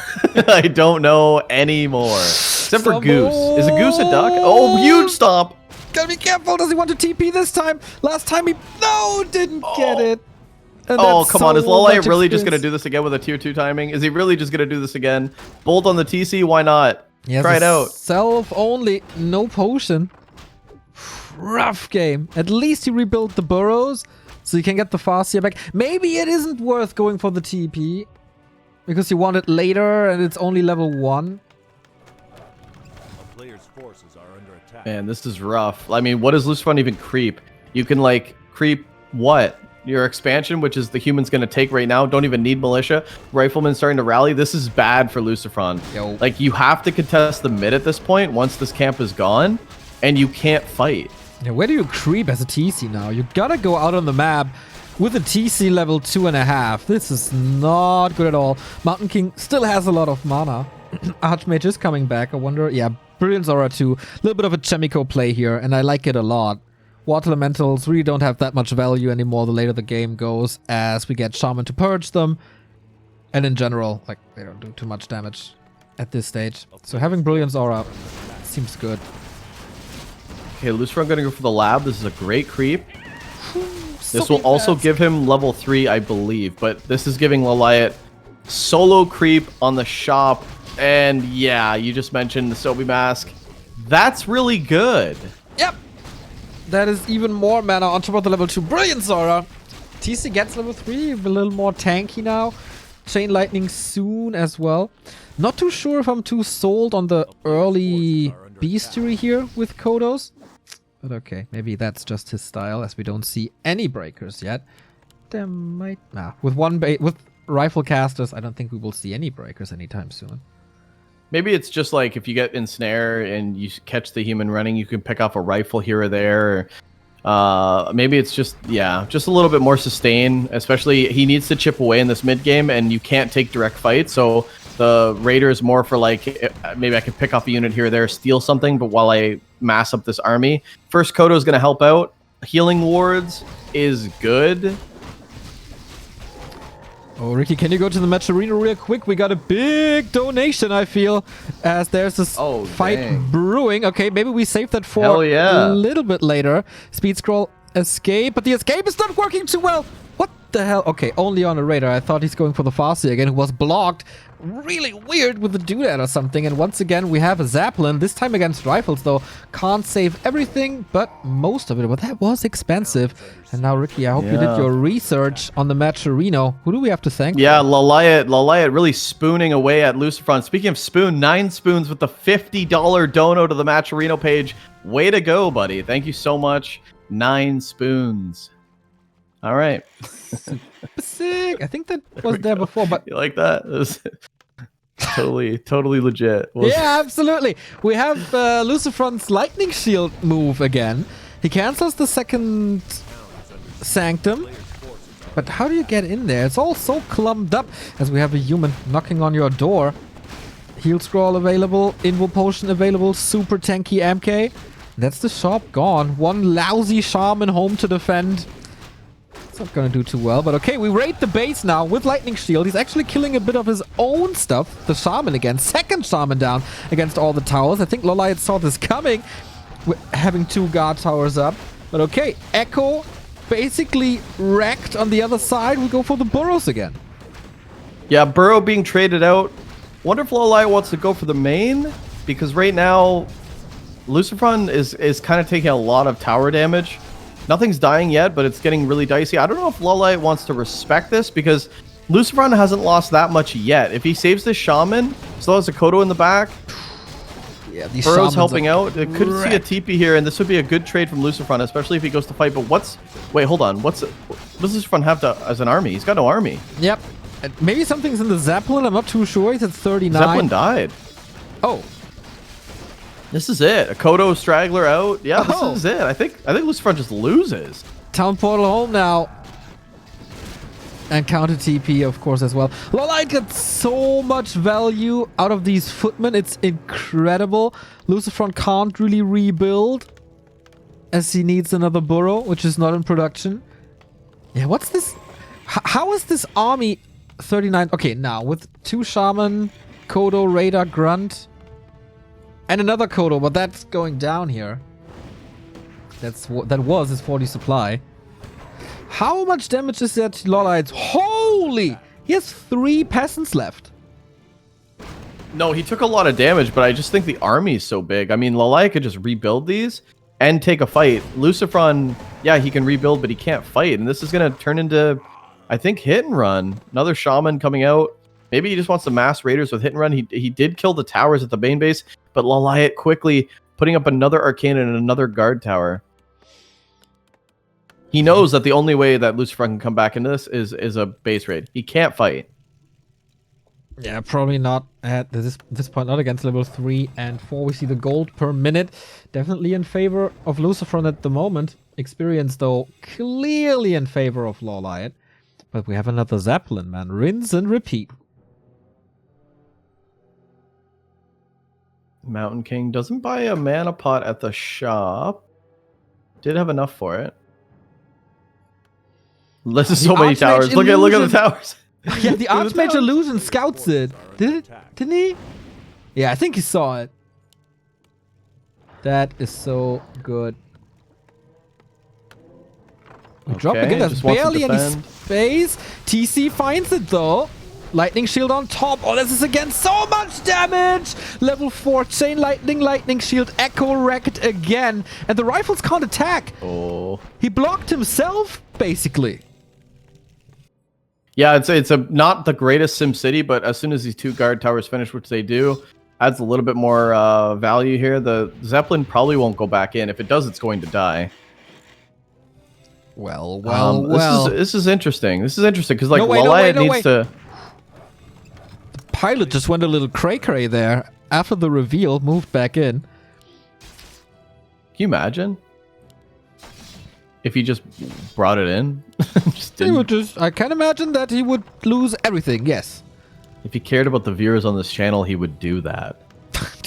I don't know anymore. Except for Goose. Is a Goose a duck? Oh, huge stomp. Gotta be careful. Does he want to TP this time? Last time he didn't get it. And come on. Is Lawliet really just going to do this again with a tier 2 timing? Is he really just going to do this again? Bolt on the TC? Why not? Try it out. Self only. No potion. Rough game. At least he rebuilt the burrows so you can get the Farseer back. Maybe it isn't worth going for the TP because you want it later and it's only level 1. A player's forces are under attack. Man, this is rough. I mean, what does Lucifron even creep? You can, like, creep what? Your expansion, which is the human's going to take right now. Don't even need militia. Rifleman starting to rally. This is bad for Lucifron. Yo. Like, you have to contest the mid at this point once this camp is gone, and you can't fight. Yeah, where do you creep as a TC now? You gotta go out on the map with a TC level 2.5. This is not good at all. Mountain King still has a lot of mana. Archmage is coming back. I wonder... Yeah, Brilliant Aura too. A little bit of a Chemico play here, and I like it a lot. Water Elementals really don't have that much value anymore the later the game goes, as we get Shaman to purge them. And in general, like, they don't do too much damage at this stage. So having Brilliance Aura seems good. Okay, Lucifron going to go for the lab. This is a great creep. This will also give him level 3, I believe. But this is giving Lawliet solo creep on the shop. And yeah, you just mentioned the Sobi Mask. That's really good. Yep. That is even more mana on top of the level 2 Brilliance Aura. TC gets level 3, a little more tanky now. Chain Lightning soon as well. Not too sure if I'm too sold on the early Bestiary here with Kodos. But okay, maybe that's just his style, as we don't see any breakers yet. There might... Nah, with rifle casters, I don't think we will see any breakers anytime soon. Maybe it's just like if you get ensnare and you catch the human running, you can pick off a rifle here or there. Maybe it's just a little bit more sustain. Especially he needs to chip away in this mid game, and you can't take direct fight. So the Raider is more for like maybe I can pick off a unit here or there, steal something, but while I mass up this army, first Kodo is going to help out. Healing wards is good. Oh, Ricky, can you go to the match arena real quick? We got a big donation, I feel, as there's this fight brewing. Okay, maybe we save that for a little bit later. Speed scroll, escape, but the escape is not working too well. What the hell? Okay, only on a radar. I thought he's going for the Farsi again, who was blocked. Really weird with the doodad or something. And once again, we have a Zeppelin, this time against rifles, though. Can't save everything, but most of it. But that was expensive. And now, Ricky, I hope you did your research on the match arena. Who do we have to thank? Yeah, Lawliet really spooning away at Lucifron. Speaking of spoon, 9 spoons with the $50 dono to the match arena page. Way to go, buddy. Thank you so much. 9 spoons. All right. Sick. I think that was there before, but you like that? It was totally legit. Yeah, absolutely. We have Lucifron's lightning shield move again. He cancels the second sanctum. But how do you get in there? It's all so clumped up as we have a human knocking on your door. Heal scroll available, invo potion available, super tanky MK. That's the shop gone. One lousy shaman home to defend. It's not gonna do too well, but okay, we raid the base now with Lightning Shield. He's actually killing a bit of his own stuff. The Shaman again. Second Shaman down against all the towers. I think Lawliet saw this coming. We're having 2 guard towers up. But okay, Echo basically wrecked on the other side. We go for the burrows again. Yeah, burrow being traded out. Wonder if Lawliet wants to go for the main, because right now Lucifron is kind of taking a lot of tower damage. Nothing's dying yet, but it's getting really dicey. I don't know if Lawliet wants to respect this, because Lucifron hasn't lost that much yet. If he saves this Shaman, still has a Kodo in the back. Yeah, these Burrow's helping out. It could see a TP here, and this would be a good trade from Lucifron, especially if he goes to fight. But wait, hold on. What does Lucifron have as an army? He's got no army. Yep. Maybe something's in the Zeppelin. I'm not too sure. He's at 39. Zeppelin died. Oh. This is it. A Kodo straggler out. Yeah, this is it. I think Lucifron just loses. Town portal home now. And counter TP, of course, as well. Lawliet got so much value out of these footmen. It's incredible. Lucifron can't really rebuild, as he needs another burrow, which is not in production. Yeah, what's this? How is this army 39? Okay, now with 2 Shaman, Kodo, Radar, Grunt, and another Kodo, but that's going down here. That was his 40 supply. How much damage is that to Lawliet? Holy! He has 3 peasants left. No, he took a lot of damage, but I just think the army is so big. I mean, Lawliet could just rebuild these and take a fight. Lucifron, yeah, he can rebuild, but he can't fight. And this is going to turn into, I think, hit and run. Another Shaman coming out. Maybe he just wants to mass raiders with hit and run. He did kill the towers at the main base, but Lawliet quickly putting up another Arcana and another guard tower. He knows that the only way that Lucifron can come back into this is a base raid. He can't fight. Yeah, probably not at this point, not against level 3 and 4. We see the gold per minute. Definitely in favor of Lucifron at the moment. Experience, though, clearly in favor of Lawliet. But we have another Zeppelin, man. Rinse and repeat. Mountain King doesn't buy a mana pot at the shop. Did have enough for it. This is so many towers. Look at the towers. Yeah, the Archmage Illusion scouts it. Didn't he? Yeah, I think he saw it. That is so good. We drop again. There's barely any space. TC finds it though. Lightning shield on top. Oh, this is again so much damage. Level 4 chain lightning shield, echo wrecked again. And the rifles can't attack. Oh. He blocked himself, basically. Yeah, it's not the greatest SimCity, but as soon as these 2 guard towers finish, which they do, adds a little bit more value here. The Zeppelin probably won't go back in. If it does, it's going to die. Well. This is interesting. This is interesting because Lawliet needs to. The pilot just went a little cray-cray there after the reveal, moved back in. Can you imagine? if he just brought it in? Just He didn't. would just, I can imagine that he would lose everything, yes. If he cared about the viewers on this channel, he would do that.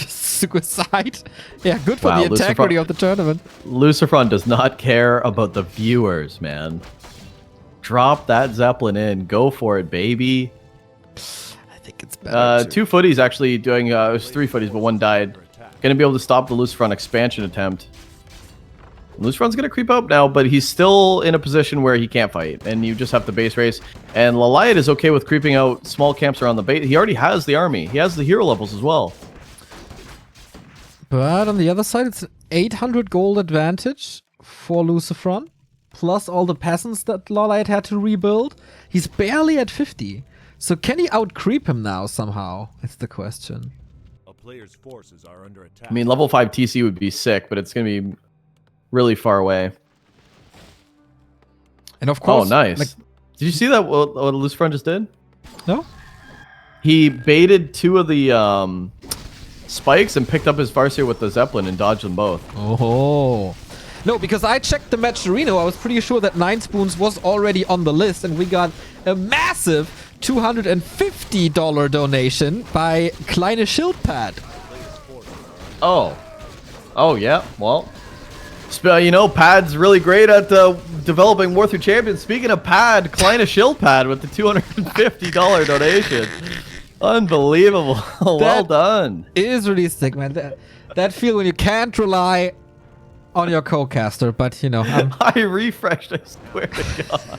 Suicide. Yeah, good for Wow, the integrity of the tournament. Lucifron does not care about the viewers, man. Drop that Zeppelin in. Go for it, baby. I think it's better. 2 footies actually doing, it was 3 footies, but 1 died. Gonna be able to stop the Lucifron expansion attempt. Lucifron's gonna creep up now, but he's still in a position where he can't fight, and you just have to base race. And Lawliet is okay with creeping out small camps around the base. He already has the army. He has the hero levels as well. But on the other side, it's an 800 gold advantage for Lucifron, plus all the peasants that Lawliet had to rebuild. He's barely at 50. So can he out-creep him now somehow? It's the question. A player's forces are under attack. I mean, level 5 TC would be sick, but it's gonna be really far away. And of course... Oh, nice. Like, did you see that, what Lucifron just did? no? He baited 2 of the spikes and picked up his Farseer with the Zeppelin and dodged them both. Oh. No, because I checked the match Reno. I was pretty sure that 9 Spoons was already on the list, and we got a massive $250 donation by Kleine Schildpad. Oh. Oh, yeah. Well, you know, Pad's really great at developing War 3 champions. Speaking of Pad, Kleine Schildpad with the $250 donation. Unbelievable. Well done. It is really sick, man. That feel when you can't rely on your co-caster, but you know. I refreshed, I swear to God.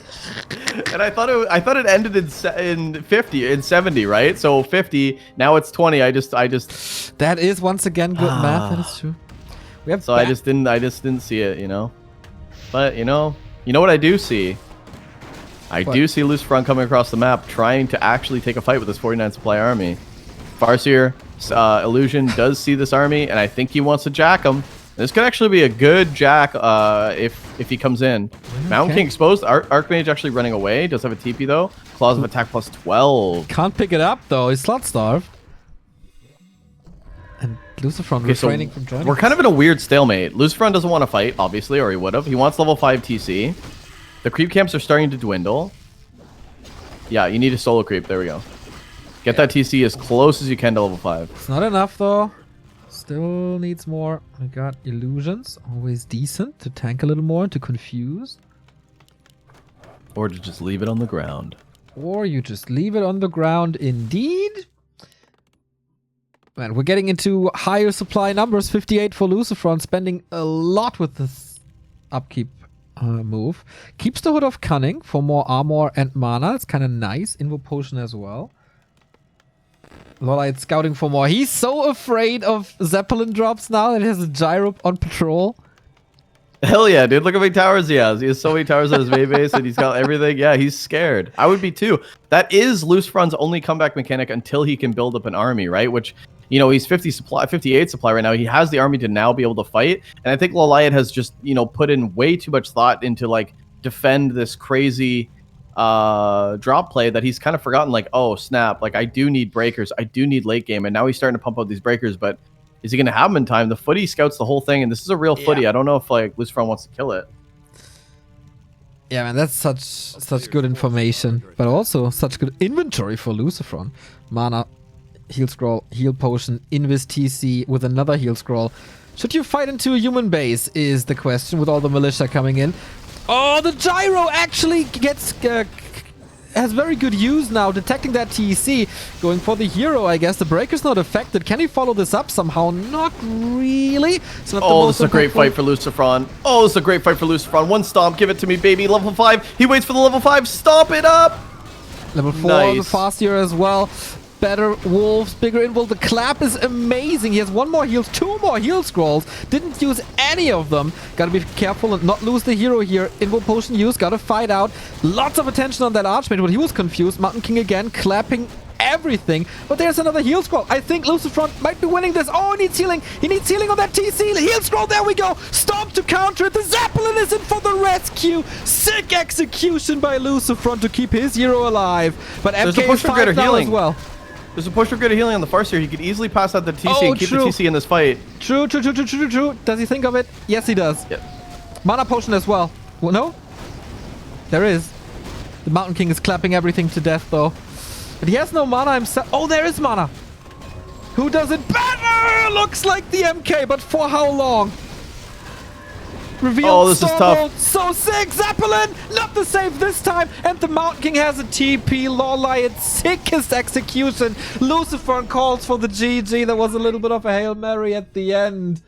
And I thought it ended in 50, in 70, right? So 50, now it's 20. I just That is once again good math, that is true. We have So I just didn't see it, you know. But you know what I do see? I do see Lucifron coming across the map, trying to actually take a fight with this 49 supply army. Farseer, Illusion does see this army, and I think he wants to jack him. This could actually be a good jack if he comes in. Mountain King exposed. Archmage actually running away. Does have a TP though. Claws of attack plus 12. Can't pick it up though. He's slot starved. And Lucifron refraining from joining. We're kind of in a weird stalemate. Lucifron doesn't want to fight, obviously, or he would have. He wants level 5 TC. The creep camps are starting to dwindle. Yeah, you need a solo creep. There we go. Get that TC as close as you can to level 5. It's not enough though. Still needs more. We got illusions. Always decent to tank a little more, to confuse. Or to just leave it on the ground. Or you just leave it on the ground indeed. Man, we're getting into higher supply numbers. 58 for Lucifron, spending a lot with this upkeep move. Keeps the Hood of Cunning for more armor and mana. It's kind of nice. Invo Potion as well. Lawliet scouting for more. He's so afraid of Zeppelin drops now that he has a gyro on patrol. Hell yeah, dude. Look how many towers he has. He has so many towers on his main base and he's got everything. Yeah, he's scared. I would be too. That is Lucifron's only comeback mechanic until he can build up an army, right? Which, you know, he's 58 supply right now. He has the army to now be able to fight. And I think Lawliet has just, you know, put in way too much thought into, like, defend this crazy drop play that he's kind of forgotten, like, oh, snap. Like, I do need breakers. I do need late game. And now he's starting to pump out these breakers, but is he going to have them in time? The footy scouts the whole thing, and this is a real footy. I don't know if, like, Lucifron wants to kill it. Yeah, man, that's such good information, but also such good inventory for Lucifron. Mana, heal scroll, heal potion, invis TC with another heal scroll. Should you fight into a human base is the question with all the militia coming in. Oh, the gyro actually gets has very good use now, detecting that TC. Going for the hero, I guess. The breaker's not affected. Can he follow this up somehow? Not really. It's not this is a great fight for Lucifron. Oh, this is a great fight for Lucifron. One stomp, give it to me, baby. Level 5. He waits for the level 5. Stomp it up. Level 4 on the fast here as well. Better wolves, bigger invul. The clap is amazing. He has one more heals, 2 more heal scrolls. Didn't use any of them. Gotta be careful and not lose the hero here. Invul potion use, gotta fight out. Lots of attention on that Archmage, but he was confused. Mountain King again, clapping everything. But there's another heal scroll. I think Lucifron might be winning this. Oh, he needs healing. He needs healing on that TC. Heal scroll, there we go. Stomp to counter it. The Zeppelin is in for the rescue. Sick execution by Lucifron to keep his hero alive. But MK is 5 now as well. There's a push for good healing on the Farseer. He could easily pass out the TC and keep the TC in this fight. True. Does he think of it? Yes, he does. Yep. Mana potion as well. Well, no? There is. The Mountain King is clapping everything to death, though. But he has no mana himself. Oh, there is mana. Who does it better? Looks like the MK, but for how long? Revealed. Oh, this is tough. So sick. Zeppelin, not the save this time. And the Mountain King has a TP. Lawliet, sickest execution. Lucifron calls for the GG. There was a little bit of a Hail Mary at the end.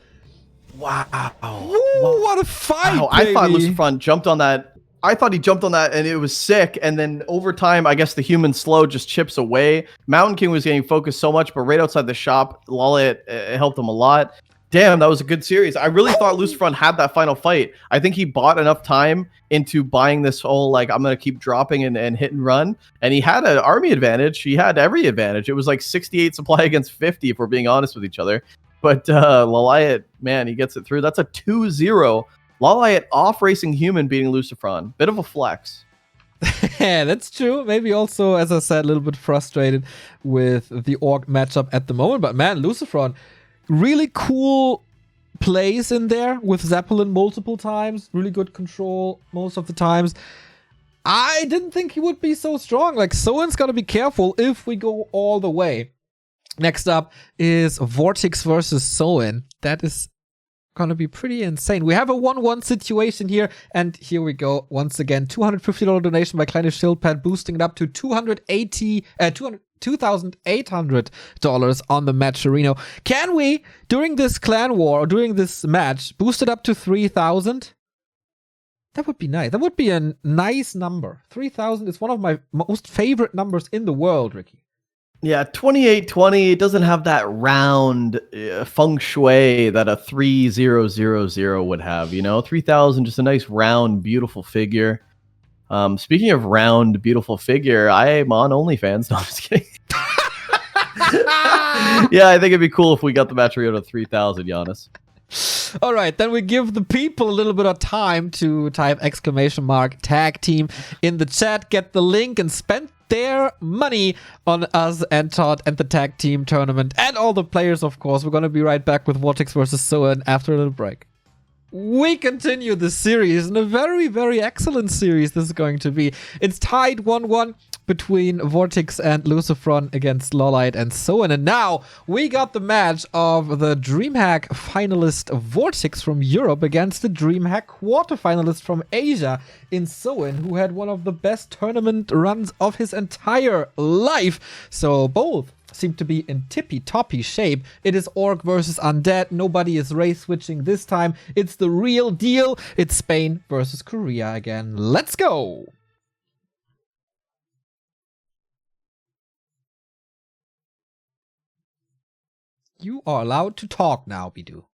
Wow. Woo, what a fight, Wow, baby. I thought Lucifron jumped on that. I thought he jumped on that and it was sick. And then over time, I guess the human slow just chips away. Mountain King was getting focused so much, but right outside the shop, Lawliet helped him a lot. Damn, that was a good series. I really thought Lucifron had that final fight. I think he bought enough time into buying this whole, like, I'm going to keep dropping and hit and run. And he had an army advantage. He had every advantage. It was like 68 supply against 50, if we're being honest with each other. But Lawliet, man, he gets it through. That's a 2-0. Lawliet off-racing human beating Lucifron. Bit of a flex. Yeah, that's true. Maybe also, as I said, a little bit frustrated with the Orc matchup at the moment. But man, Lucifron, really cool plays in there with Zeppelin multiple times. Really good control most of the times. I didn't think he would be so strong. Like, Soin's got to be careful if we go all the way. Next up is Vortix versus Soin. That is gonna be pretty insane. We have a 1-1 situation here, and here we go once again. $250 donation by Kleine Schildpad, boosting it up to $2,800 on the Matcherino. Can we, during this clan war or during this match, boost it up to 3,000? That would be nice. That would be a nice number. 3,000 is one of my most favorite numbers in the world, Ricky. Yeah, 2820 doesn't have that round feng shui that a 3000 would have, you know? 3000, just a nice round, beautiful figure. Speaking of round, beautiful figure, I'm on OnlyFans. No, I'm just kidding. Yeah, I think it'd be cool if we got the Matcherino to 3000, Giannis. All right, then we give the people a little bit of time to type !tag team in the chat, get the link, and spend their money on us and Todd and the tag team tournament and all the players, of course. We're going to be right back with Vortix versus Soin after a little break. We continue the series, and a very, very excellent series this is going to be. It's tied 1-1 between Vortix and Lucifron against Lawliet and Soin. And now we got the match of the DreamHack finalist Vortix from Europe against the DreamHack quarterfinalist from Asia in Soin, who had one of the best tournament runs of his entire life. So both seem to be in tippy-toppy shape. It is Orc versus Undead. Nobody is race switching this time. It's the real deal. It's Spain versus Korea again. Let's go! You are allowed to talk now, Bidoux.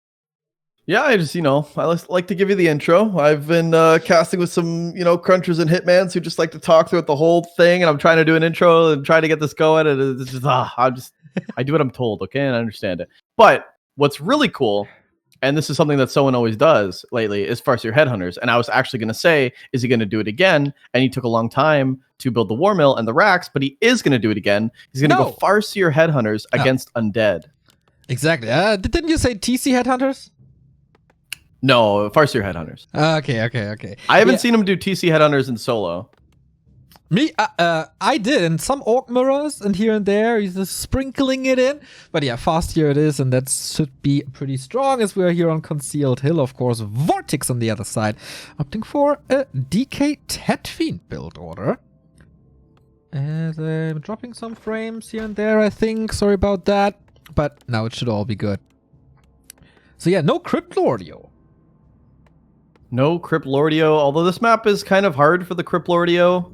Yeah, I just, I like to give you the intro. I've been casting with some, crunchers and hitmans who just like to talk throughout the whole thing, and I'm trying to do an intro and try to get this going, and it's just, I do what I'm told, okay, and I understand it. But what's really cool, and this is something that Soin always does lately, is Farseer Headhunters. And I was actually going to say, is he going to do it again? And he took a long time to build the War Mill and the racks, but he is going to do it again. He's going to go Farseer Headhunters against Undead. Exactly. Didn't you say TC Headhunters? No, Farseer Headhunters. Okay. I haven't seen him do TC Headhunters in solo. Me, I did, and some Orc mirrors, and here and there, he's just sprinkling it in. But yeah, fast here it is, and that should be pretty strong, as we're here on Concealed Hill, of course. Vortix on the other side, opting for a DK Tetfiend build order. And I'm dropping some frames here and there, I think. Sorry about that. But now it should all be good. So yeah, no Crypt Lordio. No Crypt Lordio, although this map is kind of hard for the Crypt Lordio.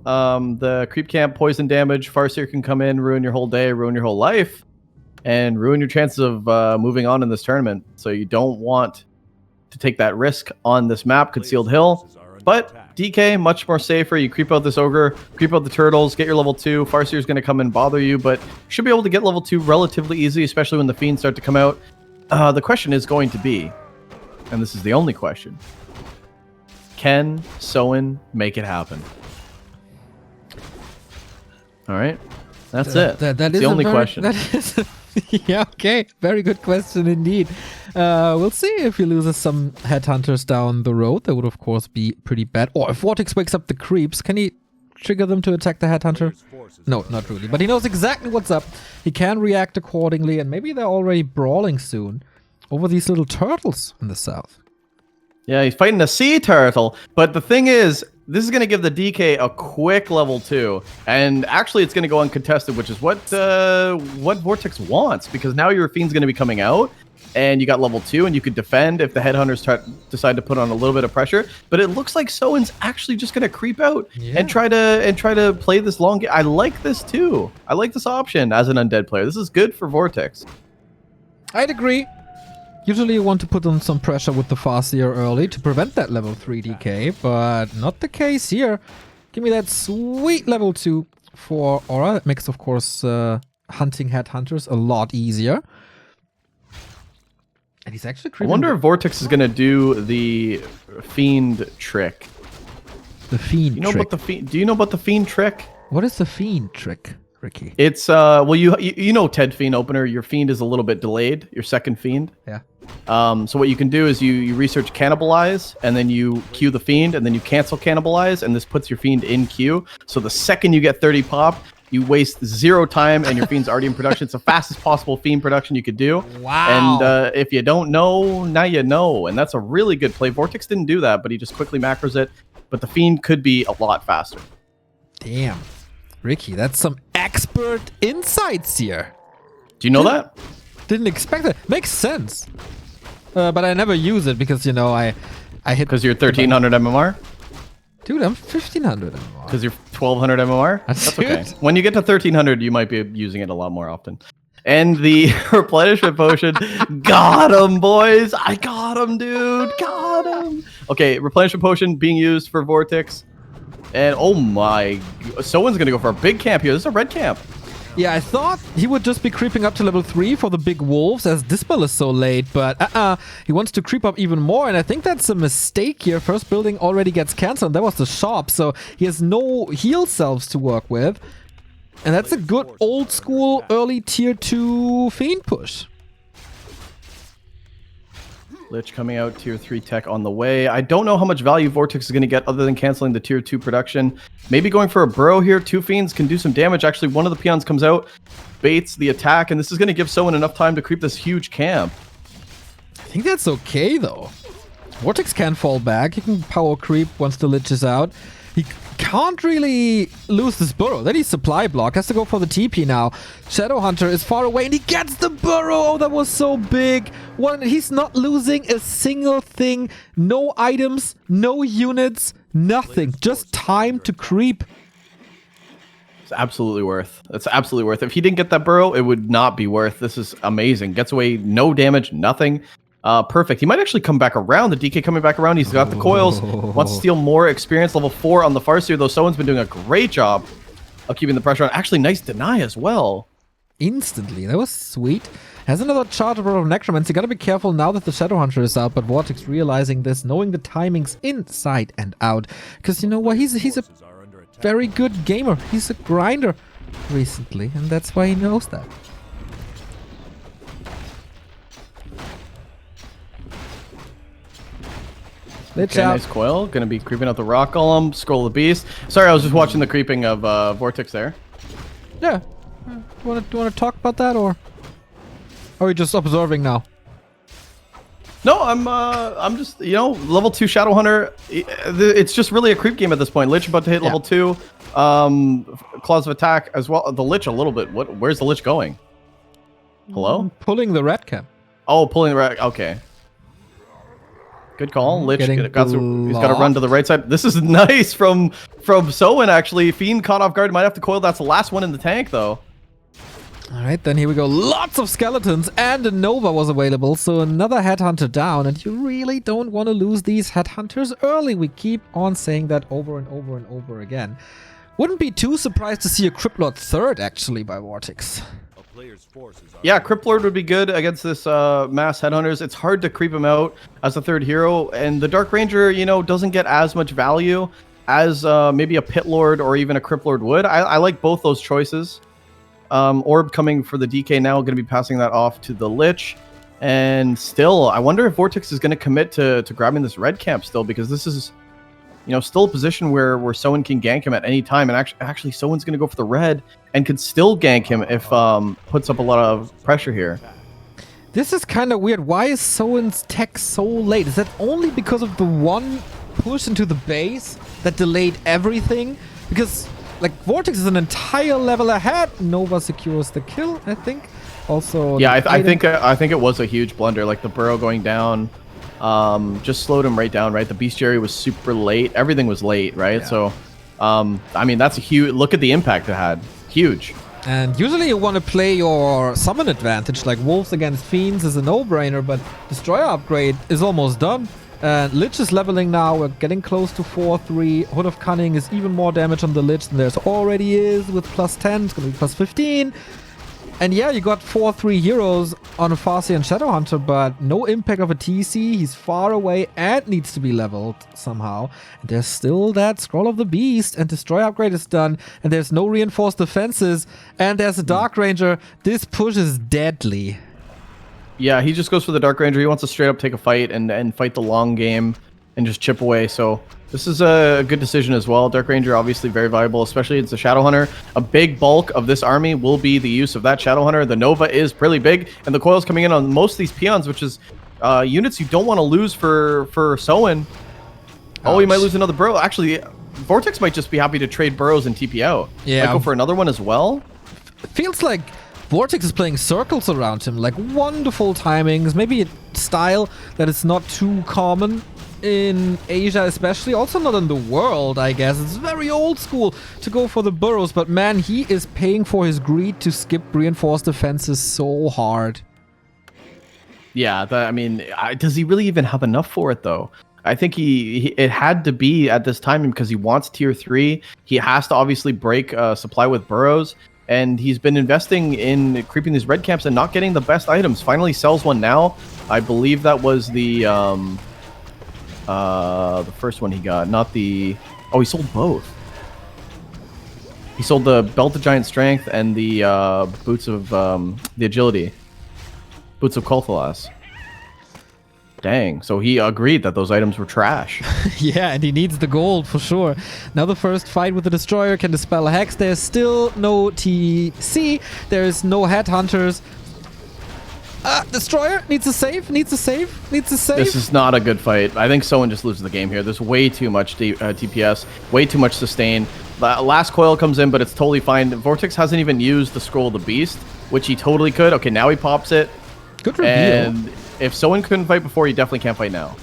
The creep camp poison damage, Farseer can come in, ruin your whole day, ruin your whole life, and ruin your chances of moving on in this tournament. So you don't want to take that risk on this map, Concealed Hill. But DK, much more safer. You creep out this ogre, creep out the turtles, get your level 2. Farseer's going to come and bother you, but you should be able to get level 2 relatively easy, especially when the fiends start to come out. The question is going to be, and this is the only question, can Soin make it happen? All right. That's it. That's the only question. That is yeah, okay. Very good question indeed. We'll see if he loses some headhunters down the road. That would, of course, be pretty bad. Or if Vortix wakes up the creeps, can he trigger them to attack the headhunter? No, not really. But he knows exactly what's up. He can react accordingly, and maybe they're already brawling soon over these little turtles in the south. Yeah, he's fighting a sea turtle. But the thing is, this is going to give the DK a quick level 2. And actually, it's going to go uncontested, which is what Vortix wants. Because now your Fiend's going to be coming out. And you got level 2, and you could defend if the headhunters decide to put on a little bit of pressure. But it looks like Soin's actually just going to creep out and try to play this long game. I like this too. I like this option as an undead player. This is good for Vortix. I'd agree. Usually you want to put on some pressure with the Farseer early to prevent that level 3 DK, but not the case here. Give me that sweet level 2 for Aura. That makes, of course, hunting headhunters a lot easier. And he's actually creeping. I wonder if Vortix is going to do the Fiend trick. The Fiend trick? About the Fiend? Do you know about the Fiend trick? What is the Fiend trick, Ricky? It's, well, you know TED Fiend opener. Your Fiend is a little bit delayed, your second Fiend. Yeah. So what you can do is you research Cannibalize, and then you queue the Fiend, and then you cancel Cannibalize, and this puts your Fiend in queue. So the second you get 30 pop, you waste 0 time, and your Fiend's already in production. It's the fastest possible Fiend production you could do. Wow. And if you don't know, now you know. And that's a really good play. Vortix didn't do that, but he just quickly macros it. But the Fiend could be a lot faster. Damn. Ricky, that's some expert insights here. Do you know that? Didn't expect that. Makes sense. But I never use it because, you know, I hit... Because you're 1300 MMR? Dude, I'm 1500 MMR. Because you're 1200 MMR? That's okay. When you get to 1300, you might be using it a lot more often. And the replenishment potion, got him, boys. I got him, dude. Got him. Okay, replenishment potion being used for Vortix. And oh my, someone's going to go for a big camp here. This is a red camp. Yeah, I thought he would just be creeping up to level 3 for the big wolves as Dispel is so late, but he wants to creep up even more, and I think that's a mistake here. First building already gets cancelled, and that was the shop, so he has no heal selves to work with. And that's a good old school early tier 2 Fiend push. Lich coming out, tier 3 tech on the way. I don't know how much value Vortix is going to get other than canceling the tier 2 production. Maybe going for a burrow here. 2 Fiends can do some damage. Actually, one of the peons comes out, baits the attack, and this is going to give Soin enough time to creep this huge camp. I think that's okay, though. Vortix can fall back. He can power creep once the Lich is out. He can't really lose this burrow. Then he's supply block. Has to go for the TP now. Shadowhunter is far away and he gets the burrow. Oh, that was so big. He's not losing a single thing. No items, no units, nothing. Just time to creep. It's absolutely worth. It's absolutely worth. If he didn't get that burrow, it would not be worth. This is amazing. Gets away, no damage, nothing. Perfect. He might actually come back around. The DK coming back around. He's got the coils. Wants to steal more experience. Level 4 on the Farseer, though. Someone's been doing a great job of keeping the pressure on. Actually, nice deny as well. Instantly. That was sweet. Has another charge of Necromancy. Gotta be careful now that the Shadowhunter is out, but Vortix realizing this, knowing the timings inside and out. Because you know what? He's a very good gamer. He's a grinder recently, and that's why he knows that. Okay, nice coil. Gonna be creeping out the rock golem, scroll the beast. Sorry, I was just watching the creeping of Vortix there. Yeah. Do you want to talk about that, or are we just observing now? No, I'm just, you know, level 2 Shadowhunter. It's just really a creep game at this point. Lich about to hit level 2. Claws of attack as well. The Lich a little bit. Where's the Lich going? Hello? Pulling the red cap. Oh, pulling the red. Okay. Good call. Lich he's got to run to the right side. This is nice from Soin, actually. Fiend caught off guard. Might have to coil. That's the last one in the tank, though. All right, then here we go. Lots of skeletons, and a Nova was available, so another headhunter down, and you really don't want to lose these headhunters early. We keep on saying that over and over and over again. Wouldn't be too surprised to see a Criplord third, actually, by Vortix. Yeah, Criplord would be good against this mass headhunters. It's hard to creep him out as a third hero, and the Dark Ranger, you know, doesn't get as much value as maybe a Pit Lord or even a Criplord would. I like both those choices. Orb coming for the DK now, going to be passing that off to the Lich. And still, I wonder if Vortix is going to commit to grabbing this red camp still, because this is, still a position where Soin can gank him at any time. And actually Soin's going to go for the red and could still gank him if puts up a lot of pressure here. This is kind of weird. Why is Soin's tech so late? Is that only because of the one push into the base that delayed everything? Because like Vortix is an entire level ahead. Nova secures the kill, I think. Also, yeah, I think it was a huge blunder. Like the burrow going down, just slowed him right down. Right, the bestiary was super late. Everything was late, right? Yeah. So, I mean, that's a huge. Look at the impact it had. Huge. And usually you want to play your summon advantage, like Wolves against Fiends is a no-brainer, but Destroyer upgrade is almost done. And Lich is leveling now. We're getting close to 4-3. Hood of Cunning is even more damage on the Lich than there's already is with plus 10. It's going to be plus 15. And yeah, you got 4-3 heroes on a Farsi and Shadowhunter, but no impact of a TC. He's far away and needs to be leveled somehow. And there's still that Scroll of the Beast, and Destroy upgrade is done, and there's no reinforced defenses, and there's a Dark Ranger. This push is deadly. Yeah, he just goes for the Dark Ranger. He wants to straight up take a fight and fight the long game and just chip away. So this is a good decision as well. Dark Ranger obviously very viable, especially it's a Shadowhunter. A big bulk of this army will be the use of that Shadowhunter. The Nova is pretty big, and the coil's coming in on most of these peons, which is units you don't want to lose for Soin. Oh, he might lose another burrow. Actually, Vortix might just be happy to trade burrows and TP out. Yeah. Might go for another one as well. It feels like Vortix is playing circles around him, like wonderful timings, maybe a style that is not too common in Asia, especially, also not in the world, I guess. It's very old school to go for the burrows, but man, he is paying for his greed to skip reinforced defenses so hard. Yeah, I mean, does he really even have enough for it, though? I think it had to be at this time because he wants tier 3. He has to obviously break supply with burrows, and he's been investing in creeping these red camps and not getting the best items. Finally sells one now. I believe that was the first one he got, not the... Oh, he sold both. He sold the Belt of Giant Strength and the Boots of the Agility. Boots of Kolthalas. Dang, so he agreed that those items were trash. Yeah, and he needs the gold for sure. Now the first fight with the Destroyer can dispel a Hex. There's still no TC. There's no Headhunters. Destroyer needs a save, needs a save, needs a save. This is not a good fight. I think Soin just loses the game here. There's way too much TPS, way too much sustain. The last coil comes in, but it's totally fine. Vortix hasn't even used the Scroll of the Beast, which he totally could. Okay, now he pops it. Good reveal. And if Soin couldn't fight before, he definitely can't fight now.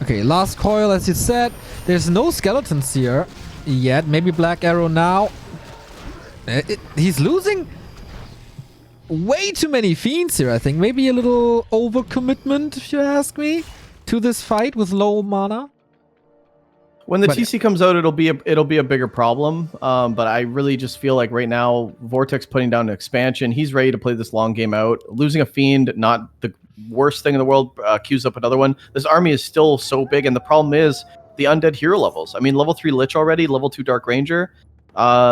Okay, last coil, as you said. There's no skeletons here yet. Maybe Black Arrow now. He's losing way too many fiends here, I think. Maybe a little overcommitment, if you ask me, to this fight with low mana. When the TC comes out, it'll be a bigger problem. But I really just feel like right now, Vortix putting down an expansion. He's ready to play this long game out. Losing a fiend, not the worst thing in the world. Queues up another one. This army is still so big, and the problem is the undead hero levels. I mean, level 3 Lich already, level 2 Dark Ranger.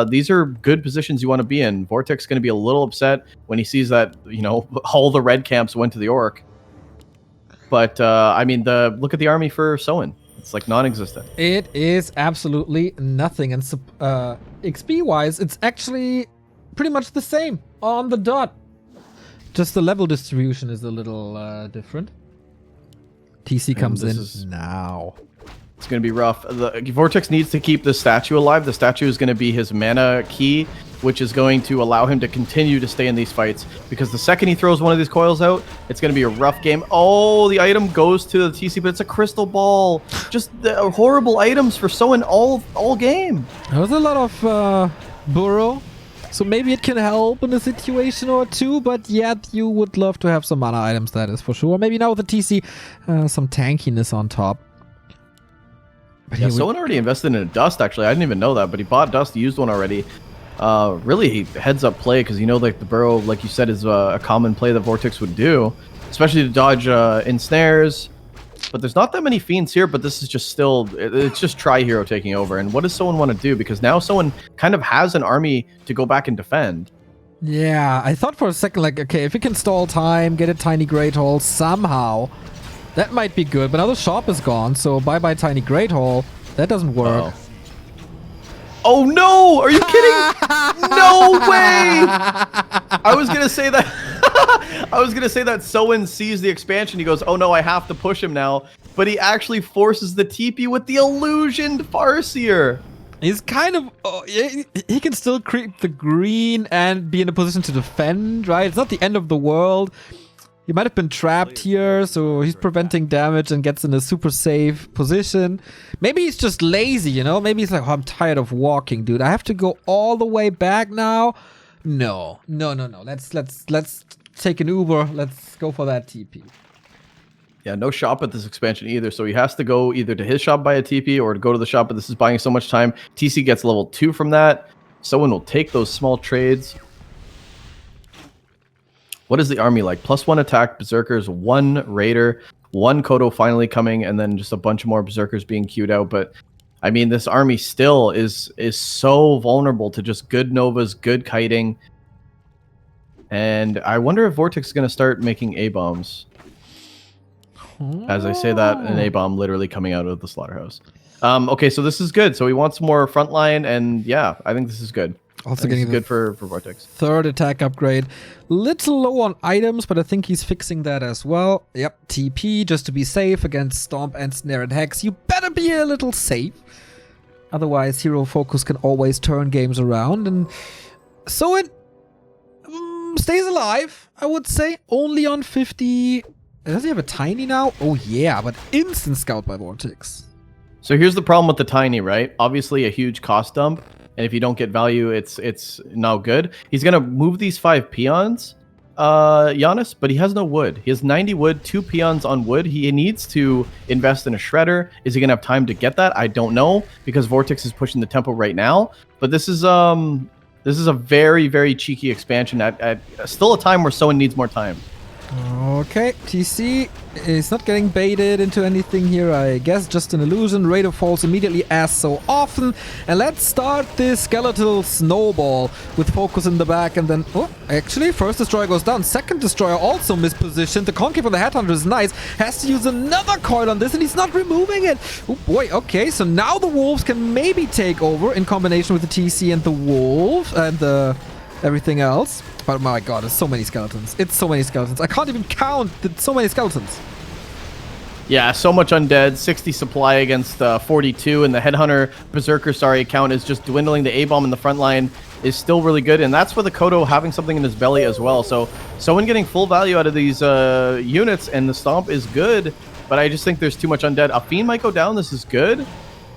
These are good positions you want to be in. Vortix going to be a little upset when he sees that, all the red camps went to the Orc. But, I mean, look at the army for Soin. It's like non-existent. It is absolutely nothing. And XP-wise, it's actually pretty much the same on the dot. Just the level distribution is a little different. TC comes in now. It's going to be rough. Vortix needs to keep the statue alive. The statue is going to be his mana key, which is going to allow him to continue to stay in these fights. Because the second he throws one of these coils out, it's going to be a rough game. Oh, the item goes to the TC, but it's a crystal ball. Just horrible items for Soin all game. There was a lot of burrow. So maybe it can help in a situation or two, but yet you would love to have some mana items, that is for sure. Maybe now with the TC, some tankiness on top. But yeah, Soin already invested in a Dust, actually. I didn't even know that, but he bought Dust, used one already. Really heads up play, because like the burrow, like you said, is a common play that Vortix would do, especially to dodge ensnares. But there's not that many fiends here, but this is just still, it's just Tri-Hero taking over. And what does Soin want to do? Because now Soin kind of has an army to go back and defend. Yeah, I thought for a second, like, okay, if we can stall time, get a tiny Great Hall somehow, that might be good. But now the shop is gone, so bye-bye tiny Great Hall. That doesn't work. Oh no! Are you kidding? No way! I was gonna say that. I was gonna say that Soin sees the expansion. He goes, "Oh no, I have to push him now." But he actually forces the TP with the illusioned Farseer. He's kind of... he can still creep the green and be in a position to defend, right? It's not the end of the world. He might have been trapped here, so he's preventing damage and gets in a super safe position. Maybe he's just lazy, you know? Maybe he's like, oh, I'm tired of walking, dude. I have to go all the way back now? No. Let's take an Uber. Let's go for that TP. Yeah, no shop at this expansion either, so he has to go either to his shop, buy a TP, or to go to the shop, but this is buying so much time. TC gets level 2 from that. Someone will take those small trades. What is the army like? +1 attack, Berserkers, 1 Raider, 1 Kodo finally coming, and then just a bunch more Berserkers being queued out. But, I mean, this army still is so vulnerable to just good Novas, good kiting. And I wonder if Vortix is going to start making A-bombs. As I say that, an A-bomb literally coming out of the slaughterhouse. Okay, so this is good. So he wants more frontline, and yeah, I think this is good. Also getting good for Vortix. 3rd attack upgrade. Little low on items, but I think he's fixing that as well. Yep, TP just to be safe against Stomp and Snare and Hex. You better be a little safe. Otherwise, Hero Focus can always turn games around. And so it stays alive, I would say. Only on 50. Does he have a tiny now? Oh yeah, but instant scout by Vortix. So here's the problem with the tiny, right? Obviously a huge cost dump. And if you don't get value, it's now good. He's going to move these 5 peons, Giannis, but he has no wood. He has 90 wood, 2 peons on wood. He needs to invest in a shredder. Is he going to have time to get that? I don't know, because Vortix is pushing the tempo right now. But this is a very, very cheeky expansion at still a time where someone needs more time. Okay, TC is not getting baited into anything here, I guess. Just an illusion. Raider falls immediately as so often. And let's start this skeletal snowball with Focus in the back. And then, oh, actually, first destroyer goes down. Second destroyer also mispositioned. The Concave on the Headhunter is nice. Has to use another coil on this, and he's not removing it. Oh boy, okay, so now the Wolves can maybe take over in combination with the TC and the Wolf and the everything else. But my god, there's so many skeletons. It's so many skeletons. I can't even count. So many skeletons. Yeah, so much undead. 60 supply against 42, and the Headhunter Berserker, count is just dwindling. The A-bomb in the front line is still really good, and that's for the Kodo having something in his belly as well. So Soin getting full value out of these units, and the Stomp is good, but I just think there's too much undead. A Fiend might go down. This is good.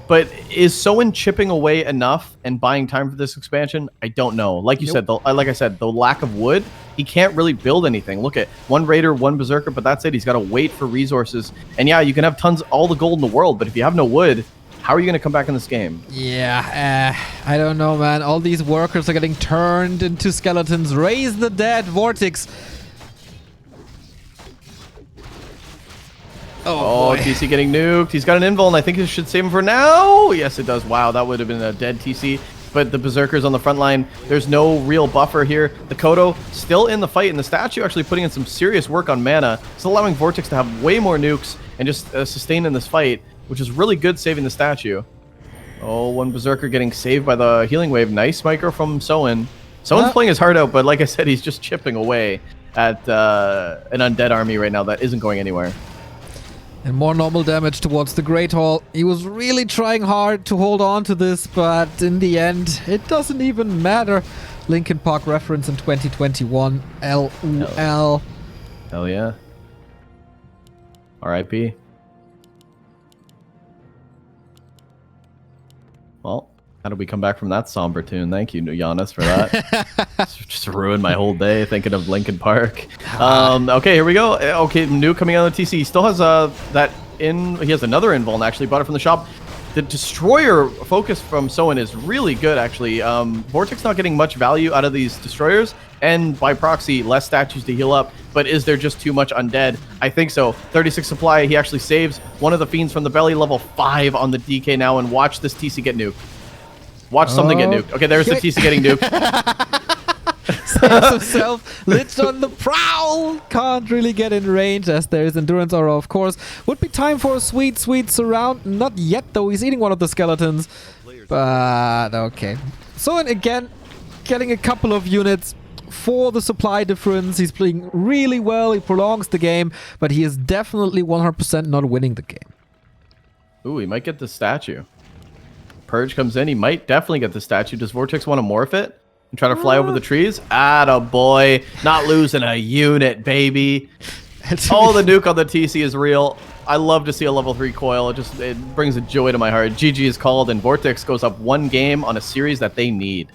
But is Soin chipping away enough and buying time for this expansion? I don't know. Like you said, like I said, the lack of wood, he can't really build anything. Look at 1 Raider, 1 Berserker, but that's it. He's got to wait for resources. And yeah, you can have all the gold in the world, but if you have no wood, how are you going to come back in this game? Yeah, I don't know, man. All these workers are getting turned into skeletons. Raise the dead, Vortix. Oh, TC getting nuked. He's got an invul, and I think it should save him for now. Yes, it does. Wow, that would have been a dead TC. But the Berserkers on the front line, there's no real buffer here. The Kodo still in the fight, and the statue actually putting in some serious work on mana. It's allowing Vortix to have way more nukes and just sustain in this fight, which is really good saving the statue. Oh, 1 Berserker getting saved by the healing wave. Nice micro from Soin. Soin's playing his heart out, but like I said, he's just chipping away at an undead army right now that isn't going anywhere. And more normal damage towards the Great Hall. He was really trying hard to hold on to this, but in the end, it doesn't even matter. Linkin Park reference in 2021. LOL. Hell yeah. RIP. Well, how did we come back from that somber tune? Thank you, Giannis, for that. Just ruined my whole day thinking of Linkin Park. Okay, here we go. Okay, new coming out of the TC. He still has he has another invuln, actually. Bought it from the shop. The Destroyer focus from Soin is really good, actually. Vortix not getting much value out of these Destroyers, and by proxy, less statues to heal up. But is there just too much undead? I think so. 36 supply. He actually saves one of the Fiends from the belly, level 5 on the DK now, and watch this TC get nuked. Watch something get nuked. Okay, there's the TC getting nuked. Saves himself. Lich on the prowl. Can't really get in range as there is Endurance Aura, of course. Would be time for a sweet, sweet surround. Not yet, though. He's eating one of the skeletons. But, okay. So, and again, getting a couple of units for the supply difference. He's playing really well. He prolongs the game. But he is definitely 100% not winning the game. Ooh, he might get the statue. Purge comes in. He might definitely get the statue. Does Vortix want to morph it and try to fly over the trees? Attaboy. Not losing a unit, baby. Oh, the nuke on the TC is real. I love to see a level 3 coil. It brings a joy to my heart. GG is called, and Vortix goes up 1 game on a series that they need.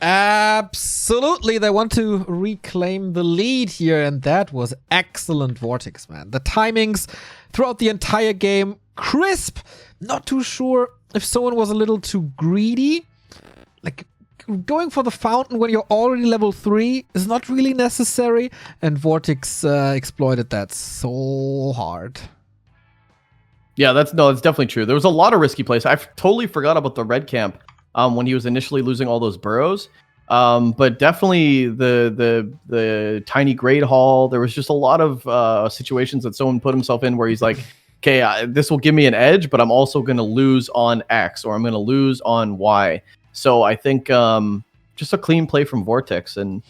Absolutely. They want to reclaim the lead here, and that was excellent, Vortix, man. The timings throughout the entire game, crisp. Not too sure if someone was a little too greedy. Like, going for the fountain when you're already level 3 is not really necessary, and Vortix exploited that so hard. Yeah, that's definitely true. There was a lot of risky plays. I totally forgot about the red camp when he was initially losing all those burrows. But definitely the tiny Great Hall. There was just a lot of situations that someone put himself in where he's like, okay, this will give me an edge, but I'm also going to lose on X, or I'm going to lose on Y. So I think just a clean play from Vortix, and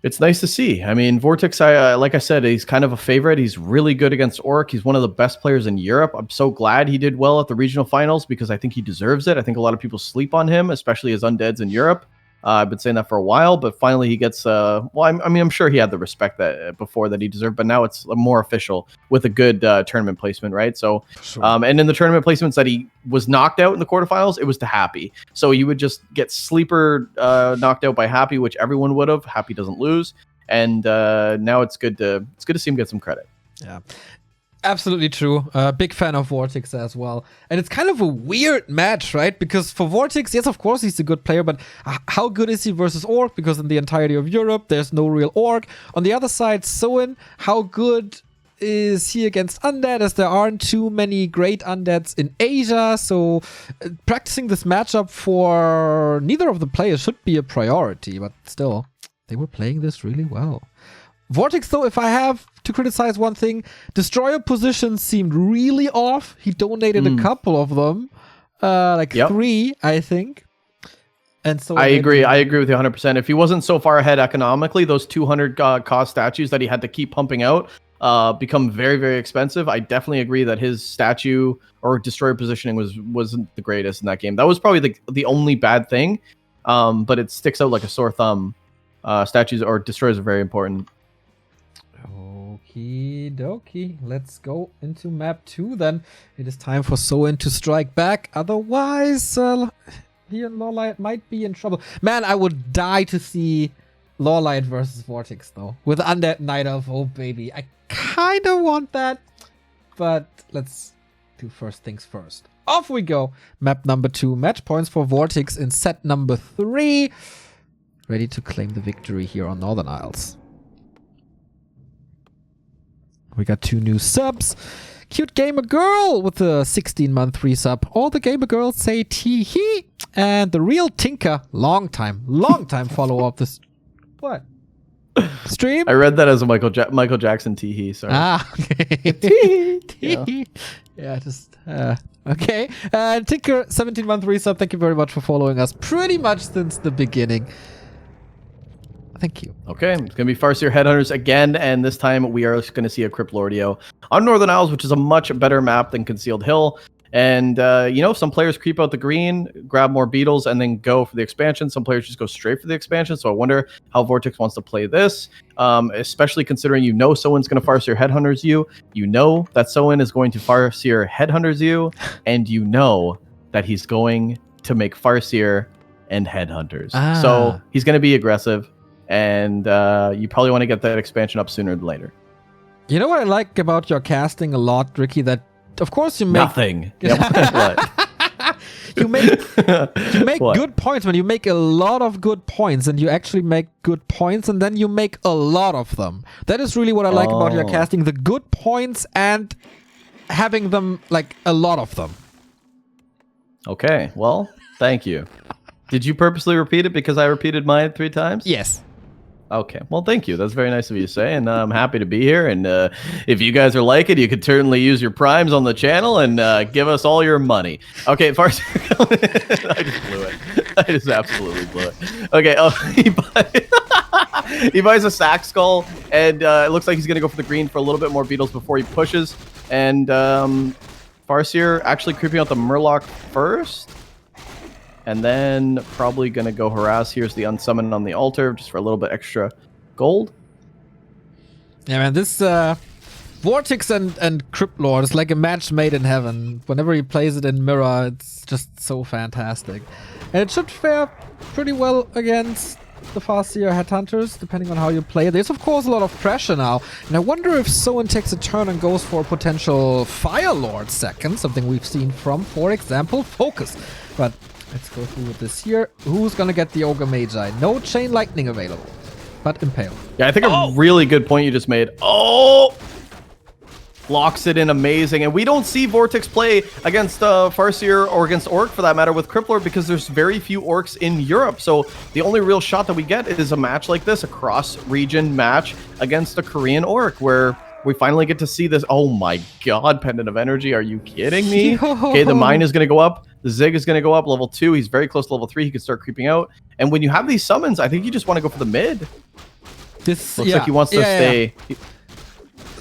it's nice to see. I mean, Vortix, like I said, he's kind of a favorite. He's really good against Orc. He's one of the best players in Europe. I'm so glad he did well at the regional finals because I think he deserves it. I think a lot of people sleep on him, especially as undeads in Europe. I've been saying that for a while, but finally he gets, well, I mean, I'm sure he had the respect that before that he deserved, but now it's more official with a good tournament placement, right? So, Sure. And in the tournament placements that he was knocked out in the quarterfinals, it was to Happy. So you would just get sleeper knocked out by Happy, which everyone would have. Happy doesn't lose. And now it's good to see him get some credit. Yeah. Absolutely true. Big fan of Vortix as well. And it's kind of a weird match, right? Because for Vortix, yes, of course, he's a good player, but how good is he versus Orc? Because in the entirety of Europe, there's no real Orc. On the other side, Soin, how good is he against Undead, as there aren't too many great Undeads in Asia? So practicing this matchup for neither of the players should be a priority, but still, they were playing this really well. Vortix, though, if I have to criticize one thing, Destroyer positions seemed really off. He donated a couple of them, like 3, I think. And so I agree with you 100%. If he wasn't so far ahead economically, those 200 cost statues that he had to keep pumping out become very, very expensive. I definitely agree that his statue or Destroyer positioning wasn't the greatest in that game. That was probably the only bad thing, but it sticks out like a sore thumb. Statues or Destroyers are very important. Okie dokie. Let's go into map 2 then. It is time for Soin to strike back. Otherwise, he and Lawliet might be in trouble. Man, I would die to see Lawliet versus Vortix, though. With Undead Night Elf. Oh, baby. I kind of want that. But let's do first things first. Off we go. Map number 2. Match points for Vortix in set number 3. Ready to claim the victory here on Northern Isles. We got 2 new subs. Cute Gamer Girl with a 16-month resub. All the Gamer Girls say tee-hee. And the real Tinker, long time follow up this. What? Stream? I read that as a Michael Jackson tee-hee, sorry. Ah, okay. Tee-hee. Yeah, just, okay. And Tinker, 17-month resub. Thank you very much for following us pretty much since the beginning. Thank you. Okay, it's going to be Farseer Headhunters again, and this time we are going to see a Crypt Lordio on Northern Isles, which is a much better map than Concealed Hill. And, some players creep out the green, grab more beetles, and then go for the expansion. Some players just go straight for the expansion, so I wonder how Vortix wants to play this, especially considering someone's going to Farseer Headhunters you. You know that someone is going to Farseer Headhunters you, and you know that he's going to make Farseer and Headhunters. So he's going to be aggressive. And you probably want to get that expansion up sooner than later. You know what I like about your casting a lot, Ricky? That of course you make nothing. What? you make good points when you make a lot of good points, and you actually make good points, and then you make a lot of them. That is really what I like about your casting: the good points and having them like a lot of them. Okay, well, thank you. Did you purposely repeat it because I repeated mine 3 times? Yes. Okay. Well, thank you. That's very nice of you to say, and I'm happy to be here. And if you guys are like it, you could certainly use your primes on the channel and give us all your money. Okay, Farsi. I just blew it. I just absolutely blew it. Okay. Oh, he buys a sack skull, and it looks like he's gonna go for the green for a little bit more beetles before he pushes. And Farseer actually creeping out the Murloc first. And then probably going to go harass. Here's the unsummon on the altar just for a little bit extra gold. Yeah, man, this Vortix and Crypt Lord is like a match made in heaven. Whenever he plays it in mirror, it's just so fantastic. And it should fare pretty well against the Farseer Headhunters, depending on how you play. There's, of course, a lot of pressure now. And I wonder if Soin takes a turn and goes for a potential Fire Lord second, something we've seen from, for example, Focus. But let's go through with this here. Who's gonna get the Ogre Magi? No Chain Lightning available, but Impale. Yeah, I think a really good point you just made. Oh! Locks it in amazing. And we don't see Vortix play against Farseer or against Orc, for that matter, with Cripplord, because there's very few Orcs in Europe. So the only real shot that we get is a match like this, a cross-region match against a Korean Orc, where we finally get to see this. Oh my god, Pendant of Energy. Are you kidding me? Okay, the mine is going to go up. The Zig is going to go up level 2. He's very close to level 3. He can start creeping out. And when you have these summons, I think you just want to go for the mid. This looks like he wants to stay.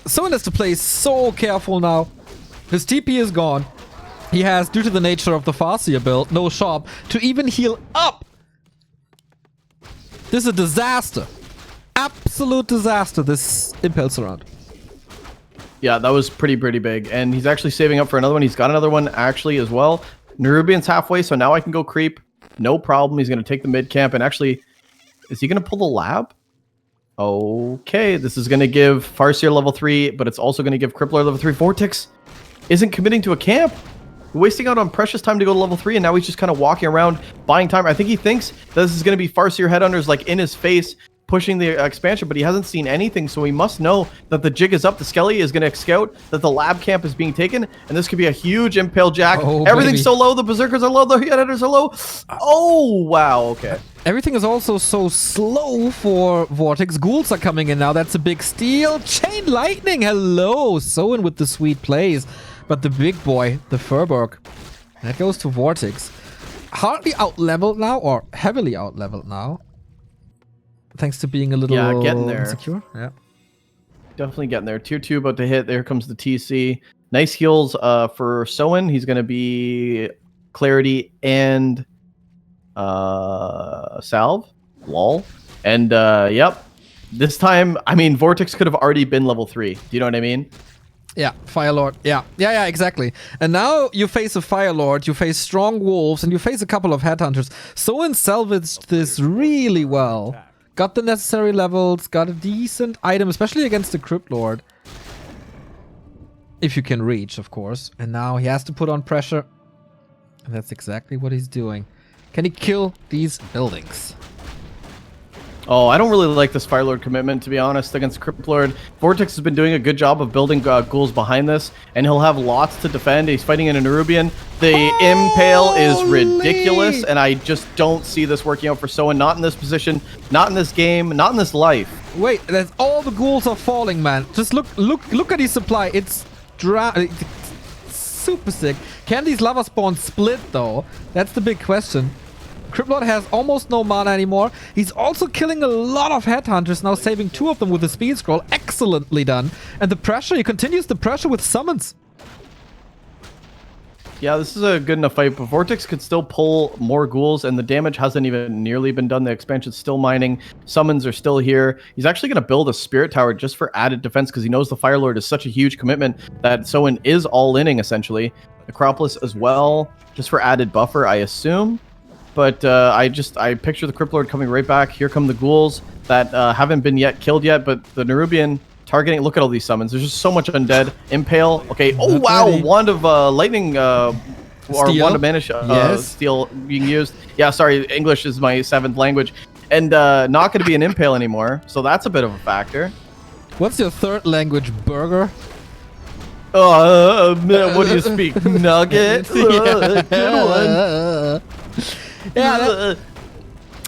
Someone has to play so careful now. His TP is gone. He has, due to the nature of the Farseer build, no shop to even heal up. This is a disaster. Absolute disaster, this Impulse around. Yeah, that was pretty big. And he's actually saving up for another one. He's got another one actually as well. Nerubian's halfway, so now I can go creep. No problem. He's going to take the mid camp. And actually, is he going to pull the lab? Okay, this is going to give Farseer level 3, but it's also going to give Crippler level 3. Vortix isn't committing to a camp. Wasting out on precious time to go to level 3, and now he's just kind of walking around, buying time. I think he thinks that this is going to be Farseer Headhunters like in his face, pushing the expansion, but he hasn't seen anything, so he must know that the jig is up. The Skelly is going to scout that the lab camp is being taken, and this could be a huge Impale Jack. Everything's so low. The Berserkers are low. The Headhunters are low. Oh, wow. Okay. Everything is also so slow for Vortix. Ghouls are coming in now. That's a big steal. Chain Lightning. Hello. Soin with the sweet plays. But the big boy, the Furborg, that goes to Vortix. Hardly out-leveled now, or heavily out-leveled now. Thanks to being a little getting there. insecure. Yeah. Definitely getting there. Tier 2 about to hit. There comes the TC. Nice heals for Soin. He's going to be Clarity and Salve. Lol. And yep. This time, I mean, Vortix could have already been level 3. Do you know what I mean? Yeah, Fire Lord. Yeah, exactly. And now you face a Fire Lord, you face strong wolves, and you face a couple of Headhunters. Soin salvaged this really well. Got the necessary levels, got a decent item, especially against the Crypt Lord. If you can reach, of course. And now he has to put on pressure. And that's exactly what he's doing. Can he kill these buildings? Oh, I don't really like this Fire Lord commitment, to be honest, against Crypt Lord. Vortix has been doing a good job of building ghouls behind this, and he'll have lots to defend. He's fighting in a Nerubian. The Impale is ridiculous, and I just don't see this working out for Soin. Not in this position, not in this game, not in this life. Wait, that's all the ghouls are falling, man. Just look at his supply. It's super sick. Can these lava spawns split, though? That's the big question. Cryptlord has almost no mana anymore. He's also killing a lot of Headhunters, now saving 2 of them with the speed scroll. Excellently done. And the pressure, he continues the pressure with summons. Yeah, this is a good enough fight, but Vortix could still pull more ghouls, and the damage hasn't even nearly been done. The expansion's still mining. Summons are still here. He's actually going to build a Spirit Tower just for added defense, because he knows the Fire Lord is such a huge commitment that Soin is all-inning, essentially. Acropolis as well, just for added buffer, I assume. But I picture the Crypt Lord coming right back. Here come the ghouls that haven't been killed yet, but the Nerubian targeting. Look at all these summons. There's just so much undead. Impale. Okay. Oh, wow. Wand of Lightning or Wand of Banish Steel being used. Yeah, sorry. English is my 7th language. And not going to be an Impale anymore. So that's a bit of a factor. What's your 3rd language, Burger? What do you speak? Nugget? Good one. Yeah,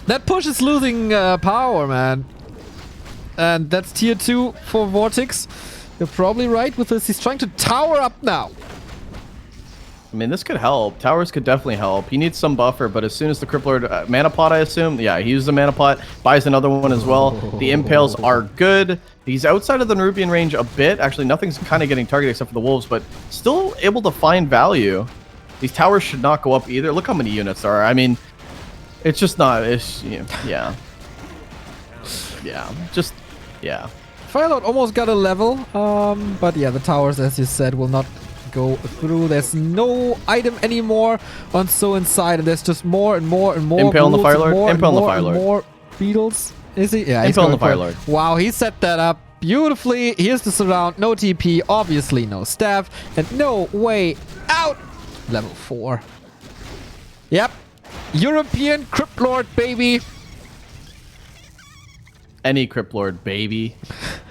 that push is losing power, man. And that's tier 2 for Vortix. You're probably right with this. He's trying to tower up now. I mean, this could help. Towers could definitely help. He needs some buffer, but as soon as the Cripplord mana pot, I assume, yeah, he uses the mana pot, buys another one as well. The impales are good. He's outside of the Nerubian range a bit. Actually, nothing's kind of getting targeted except for the wolves, but still able to find value. These towers should not go up either. Look how many units there are. I mean, it's just not. It's yeah, just yeah. Firelord almost got a level, but yeah, the towers, as you said, will not go through. There's no item anymore on So Inside, and there's just more and more and more. Impale on the Firelord. Impale on the Firelord. More Beetles. Is he? Yeah, Impale on the Firelord. Wow, he set that up beautifully. Here's the surround. No TP, obviously no staff, and no way out. Level 4. Yep. European Cryptlord, baby. Any Cripplord, baby.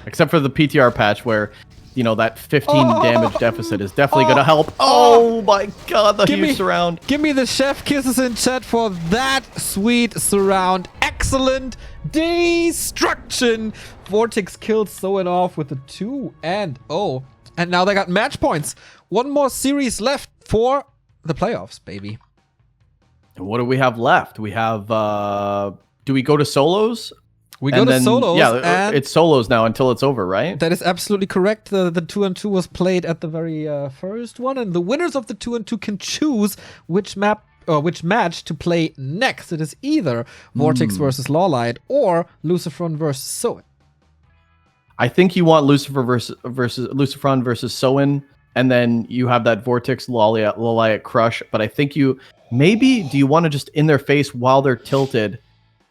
Except for the PTR patch where, you know, that 15 damage deficit is definitely going to help. Oh my god, the huge surround. Give me the chef kisses in chat for that sweet surround. Excellent destruction. Vortix killed Soin off with a 2-0. And now they got match points. One more series left for the playoffs, baby. And what do we have left? We have, do we go to solos? We go to solos. Yeah, it's solos now until it's over, right? That is absolutely correct. The 2-2 was played at the very first one, and the winners of the 2-2 can choose which map or which match to play next. It is either Vortix versus Lawliet or Lucifron versus Soin. I think you want Lucifron versus Soin, and then you have that Vortix Lawliet crush. But I think do you want to just in their face while they're tilted?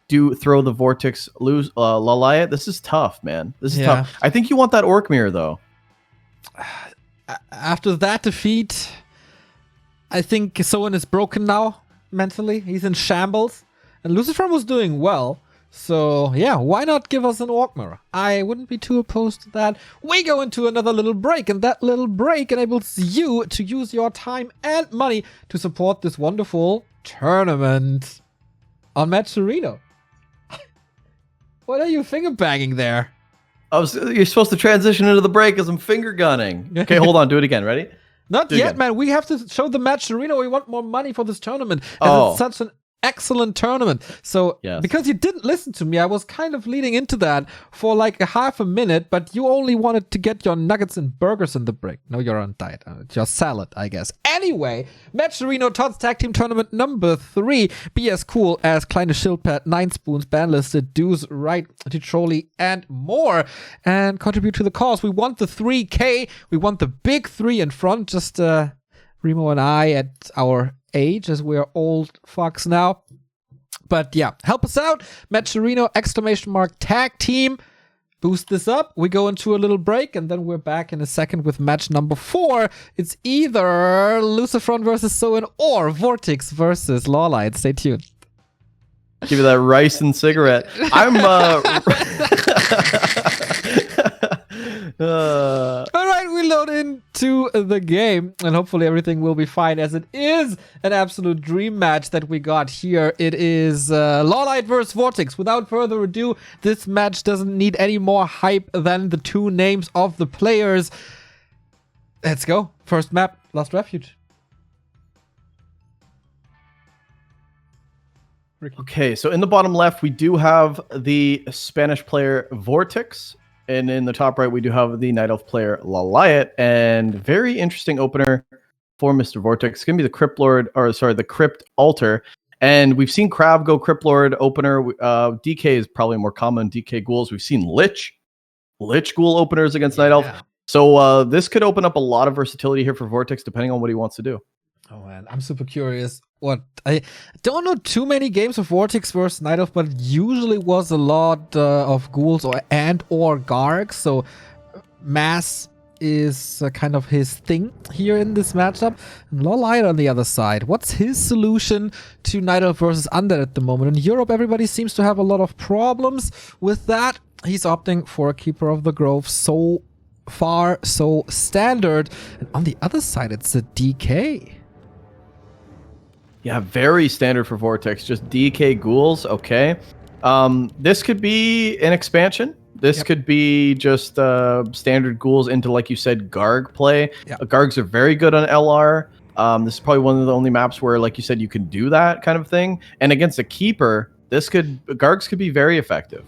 Throw the Vortix Lawliet? This is tough, man. This is tough. I think you want that Orc Mirror, though. After that defeat, I think Soin is broken now, mentally. He's in shambles. And Lucifron was doing well. So, yeah, why not give us an Orc Mirror? I wouldn't be too opposed to that. We go into another little break, and that little break enables you to use your time and money to support this wonderful tournament on Matcherino. What are you finger banging there? You're supposed to transition into the break as I'm finger gunning. Okay, hold on. Do it again. Ready? Not yet, man. We have to show the Matcherino. We want more money for this tournament. And it's such an excellent tournament. So, because you didn't listen to me, I was kind of leading into that for like a half a minute, but you only wanted to get your nuggets and burgers in the break. No, you're on diet. Just salad, I guess. Anyway, Matcherino ToD's Tag Team Tournament number 3. Be as cool as Kleine Schildpad, 9 Spoons, Bandlisted, Dues, Right, Titroli, and more. And contribute to the cause. We want the 3K. We want the big 3 in front. Just Remo and I at our age, as we're old fucks now. But yeah, help us out. Matcherino ! Tag Team. Boost this up. We go into a little break, and then we're back in a second with match number 4. It's either Lucifron versus Soin or Vortix versus Lawliet. Stay tuned. Give you that rice and cigarette. I'm all right, we load into the game, and hopefully everything will be fine, as it is an absolute dream match that we got here. It is Lawliet versus Vortix. Without further ado, this match doesn't need any more hype than the 2 names of the players. Let's go. First map, Lost Refuge. Okay, so in the bottom left, we do have the Spanish player Vortix. And in the top right, we do have the Night Elf player Lawliet. And very interesting opener for Mr. Vortix. It's going to be the the Crypt Altar. And we've seen Crab go Cryptlord opener. DK is probably more common. DK ghouls. We've seen Lich ghoul openers against Night Elf. So this could open up a lot of versatility here for Vortix, depending on what he wants to do. Oh man, I'm super curious. I don't know too many games of Vortix versus Night Elf, but it usually was a lot of ghouls or Gargs. So mass is kind of his thing here in this matchup. And Lawliet on the other side. What's his solution to Night Elf versus Undead at the moment? In Europe, everybody seems to have a lot of problems with that. He's opting for a Keeper of the Grove. So far, so standard. And on the other side, it's a DK. Yeah, very standard for Vortix. Just DK ghouls. Okay. This could be an expansion. This could be just standard ghouls into, like you said, Garg play. Yep. Gargs are very good on LR. This is probably one of the only maps where, like you said, you can do that kind of thing. And against a keeper, Gargs could be very effective.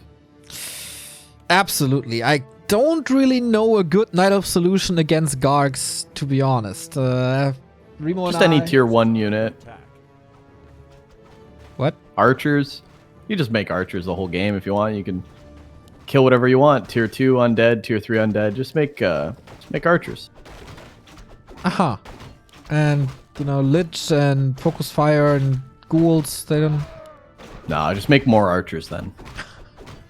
Absolutely. I don't really know a good Night Elf solution against Gargs, to be honest. Remo Just any tier 1 unit. What? Archers. You just make archers the whole game if you want. You can kill whatever you want. Tier 2 undead, tier 3 undead. Just make archers. Aha. And, you know, Lich and Focus Fire and Ghouls, they don't... Nah, just make more archers then.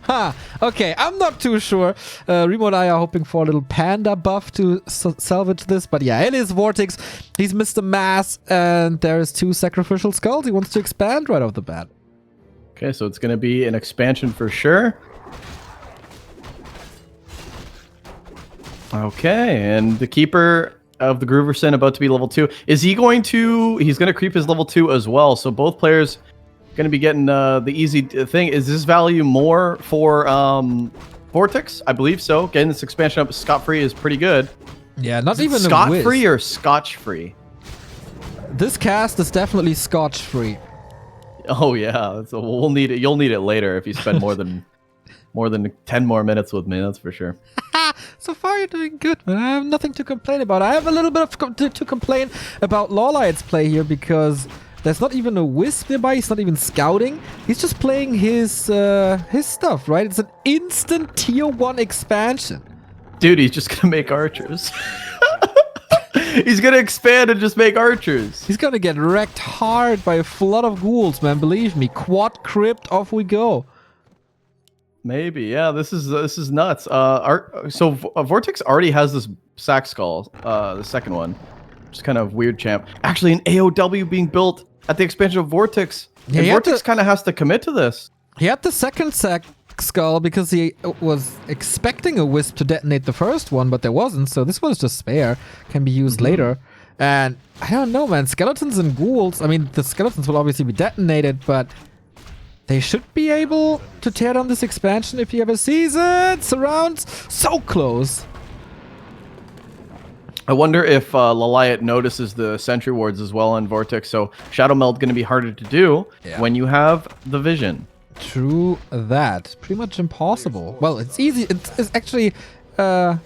Ha! Okay, I'm not too sure. Remo and I are hoping for a little panda buff to salvage this, but yeah, it is Vortix. He's Mr. Mass, and there's 2 sacrificial skulls. He wants to expand right off the bat. Okay, so it's going to be an expansion for sure. Okay, and the Keeper of the Grooverson about to be level 2. Is he going to... He's going to creep his level 2 as well, so both players going to be getting the easy thing. Is this value more for Vortix? I believe so. Getting this expansion up scot-free is pretty good. Yeah, not even scot-free or scotch-free? This cast is definitely scotch-free. Oh yeah, so we'll need it. You'll need it later if you spend more than 10 more minutes with me. That's for sure. So far, you're doing good, man. I have nothing to complain about. I have a little bit of to complain about Lawliet's play here because there's not even a wisp nearby. He's not even scouting. He's just playing his stuff, right? It's an instant tier 1 expansion. Dude, he's just gonna make archers. He's gonna expand and just make archers. He's gonna get wrecked hard by a flood of ghouls, man. Believe me. Quad crypt, off we go. Maybe, yeah. This is nuts. So Vortix already has this sack skull, the second one, which is kind of weird, champ. Actually, an AOW being built at the expansion of Vortix. Yeah, and Vortix kind of has to commit to this. He had the second sack skull because he was expecting a wisp to detonate the first one, but there wasn't. So this one's just spare, can be used later. And I don't know, man. Skeletons and ghouls. I mean, the skeletons will obviously be detonated, but they should be able to tear down this expansion if he ever sees it. Surrounds so close. I wonder if Lawliet notices the sentry wards as well on Vortix. So Shadow Meld going to be harder to do when you have the vision. True that. Pretty much impossible. Well, it's easy. It's actually the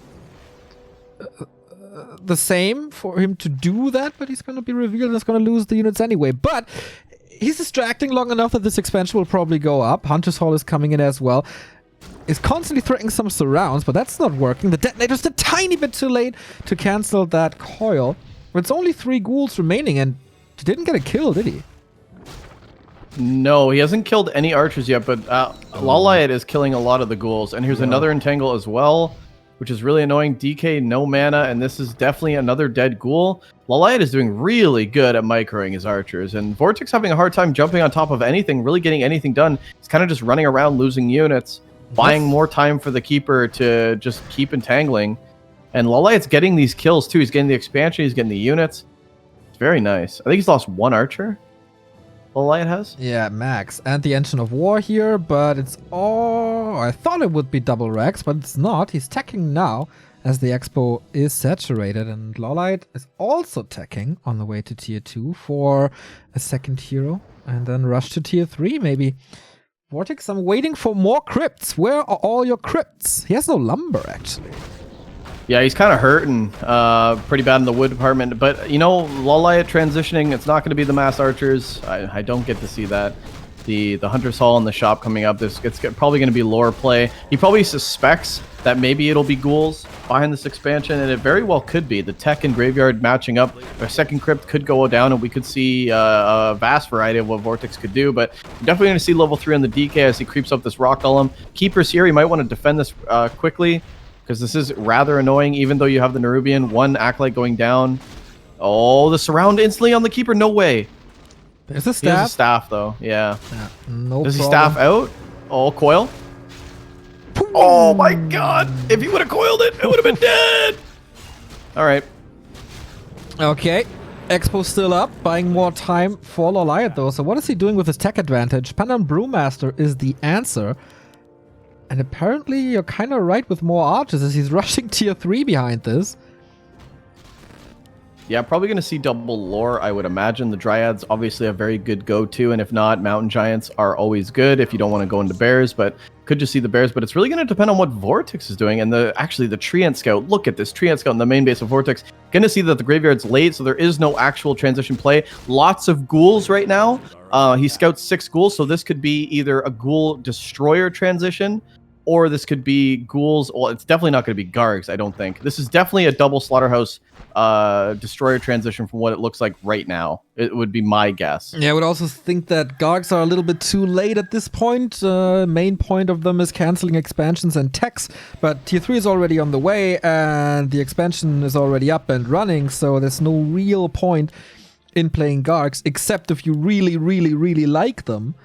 same for him to do that, but he's going to be revealed and he's going to lose the units anyway. But he's distracting long enough that this expansion will probably go up. Hunter's Hall is coming in as well. Is constantly threatening some surrounds, but that's not working. The detonator's a tiny bit too late to cancel that coil. But it's only 3 ghouls remaining, and he didn't get a kill, did he? No, he hasn't killed any archers yet, but Lawliet is killing a lot of the ghouls. And here's another entangle as well, which is really annoying. DK, no mana, and this is definitely another dead ghoul. Lawliet is doing really good at microing his archers, and Vortix having a hard time jumping on top of anything, really getting anything done. He's kind of just running around losing units, buying more time for the Keeper to just keep entangling. And Lawliet's getting these kills too. He's getting the expansion, he's getting the units. It's very nice. I think he's lost 1 archer. Lawliet has? Yeah, max. And the Engine of War here, but it's all... I thought it would be double Rex, but it's not. He's teching now as the expo is saturated, and Lawliet is also teching on the way to tier 2 for a second hero, and then rush to tier 3 maybe. Vortix, I'm waiting for more crypts. Where are all your crypts? He has no lumber, actually. Yeah, he's kind of hurting pretty bad in the wood department. But, you know, Lawliet transitioning, it's not going to be the mass archers. I don't get to see that. The Hunter's Hall in the shop coming up, it's probably going to be lore play. He probably suspects that maybe it'll be ghouls behind this expansion, and it very well could be. The tech and graveyard matching up. Our second crypt could go down, and we could see a vast variety of what Vortix could do. But we're definitely going to see level 3 on the DK as he creeps up this rock golem. Keeper's here. He might want to defend this quickly, because this is rather annoying, even though you have the Nerubian. 1 Acolyte going down. Oh, the surround instantly on the Keeper. No way. There's a staff. He has a staff, though. Yeah. No Does he problem. staff out? Oh, coil. Oh, my God. If he would have coiled it, it would have been dead. All right. Okay. Expo still up, buying more time for Lawliet though. So what is he doing with his tech advantage? Panda and Brewmaster is the answer. And apparently you're kind of right with more archers as he's rushing tier 3 behind this. Yeah, probably going to see double lore, I would imagine. The Dryads obviously a very good go-to, and if not, Mountain Giants are always good if you don't want to go into Bears, but could just see the Bears. But it's really going to depend on what Vortix is doing. And actually the Treant Scout, look at this Treant Scout in the main base of Vortix. Going to see that the graveyard's late, so there is no actual transition play. Lots of ghouls right now. He scouts 6 ghouls, so this could be either a ghoul destroyer transition, or this could be ghouls. Well, it's definitely not going to be Gargs, I don't think. This is definitely a double Slaughterhouse destroyer transition from what it looks like right now. It would be my guess. Yeah, I would also think that Gargs are a little bit too late at this point. Main point of them is canceling expansions and techs, but tier 3 is already on the way and the expansion is already up and running, so there's no real point in playing Gargs except if you really, really, really like them.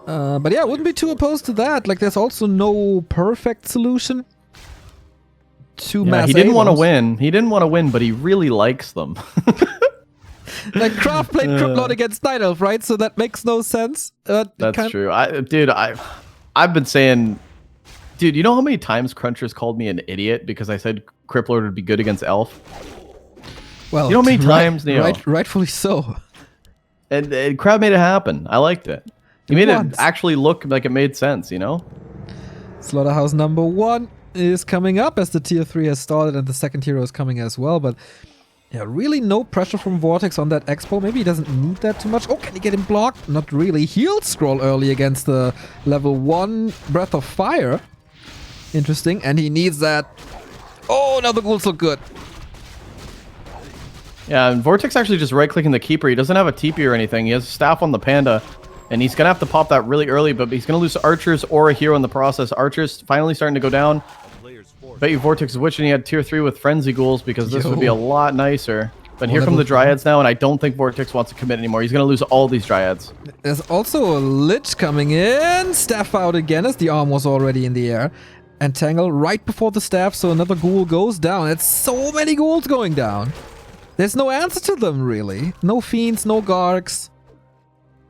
But yeah, I wouldn't be too opposed to that. Like, there's also no perfect solution to mass he didn't want to Amos. win. He didn't want to win, but he really likes them. Like, Kraft played Cryptlord against Night Elf, right? So that makes no sense. That's true. I've been saying, dude, you know how many times Crunchers called me an idiot because I said Cryptlord would be good against Elf? Well, You know how many times, Neo? rightfully so. And Crowd made it happen. I liked it. He made Once. it actually look like it made sense, you know? Slaughterhouse number 1 is coming up as the tier 3 has started and the second hero is coming as well, but yeah, really no pressure from Vortix on that Expo. Maybe he doesn't need that too much. Oh, can he get him blocked? Not really. He'll scroll early against the level 1 Breath of Fire. Interesting, and he needs that. Oh, now the ghouls look good. Yeah, and Vortex actually just right-clicking the Keeper. He doesn't have a TP or anything. He has a staff on the Panda, and he's going to have to pop that really early, but he's going to lose Archers or a hero in the process. Archers finally starting to go down. Bet you Vortex is wishing he had tier 3 with Frenzy Ghouls because this would be a lot nicer. But here come the Dryads now, and I don't think Vortex wants to commit anymore. He's going to lose all these Dryads. There's also a Lich coming in. Staff out again as the arm was already in the air. And Tangle right before the staff, so another ghoul goes down. It's so many ghouls going down. There's no answer to them, really. No Fiends, no Gargs.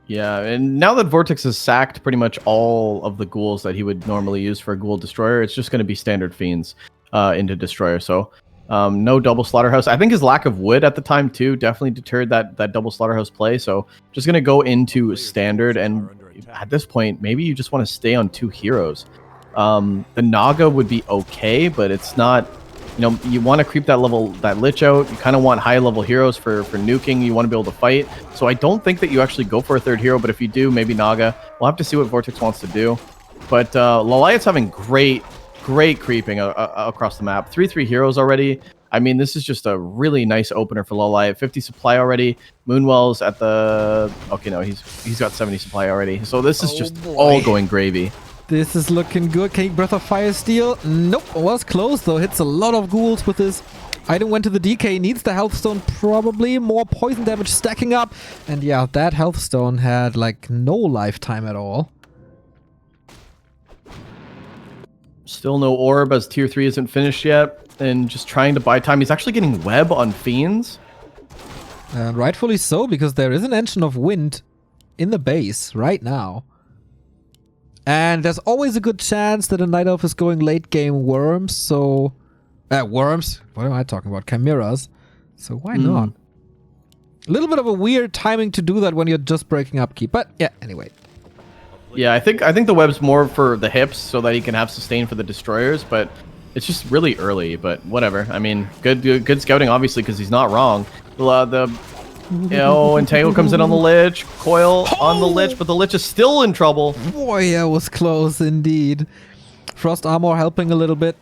Yeah, and now that Vortex has sacked pretty much all of the ghouls that he would normally use for a ghoul destroyer, it's just going to be standard Fiends into destroyer. So no double Slaughterhouse. I think his lack of wood at the time too definitely deterred that double Slaughterhouse play. So just going to go into standard, and at this point, maybe you just want to stay on 2 heroes. The Naga would be okay, but it's not. You know, you want to creep that Lich out. You kind of want high-level heroes for nuking. You want to be able to fight. So I don't think that you actually go for a 3rd hero, but if you do, maybe Naga. We'll have to see what Vortex wants to do. But Lawliet's having great creeping across the map. 3/3 heroes already. I mean, this is just a really nice opener for Lawliet. 50 supply already. Moonwell's at the... Okay, no, he's got 70 supply already. So this is just all going gravy. This is looking good. Can he Breath of Fire steal? Nope. Was close though. Hits a lot of ghouls with this. Item went to the DK. Needs the health stone probably. More poison damage stacking up. And yeah, that health stone had like no lifetime at all. Still no orb as tier 3 isn't finished yet. And just trying to buy time. He's actually getting web on Fiends. And rightfully so, because there is an engine of wind in the base right now. And there's always a good chance that a Night Elf is going late game Worms, so... Worms? What am I talking about? Chimeras. So why not? A little bit of a weird timing to do that when you're just breaking upkeep, but yeah, anyway. Yeah, I think the web's more for the hips so that he can have sustain for the destroyers, but it's just really early, but whatever. I mean, good scouting, obviously, because he's not wrong. And Tangle comes in on the Lich, Coil on the Lich, but the Lich is still in trouble. Boy, that was close indeed. Frost Armor helping a little bit.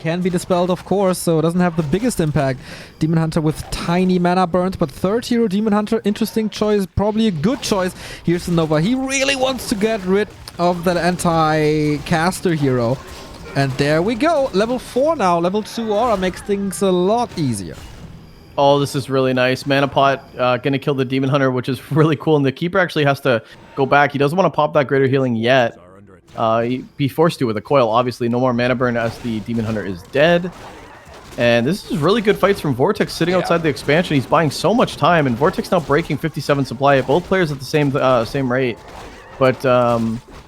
Can be dispelled, of course, so it doesn't have the biggest impact. Demon Hunter with tiny mana burns, but 3rd hero Demon Hunter, interesting choice, probably a good choice. Here's the Nova. He really wants to get rid of that anti-caster hero. And there we go. Level 4 now. Level 2 Aura makes things a lot easier. Oh, this is really nice. Mana Pot going to kill the Demon Hunter, which is really cool. And the Keeper actually has to go back. He doesn't want to pop that Greater Healing yet. He'd be forced to with a Coil, obviously. No more mana burn as the Demon Hunter is dead. And this is really good fights from Vortix sitting outside the expansion. He's buying so much time, and Vortix now breaking 57 supply. Both players at the same rate. But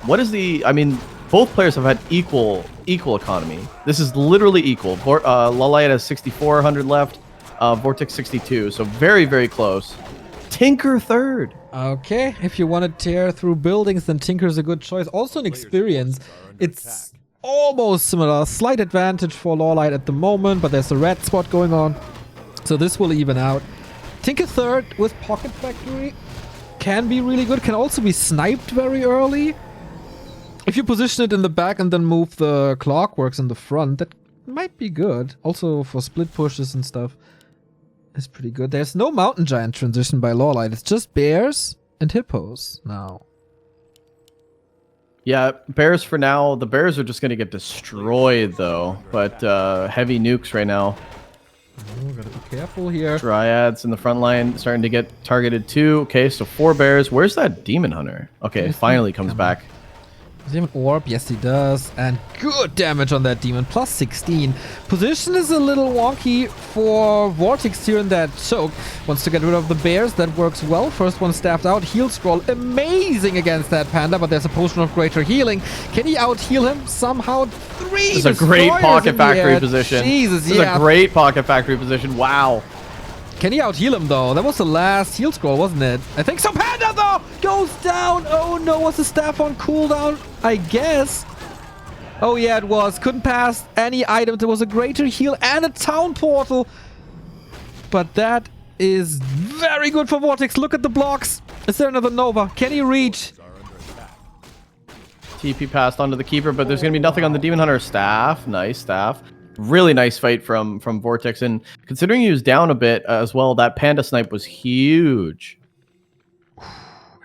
what is the? I mean, both players have had equal economy. This is literally equal. Lawliet has 6,400 left. Vortix 62. So very, very close. Tinker third. Okay, if you want to tear through buildings, then Tinker's a good choice. Also an experience. It's almost similar. Slight advantage for Lawliet at the moment, but there's a red spot going on. So this will even out. Tinker third with Pocket Factory can be really good. Can also be sniped very early. If you position it in the back and then move the Clockworks in the front, that might be good. Also for split pushes and stuff. It's pretty good. There's no Mountain Giant transition by Lawliet. It's just bears and hippos now. Yeah, bears for now. The bears are just going to get destroyed, though. But heavy nukes right now. Oh, gotta be careful here. Dryads in the front line starting to get targeted, too. Okay, so 4 bears. Where's that Demon Hunter? Okay, it finally comes back. Does he have an orb? Yes, he does. And good damage on that demon. Plus 16. Position is a little wonky for Vortix here in that choke. Wants to get rid of the bears. That works well. First one staffed out. Heal scroll. Amazing against that panda, but there's a potion of greater healing. Can he out-heal him? Somehow 3 This is a great Pocket Factory position. Jesus, this is a great Pocket Factory position. Wow. Can he out-heal him, though? That was the last heal scroll, wasn't it? I think so. Panda, though, goes down. Oh, no. Was the staff on cooldown? I guess. Oh, yeah, it was. Couldn't pass any items. There was a greater heal and a town portal. But that is very good for Vortix. Look at the blocks. Is there another Nova? Can he reach? TP passed onto the Keeper, but there's going to be nothing on the Demon Hunter. Staff. Nice staff. Really nice fight from Vortix, and considering he was down a bit as well, that panda snipe was huge.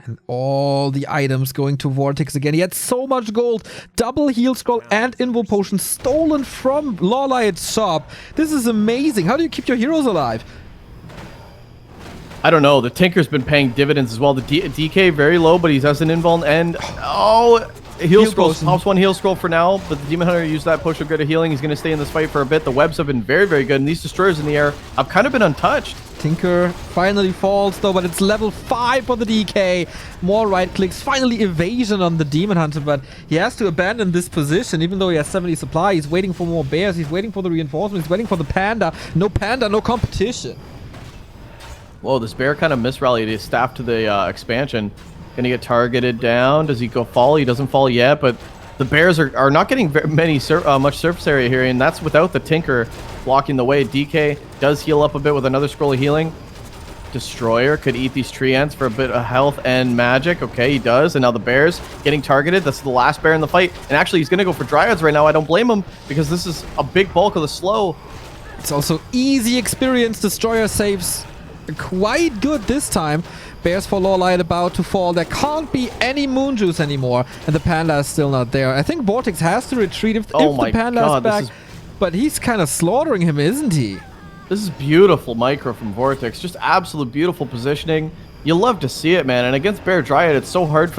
And all the items going to Vortix again. He had so much gold. Double heal scroll and invo potion stolen from Lawliet's shop. This is amazing. How do you keep your heroes alive? I don't know. The Tinker's been paying dividends as well. The DK very low, but he has an invuln, and oh, heal scroll. Pops 1 heal scroll for now, but the Demon Hunter used that push of good healing. He's going to stay in this fight for a bit. The webs have been very, very good, and these destroyers in the air have kind of been untouched. Tinker finally falls, though, but it's level 5 for the DK. More right clicks. Finally evasion on the Demon Hunter, but he has to abandon this position, even though he has 70 supply. He's waiting for more bears. He's waiting for the reinforcements. He's waiting for the panda. No panda, no competition. Whoa, this bear kind of misrallied his staff to the expansion. Gonna get targeted down. Does he go fall? He doesn't fall yet, but the bears are not getting much surface area here, and that's without the Tinker blocking the way. DK does heal up a bit with another scroll of healing. Destroyer could eat these tree ants for a bit of health and magic. Okay, he does, and now the bears getting targeted. That's the last bear in the fight, and actually he's gonna go for Dryads right now. I don't blame him, because this is a big bulk of the slow. It's also easy experience. Destroyer saves quite good this time. Bears for Lawliet about to fall. There can't be any moon juice anymore, and the panda is still not there. I think Vortix has to retreat if the panda is back, but he's kind of slaughtering him, isn't he? This is beautiful micro from Vortix. Just absolute beautiful positioning. You love to see it, man. And against Bear Dryad, it's so hard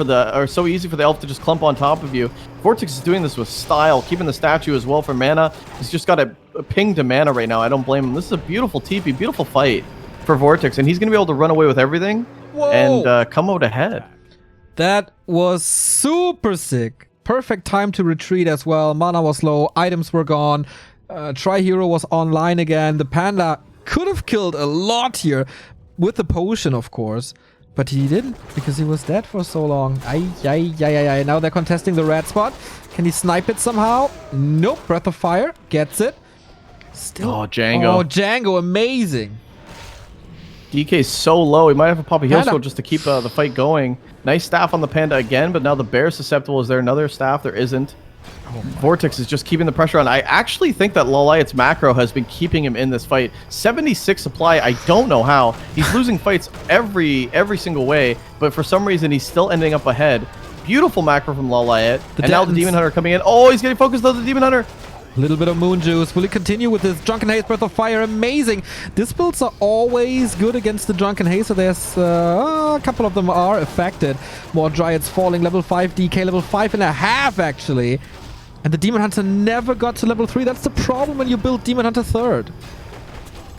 so easy for the elf to just clump on top of you. Vortix is doing this with style, keeping the statue as well for mana. He's just got a ping to mana right now. I don't blame him. This is a beautiful TP, beautiful fight for Vortix, and he's going to be able to run away with everything. Whoa. And come out ahead. That was super sick. Perfect time to retreat as well. Mana was low, items were gone. Tri-Hero was online again. The panda could have killed a lot here with the potion, of course. But he didn't, because he was dead for so long. Ay. Now they're contesting the red spot. Can he snipe it somehow? Nope. Breath of Fire gets it. Still. Oh, Django. Oh, Django. Amazing. DK is so low. He might have to pop a heal scroll just to keep the fight going. Nice staff on the panda again, but now the bear is susceptible. Is there another staff? There isn't. Oh, Vortix is just keeping the pressure on. I actually think that Lawliet's macro has been keeping him in this fight. 76 supply. I don't know how. He's losing fights every single way, but for some reason he's still ending up ahead. Beautiful macro from Lawliet. And now the Demon Hunter coming in. Oh, he's getting focused on the Demon Hunter. A little bit of moon juice. Will he continue with this Drunken Haze, Breath of Fire? Amazing. These builds are always good against the Drunken Haze, so there's a couple of them are affected. More Dryads falling. Level 5 DK, level 5.5 actually. And the Demon Hunter never got to level 3. That's the problem when you build Demon Hunter 3rd.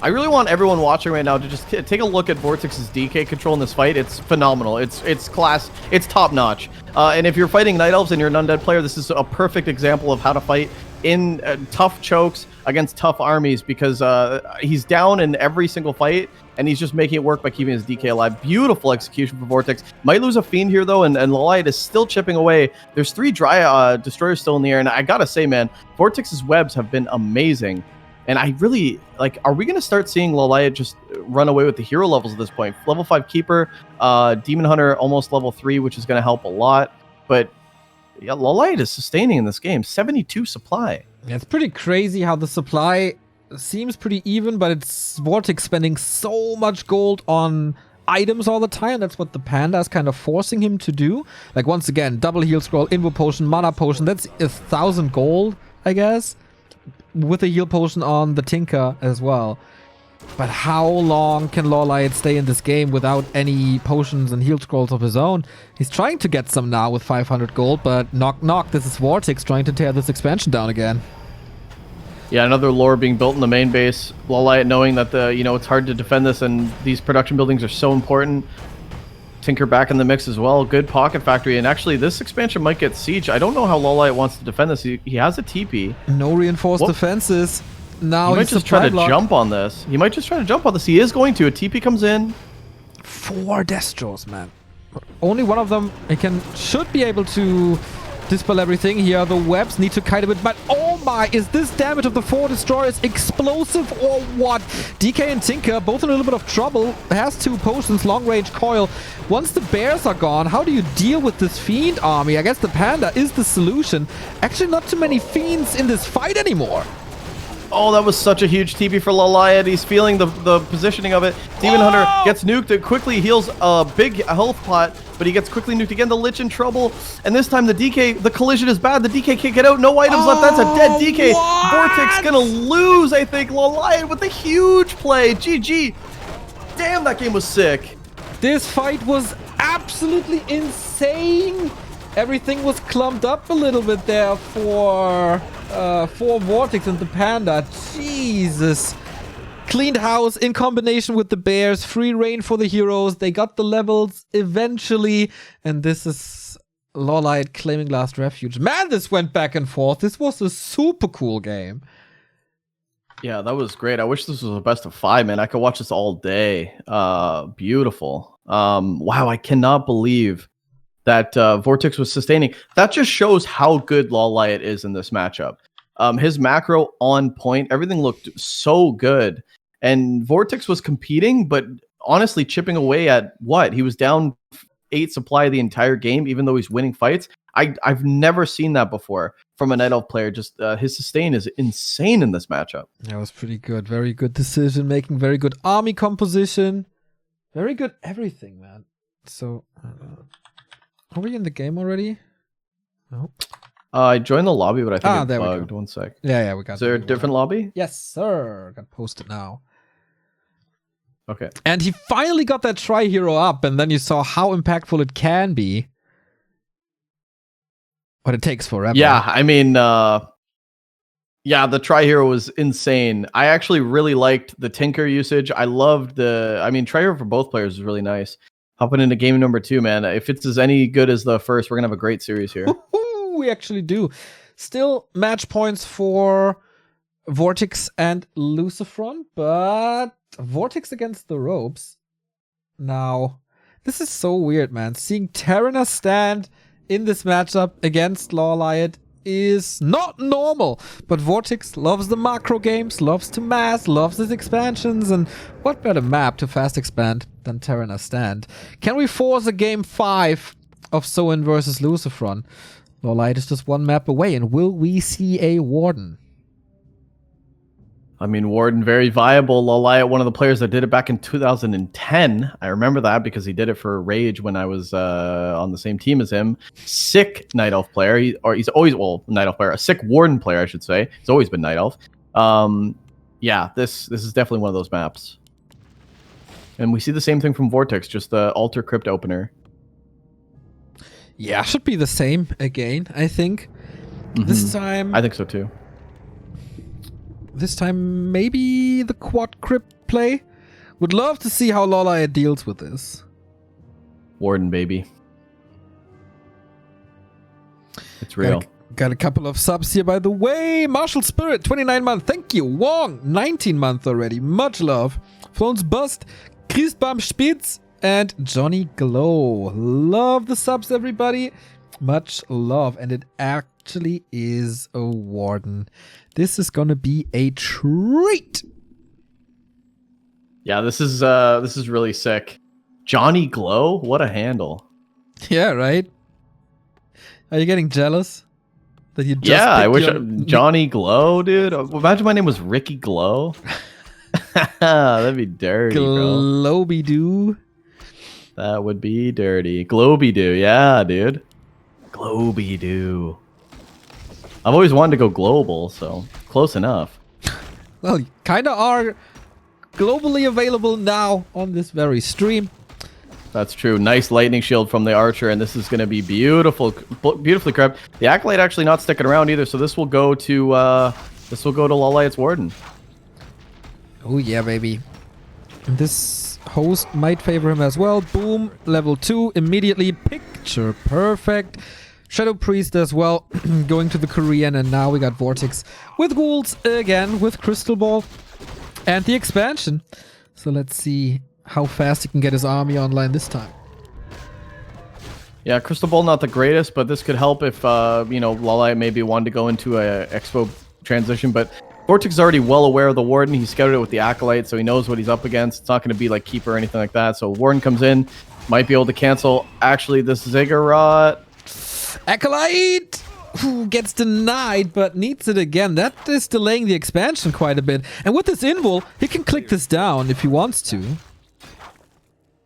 I really want everyone watching right now to just take a look at Vortix's DK control in this fight. It's phenomenal. It's class. It's top notch. And if you're fighting Night Elves and you're an undead player, this is a perfect example of how to fight in tough chokes against tough armies, because he's down in every single fight and he's just making it work by keeping his DK alive. Beautiful execution for Vortix. Might lose a Fiend here though, and Lawliet is still chipping away. There's 3 dry destroyers still in the air, and I gotta say, man, Vortix's webs have been amazing. And I really, like, are we going to start seeing Lawliet just run away with the hero levels at this point? Level 5 Keeper, Demon Hunter almost level 3, which is going to help a lot. But yeah, Lawliet is sustaining in this game. 72 supply. Yeah, it's pretty crazy how the supply seems pretty even, but it's Vortix spending so much gold on items all the time. That's what the Panda is kind of forcing him to do. Like, once again, double heal scroll, invo potion, mana potion. That's 1,000 gold, I guess, with a heal potion on the Tinker as well. But how long can Lawliet stay in this game without any potions and heal scrolls of his own? He's trying to get some now with 500 gold, but knock knock, this is Vortix trying to tear this expansion down again. Yeah, another lore being built in the main base. Lawliet knowing that it's hard to defend this, and these production buildings are so important. Tinker back in the mix as well. Good pocket factory, and actually this expansion might get siege. I don't know how Lawliet wants to defend this. He has a TP. No reinforced defenses. Now he might just try to jump on this. He might just try to jump on this. He is going to. A TP comes in. 4 Destros, man. Only one of them should be able to dispel everything. Here the webs need to kite a bit, but oh my, is this damage of the 4 destroyers explosive or what? DK and Tinker both in a little bit of trouble. Has 2 potions, long range coil. Once the bears are gone, how do you deal with this fiend army? I guess the Panda is the solution. Actually, not too many fiends in this fight anymore. Oh, that was such a huge TP for Lawliet. He's feeling the positioning of it. Demon Hunter gets nuked. It quickly heals a big health pot, but he gets quickly nuked again. The Lich in trouble. And this time the DK, the collision is bad. The DK can't get out. No items left. That's a dead DK. What? Vortix gonna lose, I think. Lawliet with a huge play. GG. Damn, that game was sick. This fight was absolutely insane. Everything was clumped up a little bit there for Vortix and the Panda. Jesus. Cleaned house in combination with the bears. Free reign for the heroes. They got the levels eventually. And this is Lawliet claiming last refuge. Man, this went back and forth. This was a super cool game. Yeah, that was great. I wish this was a best of 5, man. I could watch this all day. Beautiful. Wow, I cannot believe that Vortix was sustaining. That just shows how good Lawliet is in this matchup. His macro on point. Everything looked so good. And Vortix was competing, but honestly chipping away at what? He was down 8 supply the entire game, even though he's winning fights. I've never seen that before from a Night Elf player. Just his sustain is insane in this matchup. That was pretty good. Very good decision making. Very good army composition. Very good everything, man. So... are we in the game already? Nope. I joined the lobby, but I think it there bugged. we go. 1 sec. Yeah, we got it. Is there a different lobby? Yes, sir. Got posted now. Okay. And he finally got that tri-hero up, and then you saw how impactful it can be. But it takes forever. Yeah, I mean, yeah, the tri-hero was insane. I actually really liked the Tinker usage. I loved tri-hero for both players is really nice. Hopping into game number 2, man. If it's as any good as the first, we're going to have a great series here. We actually do. Still match points for Vortix and Lucifron, but Vortix against the ropes. Now, this is so weird, man. Seeing Terrana stand in this matchup against Lawliet is not normal, but Vortix loves the macro games, loves to mass, loves his expansions, and what better map to fast expand than Terrana Stand? Can we force a game 5 of Soin versus Lucifron? Lawliet is just 1 map away, and will we see a Warden? I mean, Warden, very viable. Lawliet, one of the players that did it back in 2010. I remember that because he did it for Rage when I was on the same team as him. Sick Night Elf player. He's always, Night Elf player. A sick Warden player, I should say. He's always been Night Elf. Yeah, this is definitely one of those maps. And we see the same thing from Vortix, just the Altar Crypt opener. Yeah, should be the same again, I think. This time, I think so too. this time maybe the quad crypt play. Would love to see how Lawliet deals with this. Warden, baby. It's real. Got a couple of subs here, by the way. Martial Spirit, 29 month. Thank you. Wong, 19 month already. Much love. Flown's Bust, Christbaum Spitz, and Johnny Glow. Love the subs, everybody. Much love. And it actually is a Warden. This is gonna be a treat. Yeah, this is really sick. Johnny Glow, what a handle. Yeah, right? Are you getting jealous? That you just I picked wish your- Johnny Glow, dude. Imagine my name was Ricky Glow. That'd be dirty, bro. Globy-doo. That would be dirty. Globy-doo, yeah, dude. Globy-doo. I've always wanted to go global, so close enough. Well, you kinda are globally available now on this very stream. That's true. Nice lightning shield from the archer, and this is going to be beautiful, beautifully crept. The acolyte actually not sticking around either, so this will go to Lawliet's Warden. Oh yeah, baby. And this host might favor him as well. Boom, level 2 immediately. Picture perfect. Shadow Priest as well, going to the Korean, and now we got Vortix with ghouls again with Crystal Ball and the expansion. So let's see how fast he can get his army online this time. Yeah, Crystal Ball not the greatest, but this could help if Lawliet maybe wanted to go into a expo transition. But Vortix is already well aware of the Warden. He scouted it with the acolyte, so he knows what he's up against. It's not going to be like Keeper or anything like that. So Warden comes in, might be able to cancel actually this Ziggurat. Acolyte! Who gets denied but needs it again. That is delaying the expansion quite a bit. And with this invul, he can click this down if he wants to.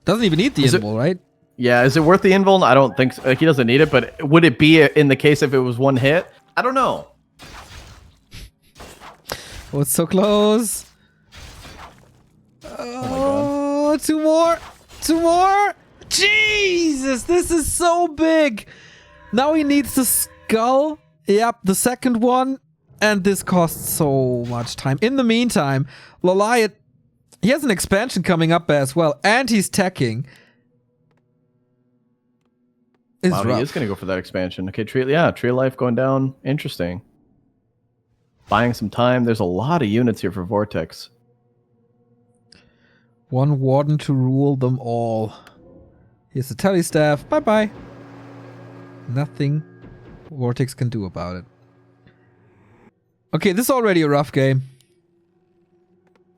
Doesn't even need the invul, right? Yeah, is it worth the invul? I don't think so. Like, he doesn't need it, but would it be in the case if it was one hit? I don't know. Oh, it's so close. Oh, two more. Two more. Jesus, this is so big. Now he needs the skull. Yep, the second one. And this costs so much time. In the meantime, Lawliet, he has an expansion coming up as well. And he's teching. It's Wow, rough. he is going to go for that expansion. Okay, tree of life going down. Interesting. Buying some time. There's a lot of units here for Vortex. One warden to rule them all. Here's the telestaff. Bye-bye. Nothing Vortex can do about it. Okay, this is already a rough game.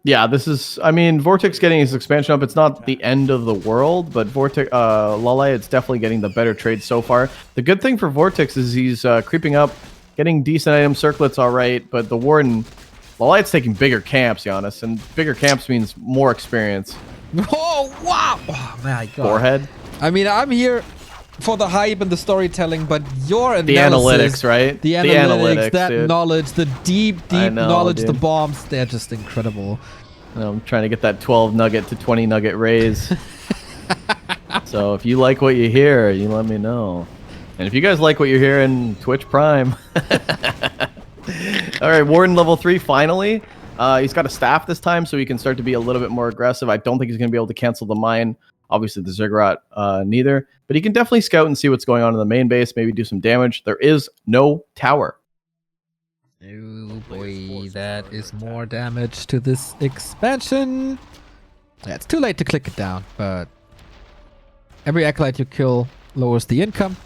Yeah, this is... I mean, Vortex getting his expansion up, it's not the end of the world, but Lawliet's definitely getting the better trade so far. The good thing for Vortex is he's creeping up, getting decent items, circlets all right, but the Warden... Lawliet's taking bigger camps, Giannis, and bigger camps means more experience. Oh, wow! Oh, my God. Forehead. I mean, I'm here for the hype and the storytelling, but your analysis... The analytics, right? The analytics, that dude. knowledge, the deep I know, knowledge, dude. the bombs, they're just incredible. I'm trying to get that 12 nugget to 20 nugget raise. So if you like what you hear, you let me know. And if you guys like what you hear in Twitch Prime. All right, Warden level 3 finally. He's got a staff this time, so he can start to be a little bit more aggressive. I don't think he's going to be able to cancel the mine. Obviously, the Ziggurat neither. But he can definitely scout and see what's going on in the main base, maybe do some damage. There is no tower. Oh boy, that is more damage to this expansion. Yeah, it's too late to click it down, but every acolyte you kill lowers the income.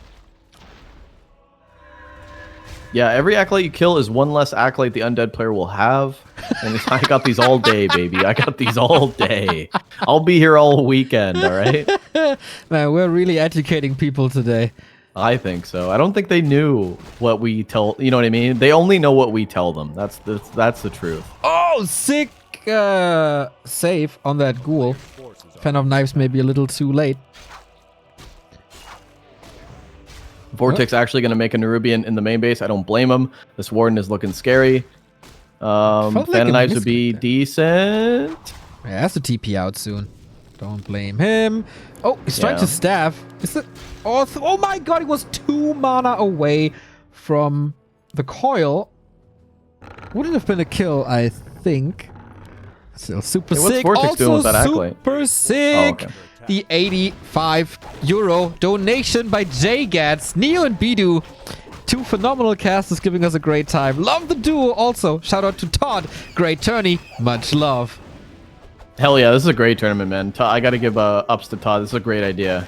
Yeah, every acolyte you kill is one less acolyte the undead player will have. And I got these all day, baby. I got these all day. I'll be here all weekend, all right? Man, we're really educating people today. I think so. I don't think they knew what we tell. You know what I mean? They only know what we tell them. That's the truth. Oh, sick save on that ghoul. Fan of Knives may be a little too late. Vortex actually going to make a Nerubian in the main base. I don't blame him. This Warden is looking scary. Fan like of a Knives would be misclick decent. Yeah, has to TP out soon. Don't blame him. Oh, he's trying to staff. Is it? Oh, oh my God! He was 2 mana away from The coil wouldn't have been a kill, I think. Still super Hey, what's sick. Vortix Also doing with that accolade? super sick. Oh, okay. The 85 euro donation by JGats, Neo and Bidoux. Two phenomenal casters giving us a great time. Love the duo also. Shout out to Todd. Great tourney. Much love. Hell yeah, this is a great tournament, man. I got to give ups to Todd. This is a great idea.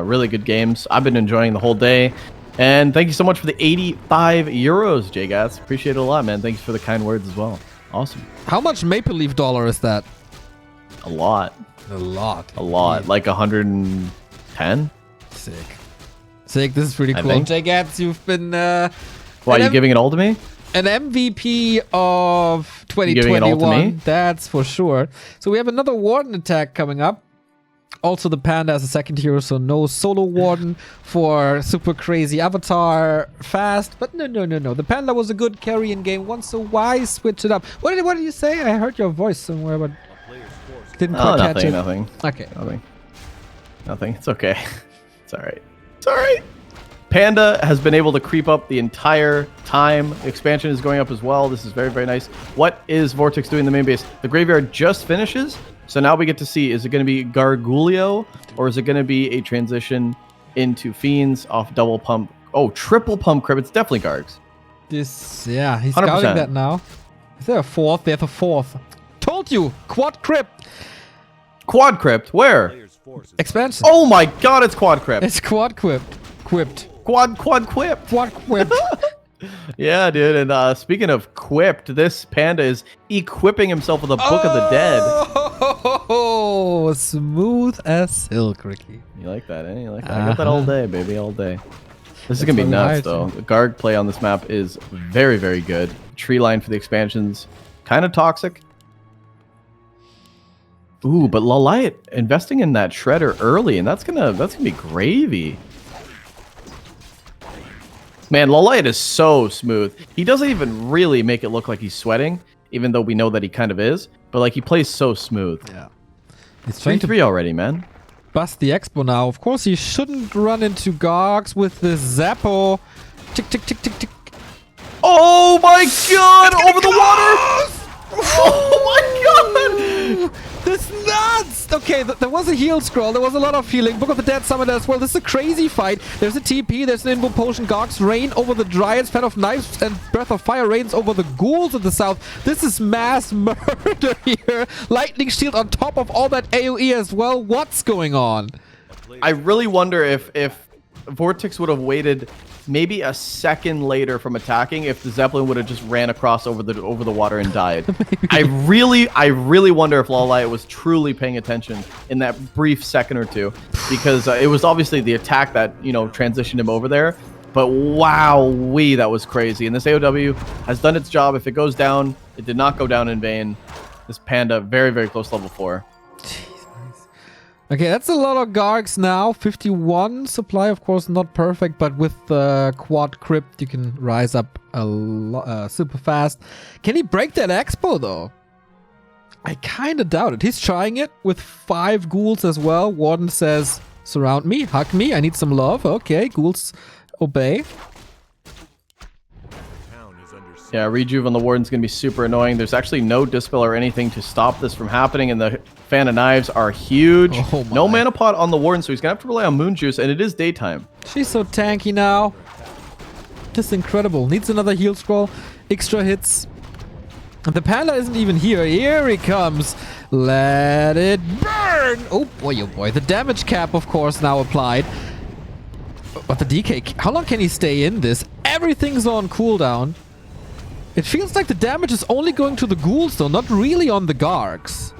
Really good games. I've been enjoying the whole day. And thank you so much for the 85 euros, JGats. Appreciate it a lot, man. Thanks for the kind words as well. Awesome. How much Maple Leaf dollar is that? A lot. A lot. A lot. Like 110? Sick. Sick. This is pretty I cool. think. JGats, you've been Why, are you giving it all to me? an MVP of giving it all to 2021. me? That's for sure. So we have another Warden attack coming up. Also, the Panda as a second hero, so no solo Warden for super crazy Avatar fast. But no. The Panda was a good carry in game one, so why switch it up? What did you say? I heard your voice somewhere, but didn't Oh, quite catch it. nothing. Okay. Nothing. It's okay. It's all right. It's all right. Panda has been able to creep up the entire time. Expansion is going up as well. This is very, very nice. What is Vortix doing in the main base? The graveyard just finishes. So now we get to see, is it going to be Gargulio or is it going to be a transition into Fiends off double pump? Oh, triple pump crypt. It's definitely Gargs. Yeah, he's 100%. scouting that now. Is there a fourth? There's a fourth. Told you! Quad crypt! Quad crypt. Where? Player's forces Expansion. Oh my god, it's quad crypt. It's quad crypt. Quipped. Quad quip. Quad crypt. Yeah, dude. And speaking of quipped, this Panda is equipping himself with a Book of the Dead. Oh, smooth as silk, Ricky. You like that, eh? You like that? I got that all day, baby, all day. This is going to be what we nuts, hired though. you. The Garg play on this map is very, very good. Tree line for the expansions, kind of toxic. Ooh, but Lawliet investing in that Shredder early, and that's gonna be gravy. Man, Lawliet is so smooth. He doesn't even really make it look like he's sweating, even though we know that he kind of is. But like he plays so smooth. Yeah. He's trying to 3-3 already, man. bust the Expo now. Of course, he shouldn't run into Gargs with the Zappo. Tick, tick, tick, tick, tick. Oh my god! Over the water! Oh my god! This is nuts! Okay, there was a heal scroll. There was a lot of healing. Book of the Dead summoned as well. This is a crazy fight. There's a TP. There's an Invo Potion. Gargs reign over the Dryads. Fan of Knives and Breath of Fire reigns over the Ghouls in the south. This is mass murder here. Lightning Shield on top of all that AoE as well. What's going on? I really wonder if Vortix would have waited maybe a second later from attacking if the Zeppelin would have just ran across over the water and died. I really wonder if Lawliet was truly paying attention in that brief second or two, because it was obviously the attack that, you know, transitioned him over there. But wow-wee, that was crazy. And this AOW has done its job. If it goes down, it did not go down in vain. This Panda, very, very close level 4. Okay, that's a lot of Gargs now. 51 supply, of course, not perfect, but with the Quad Crypt, you can rise up super fast. Can he break that Expo, though? I kind of doubt it. He's trying it with 5 ghouls as well. Warden says, surround me, hug me, I need some love. Okay, ghouls obey. town is under siege. Yeah, Rejuve on the Warden's going to be super annoying. There's actually no Dispel or anything to stop this from happening, and the Fan of Knives are huge. Oh my. No mana pot on the Warden, so he's going to have to rely on Moon Juice, and it is daytime. She's so tanky now. Just incredible. Needs another heal scroll. Extra hits. And the Panda isn't even here. Here he comes. Let it burn. Oh boy. The damage cap, of course, now applied. But the DK, how long can he stay in this? Everything's on cooldown. It feels like the damage is only going to the ghouls, though, not really on the Gargs.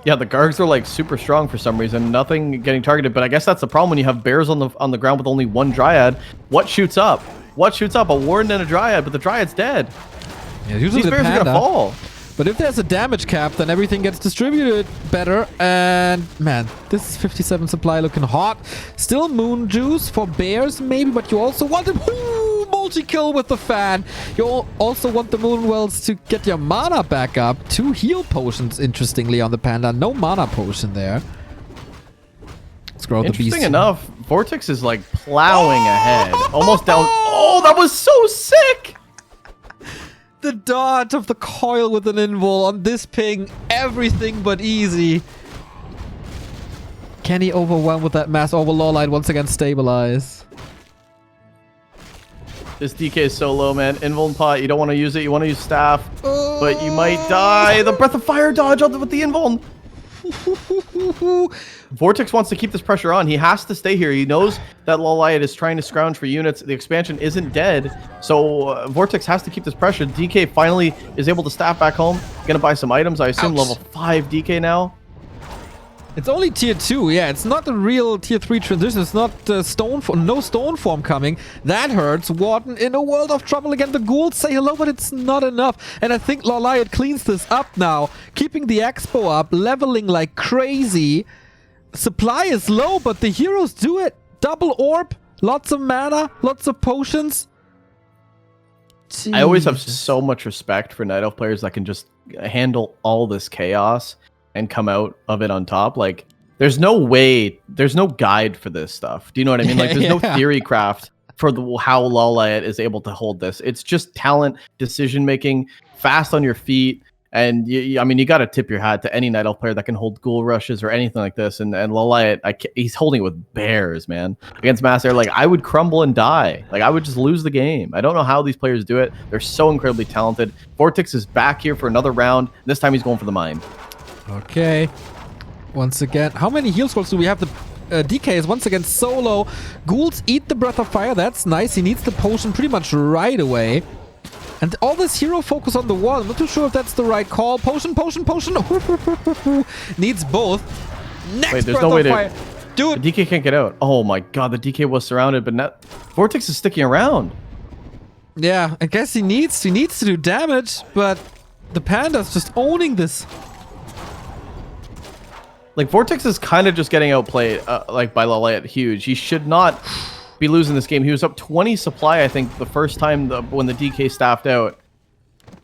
Yeah, the Gargs are like super strong for some reason. Nothing getting targeted, but I guess that's the problem when you have bears on the ground with only one Dryad. What shoots up? What shoots up? A Warden and a Dryad, but the Dryad's dead. Yeah, usually These the bears are Panda. gonna fall. But if there's a damage cap, then everything gets distributed better. And man, this is 57 supply looking hot. Still Moon Juice for bears maybe, but you also want him. Ooh, multi-kill with the fan. You also want the Moon Wells to get your mana back up. 2 heal potions, interestingly, on the Panda. No mana potion there. Let's grow the beast. Interesting enough, Vortix is like plowing ahead. Almost down. Oh, that was so sick! The dodge of the coil with an invul on this ping, everything but easy. Can he overwhelm with that mass over Lawliet once again stabilize? This DK is so low, man. Invul pot, you don't want to use it. You want to use staff, but you might die. The breath of fire dodge with the invul. Vortix wants to keep this pressure on. He has to stay here. He knows that Lawliet is trying to scrounge for units. The expansion isn't dead, so Vortix has to keep this pressure. DK finally is able to staff back home. Gonna buy some items. I assume level 5 DK now. It's only tier 2, yeah. It's not a real tier 3 transition. It's not no stone form coming. That hurts. Warden in a world of trouble again. The ghouls say hello, but it's not enough. And I think Lawliet cleans this up now. Keeping the expo up, leveling like crazy. Supply is low, but the heroes do it. Double orb, lots of mana, lots of potions. I always have so much respect for Night Elf players that can just handle all this chaos and come out of it on top. Like, there's no way, there's no guide for this stuff. Do you know what I mean? Like, there's no theory craft for how Lawliet is able to hold this. It's just talent, decision making, fast on your feet, and I mean, you got to tip your hat to any Night Elf player that can hold ghoul rushes or anything like this. And Lawliet, he's holding it with bears, man. Against Mass Air, like, I would crumble and die. Like, I would just lose the game. I don't know how these players do it. They're so incredibly talented. Vortix is back here for another round. This time he's going for the mine. Okay. Once again, how many heal scrolls do we have? The DK is once again solo. Ghouls eat the Breath of Fire. That's nice. He needs the potion pretty much right away. And all this hero focus on the wall. I'm not too sure if that's the right call. Potion, potion, potion. Needs both. Next Wait, there's Breath no way of Fire. Dude. The DK can't get out. Oh my god, the DK was surrounded, but not... Vortix is sticking around. Yeah, I guess he needs to do damage, but the Panda's just owning this. Like, Vortix is kind of just getting outplayed, like, by Lawliet huge. He should not be losing this game. He was up 20 supply, I think, the first time when the DK staffed out.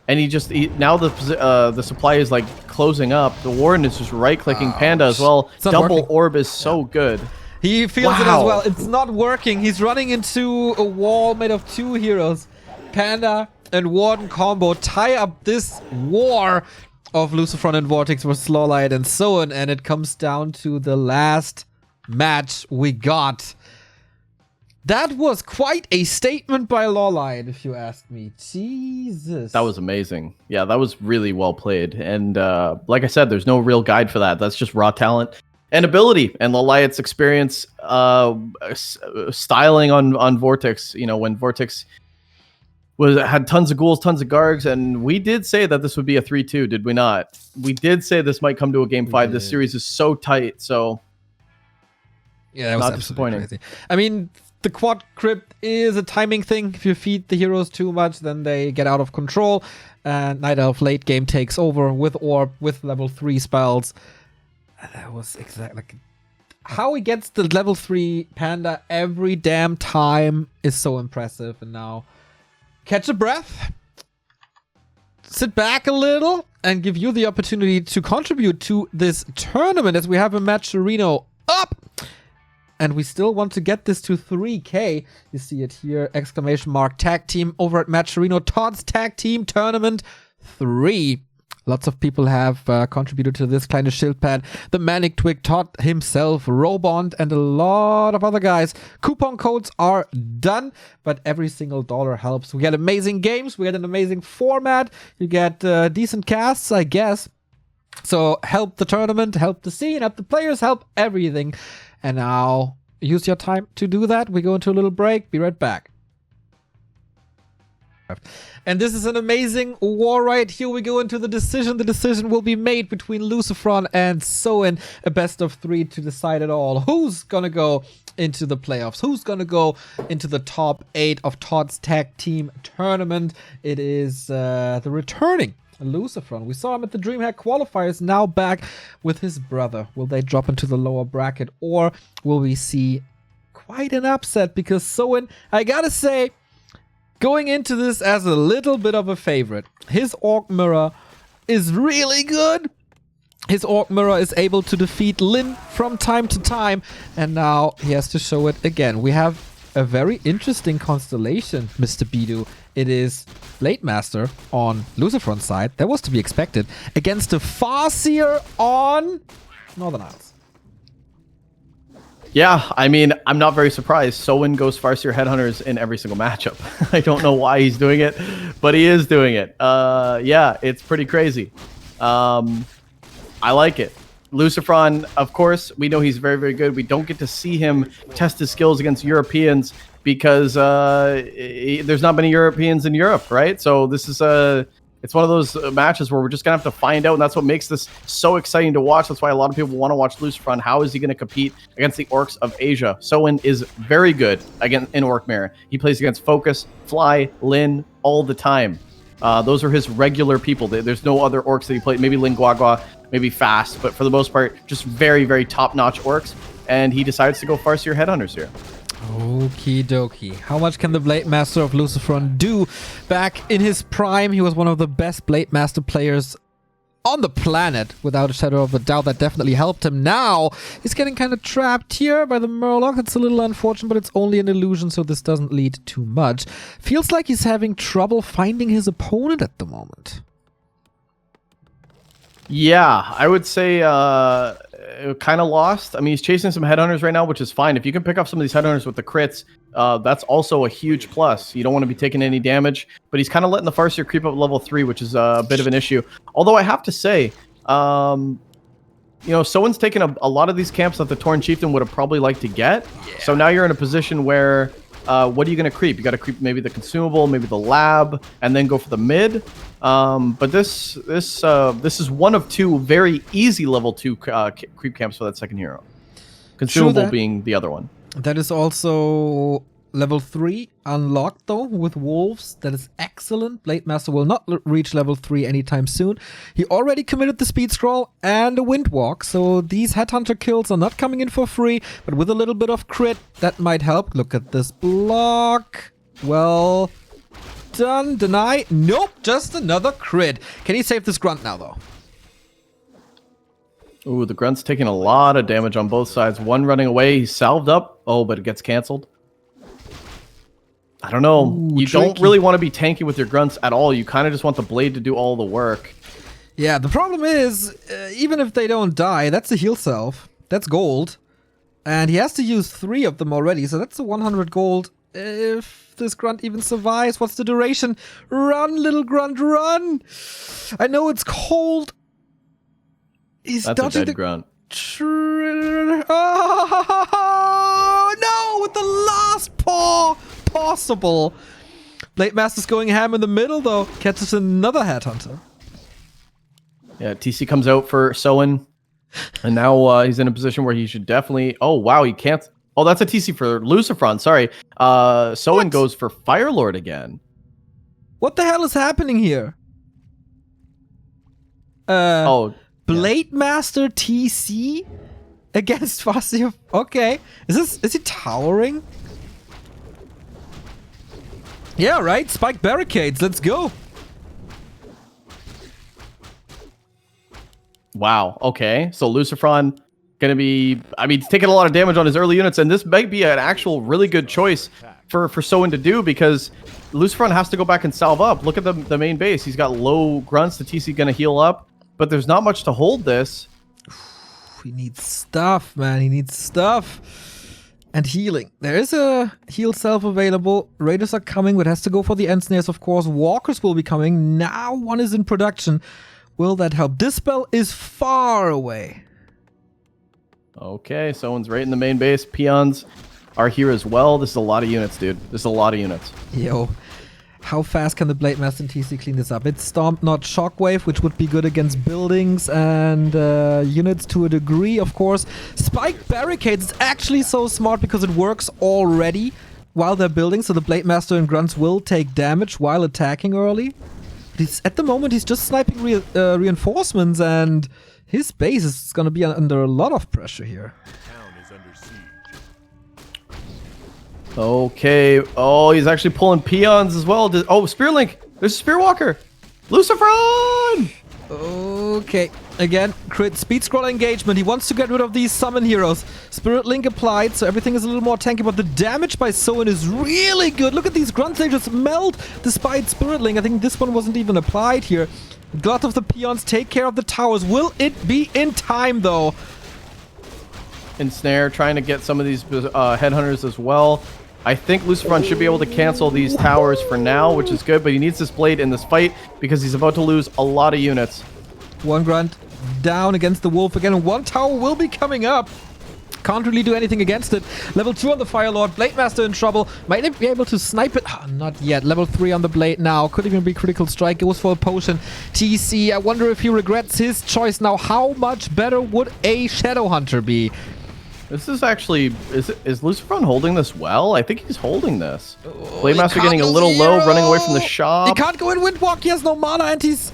And now the supply is, like, closing up. The Warden is just right-clicking Panda as well. Double working. Orb is so good. He feels it as well. It's not working. He's running into a wall made of 2 heroes. Panda and Warden combo tie up this war of Lucifron and Vortix versus Lawliet and Soin, and it comes down to the last match we got. That was quite a statement by Lawliet, if you ask me. Jesus. That was amazing. Yeah, that was really well played. And like I said, there's no real guide for that. That's just raw talent and ability. And Lawliet's experience styling on Vortix. You know, when Vortix had tons of ghouls, tons of gargs, and we did say that this would be a 3-2, did we not? We did say this might come to a game 5. This series is so tight, so yeah, that was not disappointing. Crazy. I mean, the quad crypt is a timing thing. If you feed the heroes too much, then they get out of control, and Night Elf late game takes over with Orb, with level 3 spells. And that was exactly like how he gets the level 3 Panda every damn time is so impressive. And now catch a breath, sit back a little, and give you the opportunity to contribute to this tournament as we have a Matcherino up. And we still want to get this to 3K. You see it here, exclamation mark, tag team over at Matcherino. ToD's tag team tournament 3. Lots of people have contributed to this kind of shield pad. The Manic Twig, ToD himself, Robond, and a lot of other guys. Coupon codes are done, but every single dollar helps. We get amazing games. We get an amazing format. You get decent casts, I guess. So help the tournament, help the scene, help the players, help everything. And now use your time to do that. We go into a little break. Be right back. And this is an amazing war right here. We go into the decision. The decision will be made between Lucifron and Soin. A best of 3 to decide it all. Who's gonna go into the playoffs? Who's gonna go into the top 8 of ToD's tag team tournament? It is the returning Lucifron. We saw him at the DreamHack qualifiers, now back with his brother. Will they drop into the lower bracket, or will we see quite an upset? Because Soin, I gotta say, going into this as a little bit of a favorite. His Orc Mirror is really good. His Orc Mirror is able to defeat Lin from time to time, and now he has to show it again. We have a very interesting constellation, Mr. Bidoux. It is Blade Master on Lucifron's side. That was to be expected. Against the Farseer on Northern Isles. Yeah, I mean, I'm not very surprised. Soin goes Farseer Headhunters in every single matchup. I don't know why he's doing it, but he is doing it. Yeah, it's pretty crazy. I like it. Lucifron, of course, we know he's very, very good. We don't get to see him test his skills against Europeans because there's not many Europeans in Europe, right? So this is it's one of those matches where we're just going to have to find out, and that's what makes this so exciting to watch. That's why a lot of people want to watch Lucifron. How is he going to compete against the Orcs of Asia? Soin is very good again in Orkmare. He plays against Focus, Fly, Lin all the time. Those are his regular people. There's no other Orcs that he plays. Maybe Lin Guagua, maybe Fast, but for the most part, just very, very top-notch Orcs. And he decides to go Farseer Headhunters here. Okie dokie. How much can the Blade Master of Lucifron do? Back in his prime, he was one of the best Blade Master players on the planet, without a shadow of a doubt. That definitely helped him. Now, he's getting kind of trapped here by the Murloc. It's a little unfortunate, but it's only an illusion, so this doesn't lead too much. Feels like he's having trouble finding his opponent at the moment. Yeah, I would say kind of lost. I mean, he's chasing some Headhunters right now, which is fine. If you can pick up some of these Headhunters with the crits, that's also a huge plus. You don't want to be taking any damage, but he's kind of letting the Farseer creep up level 3, which is a bit of an issue. Although I have to say, you know, Soin's taken a lot of these camps that the Torn Chieftain would have probably liked to get. Yeah. So now you're in a position where, what are you going to creep? You got to creep maybe the consumable, maybe the lab, and then go for the mid. But this is one of two very easy level 2 creep camps for that second hero. Consumable being the other one. That is also level 3 unlocked though with wolves. That is excellent. Blade Master will not reach level 3 anytime soon. He already committed the speed scroll and a wind walk, so these headhunter kills are not coming in for free, but with a little bit of crit that might help. Look at this block. Well done. Deny. Nope, just another crit. Can he save this grunt now though? Ooh, the grunt's taking a lot of damage on both sides. One running away, he's salved up. Oh, but it gets canceled. I don't know. Ooh, you tricky. don't really want to be tanky with your grunts at all. You kind of just want the blade to do all the work. Yeah, the problem is, even if they don't die, that's a heal self. That's gold. And he has to use 3 of them already, so that's a 100 gold. If this grunt even survives, what's the duration? Run, little grunt, run! I know it's cold. He's That's dodging a dead grunt. Oh, no! With the last paw possible. Blade Master's going ham in the middle, though. Catches another headhunter. Yeah, TC comes out for Soin. And now he's in a position where he should definitely... Oh, wow, he can't... Oh, that's a TC for Lucifron, sorry. Soin goes for Firelord again. What the hell is happening here? Blade Master TC against Farseer. Okay. Is he towering? Yeah, right. Spike barricades. Let's go. Wow. Okay. So Lucifron gonna be, I mean, he's taking a lot of damage on his early units, and this might be an actual really good choice for Soin to do, because Lucifron has to go back and salve up. Look at the main base. He's got low grunts. The TC gonna heal up. But there's not much to hold this. He needs stuff, man. He needs stuff. And healing. There is a heal self available. Raiders are coming, but has to go for the end snares, of course. Walkers will be coming. Now one is in production. Will that help? Dispel is far away. Okay, someone's right in the main base. Peons are here as well. This is a lot of units, dude. This is a lot of units. Yo. How fast can the Blade Master and TC clean this up? It's Stomp, not Shockwave, which would be good against buildings and units to a degree, of course. Spike Barricades is actually so smart because it works already while they're building, so the Blade Master and Grunts will take damage while attacking early. But at the moment, he's just sniping reinforcements, and his base is going to be under a lot of pressure here. Okay. Oh, he's actually pulling peons as well. Oh, Spear Link. There's a Spear Walker. Lucifron! Okay, again, crit speed scroll engagement. He wants to get rid of these summon heroes. Spirit Link applied, so everything is a little more tanky, but the damage by Soin is really good. Look at these grunts, they just melt despite Spirit Link. I think this one wasn't even applied here. Glut of the peons take care of the towers. Will it be in time, though? Ensnare, trying to get some of these headhunters as well. I think Lucifron should be able to cancel these towers for now, which is good, but he needs this blade in this fight because he's about to lose a lot of units. One grunt down against the wolf again, and one tower will be coming up. Can't really do anything against it. Level 2 on the Fire Lord. Blade Master in trouble. Might be able to snipe it. Oh, not yet. Level 3 on the Blade now. Could even be Critical Strike. Goes for a potion. TC, I wonder if he regrets his choice now. How much better would a Shadow Hunter be? This is actually... Is Lucifron holding this well? I think he's holding this. Blade Master getting a little low, running away from the shop. He can't go in Windwalk. He has no mana, and he's...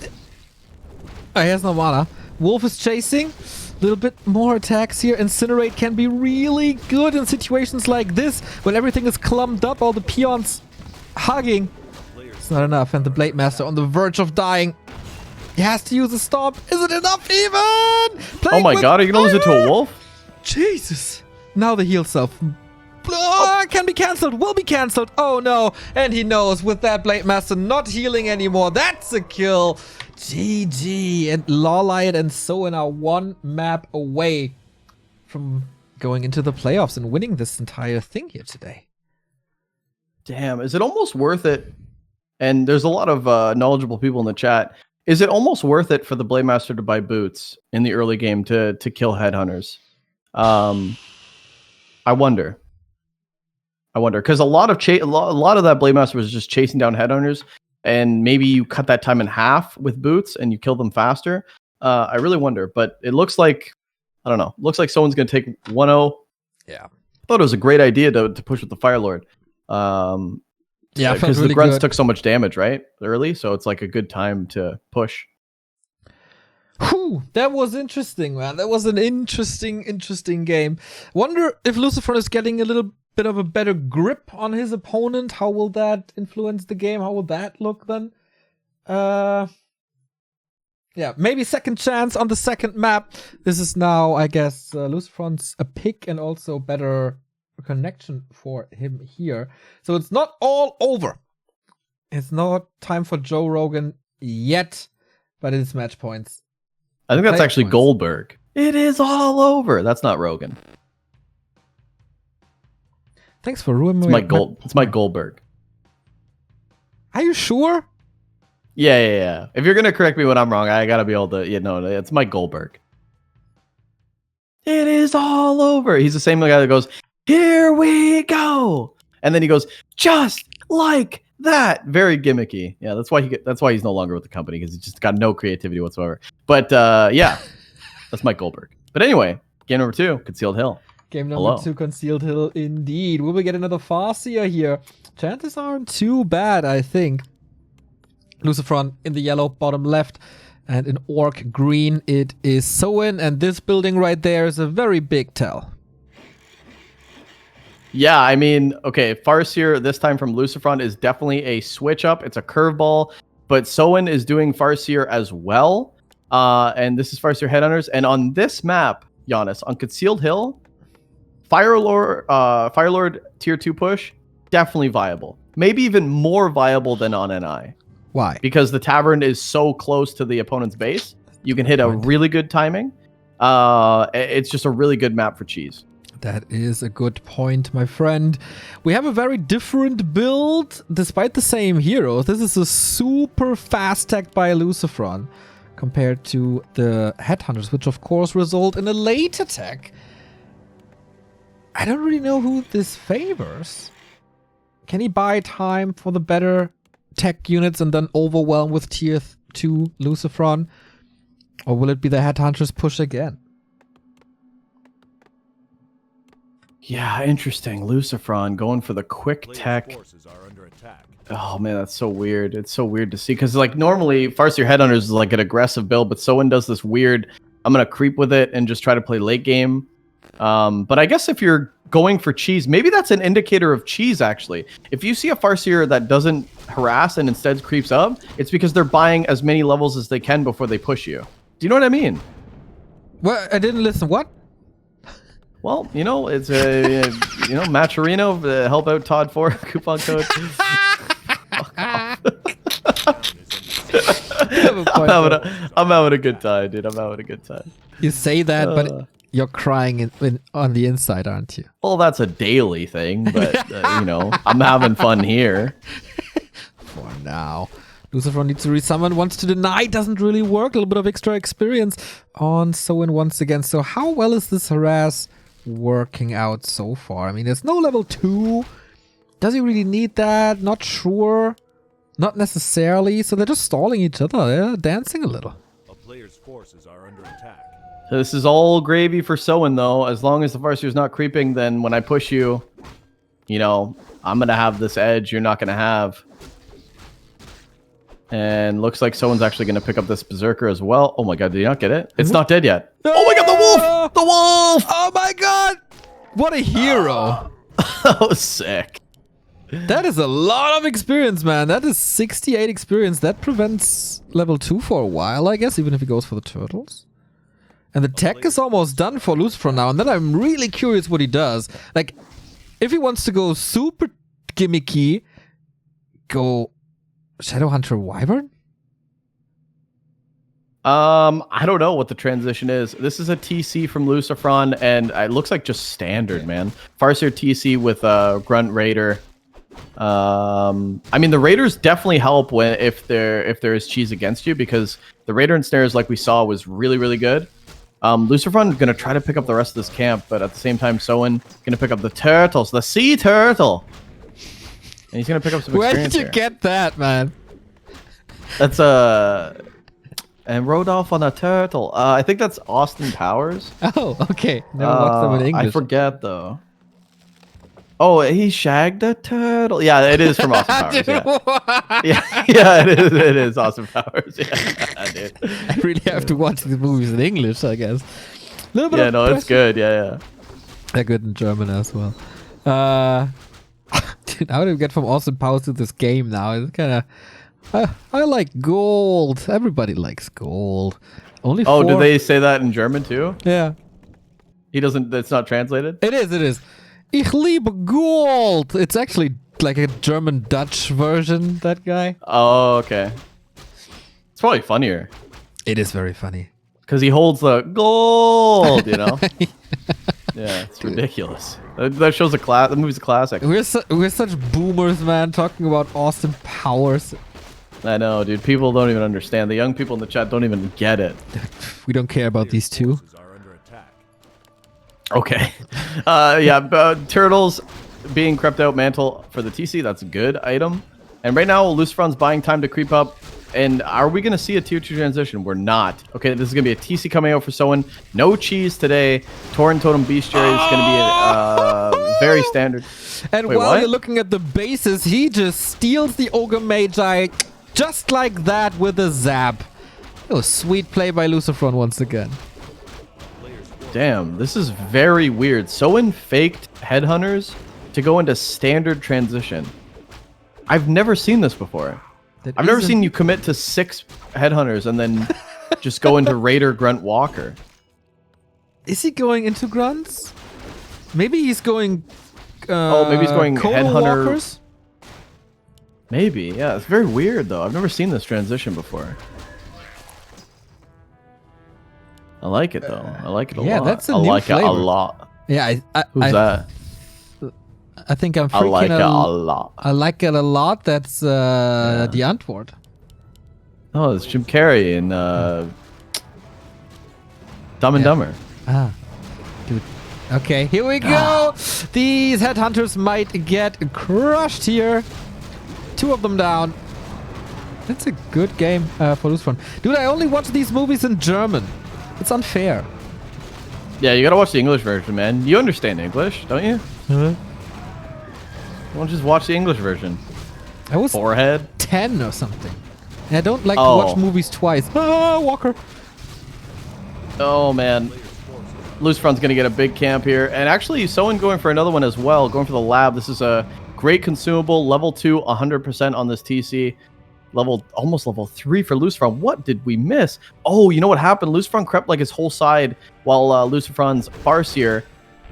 Oh, he has no mana. Wolf is chasing. A little bit more attacks here. Incinerate can be really good in situations like this, when everything is clumped up, all the peons hugging. It's not enough, and the Blade Master on the verge of dying. He has to use a stomp. Is it enough even? Oh my god, are you gonna lose it to a wolf? Jesus. Now the heal self. Oh, can be cancelled. Will be cancelled. Oh no. And he knows with that Blade Master not healing anymore. That's a kill. GG. And Lawliet and Soin are one map away from going into the playoffs and winning this entire thing here today. Damn, is it almost worth it? And there's a lot of knowledgeable people in the chat. Is it almost worth it for the Blade Master to buy boots in the early game to kill headhunters? I wonder because a lot of that Blade Master was just chasing down headhunters, and maybe you cut that time in half with boots and you kill them faster. I really wonder, but it looks like, I don't know, looks like someone's gonna take 1-0. Yeah, I thought it was a great idea to push with the Fire Lord. Yeah, because really the grunts good. took so much damage right early, so it's like a good time to push. Whew, that was interesting, man. That was an interesting game. Wonder if Lucifron is getting a little bit of a better grip on his opponent. How will that influence the game? How will that look then? Yeah, maybe second chance on the second map. This is now, I guess, Lucifron's a pick and also better connection for him here. So it's not all over. It's not time for Joe Rogan yet, but it is match points. I think that's actually points. Goldberg. It is all over. That's not Rogan. Thanks for ruining It's Mike Goldberg. Are you sure? Yeah. If you're gonna correct me when I'm wrong, I gotta be able to. No, it's Mike Goldberg. It is all over. He's the same guy that goes, "Here we go," and then he goes, "Just like that." Very gimmicky. Yeah, that's why he's no longer with the company, because he's just got no creativity whatsoever. But yeah, that's Mike Goldberg. But anyway, game number 2, Concealed Hill. Game number 2, Concealed Hill, indeed. Will we get another Farseer here? Chances aren't too bad, I think. Lucifron in the yellow, bottom left. And in Orc green, it is Soin. And this building right there is a very big tell. Yeah, I mean, okay, Farseer this time from Lucifron is definitely a switch up. It's a curveball. But Soin is doing Farseer as well. And this is Farseer Headhunters. And on this map, Giannis, on Concealed Hill, Fire Lord tier 2 push, definitely viable. Maybe even more viable than on NI. Why? Because the tavern is so close to the opponent's base. You can hit a really good timing. It's just a really good map for cheese. That is a good point, my friend. We have a very different build, despite the same hero. This is a super fast tech by Lucifron compared to the Headhunters, which of course result in a late attack. I don't really know who this favors. Can he buy time for the better tech units and then overwhelm with tier 2 Lucifron? Or will it be the Headhunters push again? Yeah, interesting. Lucifron going for the quick tech. Forces are under attack. Oh man, that's so weird. It's so weird to see, because like normally Farseer Headhunters is like an aggressive build, but Soin does this weird, I'm gonna creep with it and just try to play late game. But I guess if you're going for cheese, maybe that's an indicator of cheese, actually. If you see a Farseer that doesn't harass and instead creeps up, it's because they're buying as many levels as they can before they push you. Do you know what I mean? Well, I didn't listen. What? Well, you know, it's a, Matcherino, help out Todd for coupon code. I'm having a good time, dude. I'm having a good time. You say that, but you're crying on the inside, aren't you? Well, that's a daily thing, but, I'm having fun here. For now. Lucifron needs to resummon, wants to deny, doesn't really work. A little bit of extra experience on Soin once again. So how well is this harass working out so far? I mean, there's no level 2. Does he really need that? Not sure. Not necessarily. So they're just stalling each other. They're dancing a little. A player's forces are under attack. So this is all gravy for Soin, though. As long as the Farseer's not creeping, then when I push you, I'm going to have this edge you're not going to have. And looks like someone's actually going to pick up this Berserker as well. Oh my god, did you not get it? It's not dead yet. Oh my god, the wolf! The wolf! Oh my god! What a hero. That was sick. That is a lot of experience, man. That is 68 experience. That prevents level 2 for a while, I guess, even if he goes for the turtles. And the tech is almost done for Lucifron now. And then I'm really curious what he does. Like, if he wants to go super gimmicky, go Shadowhunter Wyvern? I don't know what the transition is. This is a TC from Lucifron, and it looks like just standard, man. Farseer TC with Grunt Raider. I mean, the Raiders definitely help if there is cheese against you, because the Raider and Snares, like we saw, was really, really good. Lucifron is going to try to pick up the rest of this camp, but at the same time, Soin going to pick up the turtles, the sea turtle. And he's going to pick up some experience. Where did you get that, man? That's and Rodolph on a turtle. I think that's Austin Powers. Oh, okay. Never watched them in English. I forget, though. Oh, he shagged a turtle. Yeah, it is from Austin Powers. Yeah, it is Austin Powers. Yeah, dude. I really have to watch these movies in English, I guess. Yeah, no, it's good. Yeah. They're good in German as well. Dude, how do we get from Austin Powers to this game now? It's kind of... I like gold. Everybody likes gold. Only 4... Oh, do they say that in German too? Yeah. He doesn't... It's not translated? It is. Ich liebe Gold. It's actually like a German-Dutch version, that guy. Oh, okay. It's probably funnier. It is very funny. Because he holds the gold, Yeah, it's ridiculous. That shows the movie's a classic. We're such boomers, man, talking about Austin Powers. I know, dude. People don't even understand. The young people in the chat don't even get it. We don't care about these two. Okay. Turtles being crept out mantle for the TC. That's a good item. And right now, Lucifron's buying time to creep up. And are we going to see a tier 2 transition? We're not. Okay, this is going to be a TC coming out for Soin. No cheese today. Tauren Totem Bestiary is going to be very standard. And Wait, while what? you're looking at the bases, he just steals the Ogre Magi just like that with a zap. Oh, sweet play by Lucifron once again. Damn, this is very weird. Soin faked Headhunters to go into standard transition. I've never seen this before. I've never seen you commit to 6 Headhunters and then just go into Raider Grunt Walker. Is he going into grunts? Maybe he's going... maybe he's going Headhunter. Walkers? Maybe, yeah. It's very weird, though. I've never seen this transition before. I like it, though. I like it a lot. Yeah, that's a I new like flavor. it a lot. Yeah, Who's that? I think I'm freaking I like it a lot. I like it a lot. That's the Antwort. Oh, it's Jim Carrey in Dumb and Dumber. Ah, dude. Okay, here we go. These Headhunters might get crushed here. 2 of them down. That's a good game for Lucifron. Dude, I only watch these movies in German. It's unfair. Yeah, you gotta watch the English version, man. You understand English, don't you? Why don't you just watch the English version? I was Forehead 10 or something. And I don't like to watch movies twice. Ah, Walker. Oh man, Lucifron's going to get a big camp here. And actually, Soin going for another one as well, going for the lab. This is a great consumable, level 2, 100% on this TC. Almost level 3 for Lucifron. What did we miss? Oh, you know what happened? Lucifron crept like his whole side while Lucifron's Farseer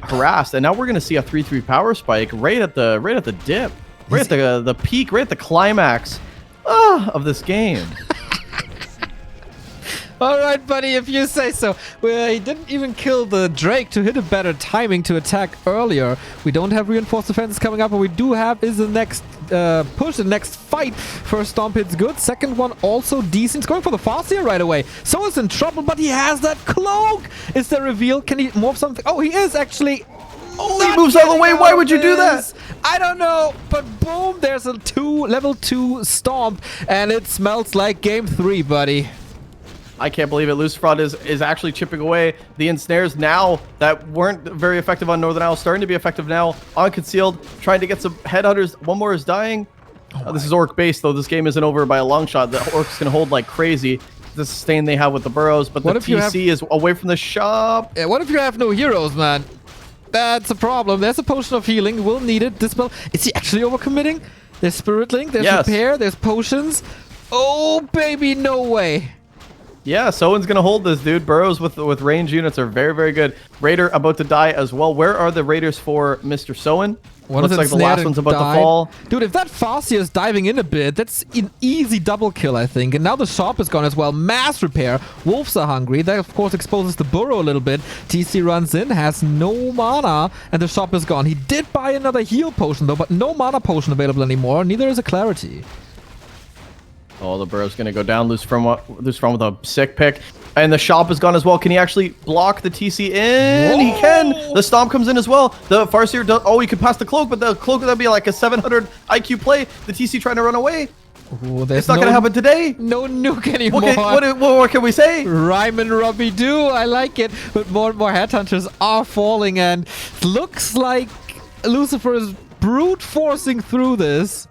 harassed. And now we're going to see a 3-3 power spike right at the dip. Right at the peak, right at the climax of this game. All right, buddy, if you say so. Well, he didn't even kill the Drake to hit a better timing to attack earlier. We don't have reinforced defenses coming up. What we do have is the next push, the next fight. First stomp hits good. Second one also decent. He's going for the Farseer right away. So is in trouble, but he has that cloak. Is there a reveal? Can he morph something? Oh, he is actually... Oh, he moves out of the way. Why would you do that? I don't know, but boom, there's a level 2 stomp, and it smells like game 3, buddy. I can't believe it. Lucifron is actually chipping away. The ensnares now that weren't very effective on Northern Isle, starting to be effective now on Concealed, trying to get some headhunters. One more is dying. This is Orc based, though. This game isn't over by a long shot. The Orcs can hold like crazy. The sustain they have with the burrows, but the TC is away from the shop. Yeah, what if you have no heroes, man? That's a problem. There's a potion of healing. We'll need it. Dispel. Is he actually overcommitting? There's Spirit Link. There's repair. There's potions. Oh, baby, no way. Yeah, Soin's going to hold this, dude. Burrows with range units are very, very good. Raider about to die as well. Where are the Raiders for Mr. Soin? Looks like the last one's about to fall. Dude, if that Farseer is diving in a bit, that's an easy double kill, I think. And now the shop is gone as well. Mass repair. Wolves are hungry. That, of course, exposes the burrow a little bit. TC runs in, has no mana, and the shop is gone. He did buy another heal potion, though, but no mana potion available anymore. Neither is a clarity. Oh, the burrow's going to go down. Lucifron with a sick pick. And the shop is gone as well. Can he actually block the TC in? Whoa! He can. The stomp comes in as well. The Farseer does... Oh, he could pass the cloak, but the cloak would be like a 700 IQ play. The TC trying to run away. Ooh, it's not going to happen today. No nuke anymore. What can we say? Rhyme Bidoux. I like it. But more and more headhunters are falling, and looks like Lucifer is brute forcing through this.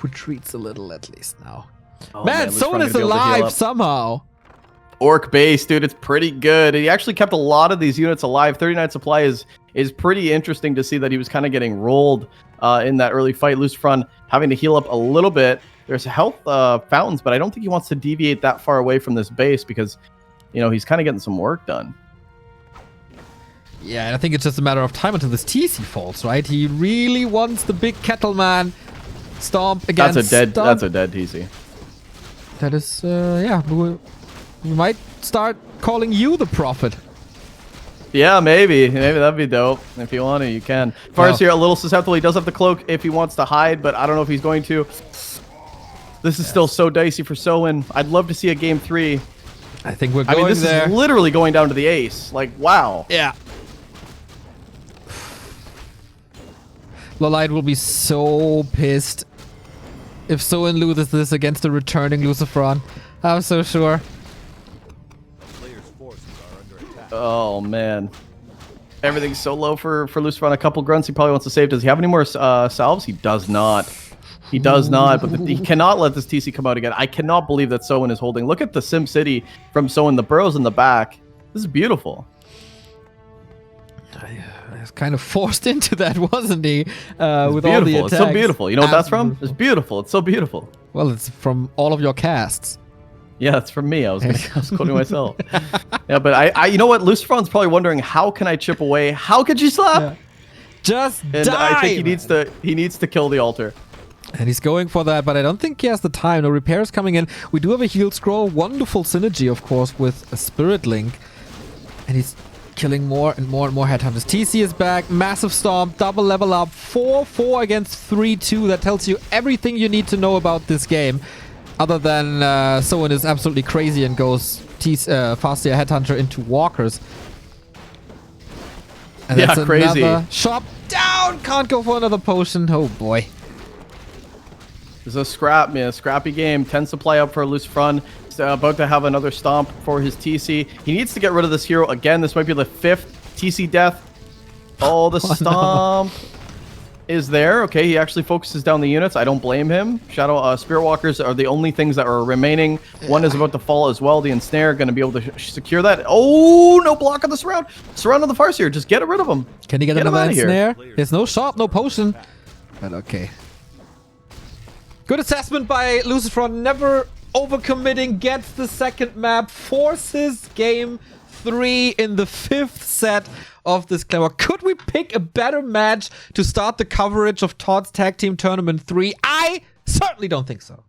Retreats a little at least now. Oh, man, someone is alive somehow. Orc base, dude, it's pretty good. He actually kept a lot of these units alive. 39 supply is pretty interesting to see that he was kind of getting rolled in that early fight. Lucifron having to heal up a little bit. There's health fountains, but I don't think he wants to deviate that far away from this base because, you know, he's kind of getting some work done. Yeah, and I think it's just a matter of time until this TC falls, right? He really wants the big kettle man. Stomp against That's a dead TC. That is, yeah. We might start calling you the prophet. Yeah, maybe that'd be dope. If you want to, you can. Farseer a little susceptible. He does have the cloak if he wants to hide, but I don't know if he's going to. This is still so dicey for Soin. I'd love to see a game 3. I think we're going this is literally going down to the ace. Like, wow. Yeah. Lawliet will be so pissed if Soin loses this against a returning Lucifron. I'm so sure. Oh, man. Everything's so low for Lucifron. A couple grunts he probably wants to save. Does he have any more salves? He does not. He does not, but he cannot let this TC come out again. I cannot believe that Soin is holding. Look at the Sim City from Soin. The burrows in the back. This is beautiful. He's kind of forced into that, wasn't he? With all the attacks. It's so beautiful. You know what that's from? It's beautiful. It's so beautiful. Well, it's from all of your casts. Yeah, it's from me. I was quoting myself. Yeah, but I you know what? Lucifron's probably wondering, how can I chip away? How could you slap? Yeah. Just and die! I think he needs to kill the altar. And he's going for that, but I don't think he has the time. No repairs coming in. We do have a heal scroll. Wonderful synergy, of course, with a Spirit Link. And he's killing more and more and more headhunters. TC is back. Massive stomp. Double level up. 4-4 against 3-2. That tells you everything you need to know about this game. Other than Soin is absolutely crazy and goes Farseer headhunter into walkers. And yeah, that's crazy. Shop down. Can't go for another potion. Oh boy. This is a scrappy game. 10 supply up for Lucifron. He's about to have another stomp for his TC. He needs to get rid of this hero again. This might be the 5th TC death. Oh, the stomp. is there. Okay, he actually focuses down the units. I don't blame him. Shadow Spirit Walkers are the only things that are remaining. One is about to fall as well. The Ensnare going to be able to secure that. Oh, no block on the surround. Surround on the Farseer. Just get rid of him. Can he get him another out of here. Ensnare? There's no shop, no potion. But okay. Good assessment by Lucifron. Never overcommitting. Gets the second map. Forces game 3 in the 5th set of this Claymore. Could we pick a better match to start the coverage of ToD's Tag Team Tournament 3? I certainly don't think so.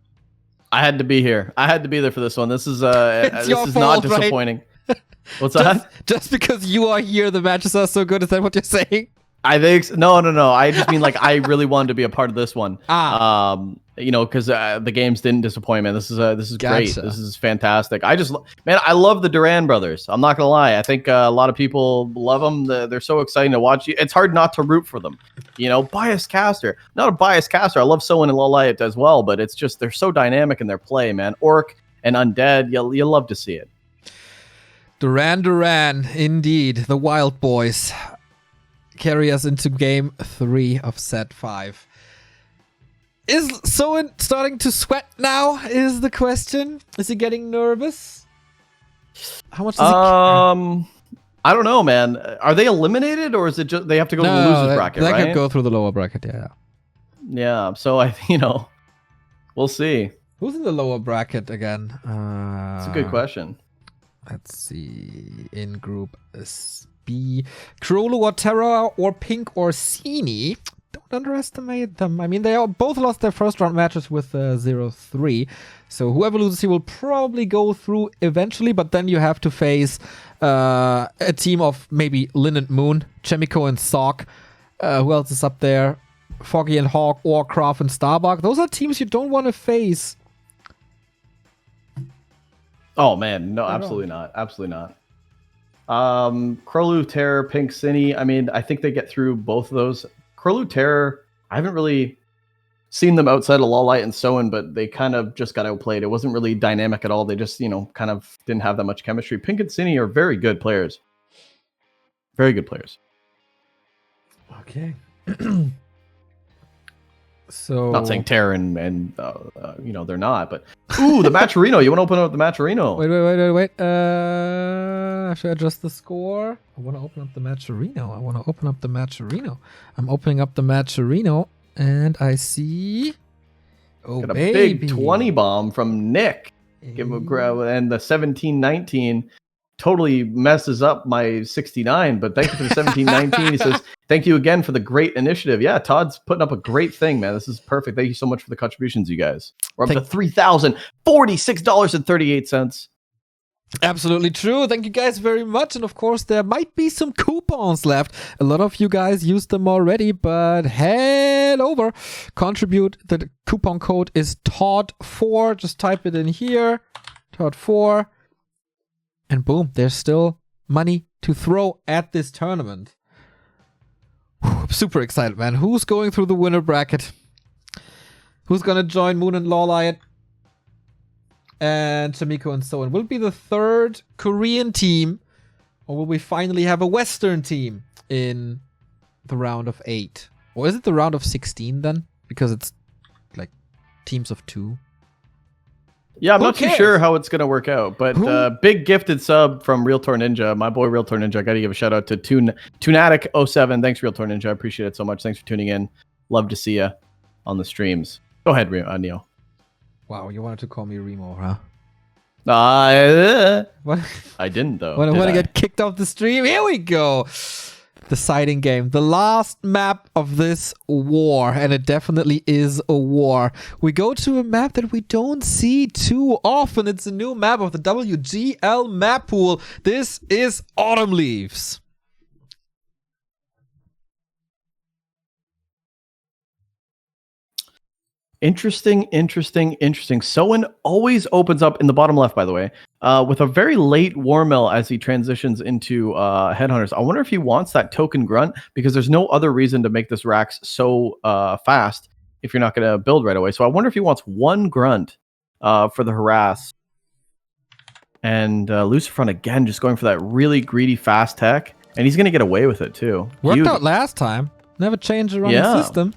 I had to be here. I had to be there for this one. This is this your is fault, not right? disappointing. What's that? Just because you are here, the matches are so good. Is that what you're saying? I think no. I just mean like I really wanted to be a part of this one. You know, because the games didn't disappoint, man. This is great. Gotcha. This is fantastic. I love the Duran brothers. I'm not gonna lie. I think a lot of people love them. They're so exciting to watch. It's hard not to root for them. You know, biased caster. Not a biased caster. I love Soin and Lawliet as well, but it's just they're so dynamic in their play, man. Orc and Undead. You'll love to see it. Duran, indeed. The Wild Boys carry us into game 3 of set 5. Is Soin starting to sweat now, is the question? Is he getting nervous? How much does I don't know, man. Are they eliminated, or is it just they have to go to the losers bracket, they right? can go through the lower bracket, yeah. Yeah, so we'll see. Who's in the lower bracket again? It's a good question. Let's see. In group B. Krolu or Terra or Pink or Sini. Don't underestimate them. I mean, they all both lost their first round matches with 0-3. So whoever loses here will probably go through eventually, but then you have to face a team of maybe Lin and Moon, Chemico and Sock. Who else is up there? Foggy and Hawk, Warcraft and Starbuck. Those are teams you don't want to face. Oh man, no, absolutely not. Absolutely not. Krolu, Terror, Pink, Cine. I mean, I think they get through both of those. Krolu, Terror, I haven't really seen them outside of Lawliet and Soin, but they kind of just got outplayed. It wasn't really dynamic at all. They just, kind of didn't have that much chemistry. Pink and Cine are very good players. Very good players. Okay. So Not saying Terror and they're not, but ooh, the Matcherino. You want to open up the Matcherino? Wait. Should I adjust the score? I want to open up the Matcherino. I'm opening up the Matcherino, and I see. Oh, Got a baby. big 20 bomb from Nick. Give him a grab, and the 17-19 totally messes up my 69. But thank you for the 17-19. He says, "Thank you again for the great initiative." Yeah, Todd's putting up a great thing, man. This is perfect. Thank you so much for the contributions, you guys. We're up to $3,046.38. Absolutely true. Thank you guys very much. And of course, there might be some coupons left. A lot of you guys used them already, but head over. Contribute. The coupon code is TOD4. Just type it in here. TOD4. And boom, there's still money to throw at this tournament. I'm super excited, man. Who's going through the winner bracket? Who's going to join Moon and Lawliet? And Chemico and Soin. Will it be the third Korean team, or will we finally have a Western team in the round of 8? Or is it the round of 16 then? Because it's like teams of 2. Yeah, I'm Who not too cares? sure how it's going to work out, but big gifted sub from Realtor Ninja. My boy Realtor Ninja. I got to give a shout out to Tunatic07. Thanks, Realtor Ninja. I appreciate it so much. Thanks for tuning in. Love to see you on the streams. Go ahead, Neo. Wow, you wanted to call me Remo, huh? What? I didn't, though. Want to get kicked off the stream? Here we go. Deciding game. The last map of this war, and it definitely is a war. We go to a map that we don't see too often. It's a new map of the WGL map pool. This is Autumn Leaves. Interesting. Soin always opens up in the bottom left, by the way, with a very late War Mill as he transitions into Headhunters. I wonder if he wants that token grunt, because there's no other reason to make this Rax so fast if you're not going to build right away. So I wonder if he wants one grunt for the harass. And Lucifron again, just going for that really greedy fast tech. And he's going to get away with it, too. Worked out last time. Never change a running Yeah. system.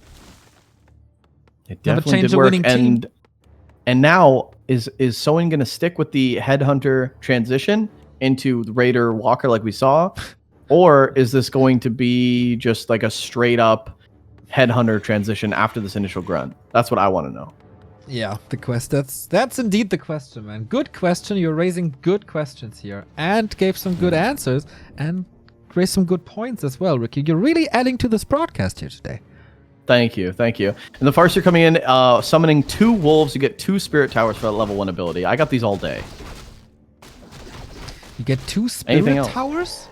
It Never definitely change did a work. winning team. And now is Soin going to stick with the headhunter transition into the Raider Walker like we saw, or is this going to be just like a straight up headhunter transition after this initial grunt? That's what I want to know. Yeah, the quest. That's indeed the question, man. Good question. You're raising good questions here, and gave some good answers, and raised some good points as well, Ricky. You're really adding to this broadcast here today. Thank you. And the Farseer coming in, summoning 2 wolves. You get 2 spirit towers for that level 1 ability. I got these all day. You get 2 Anything spirit else? towers?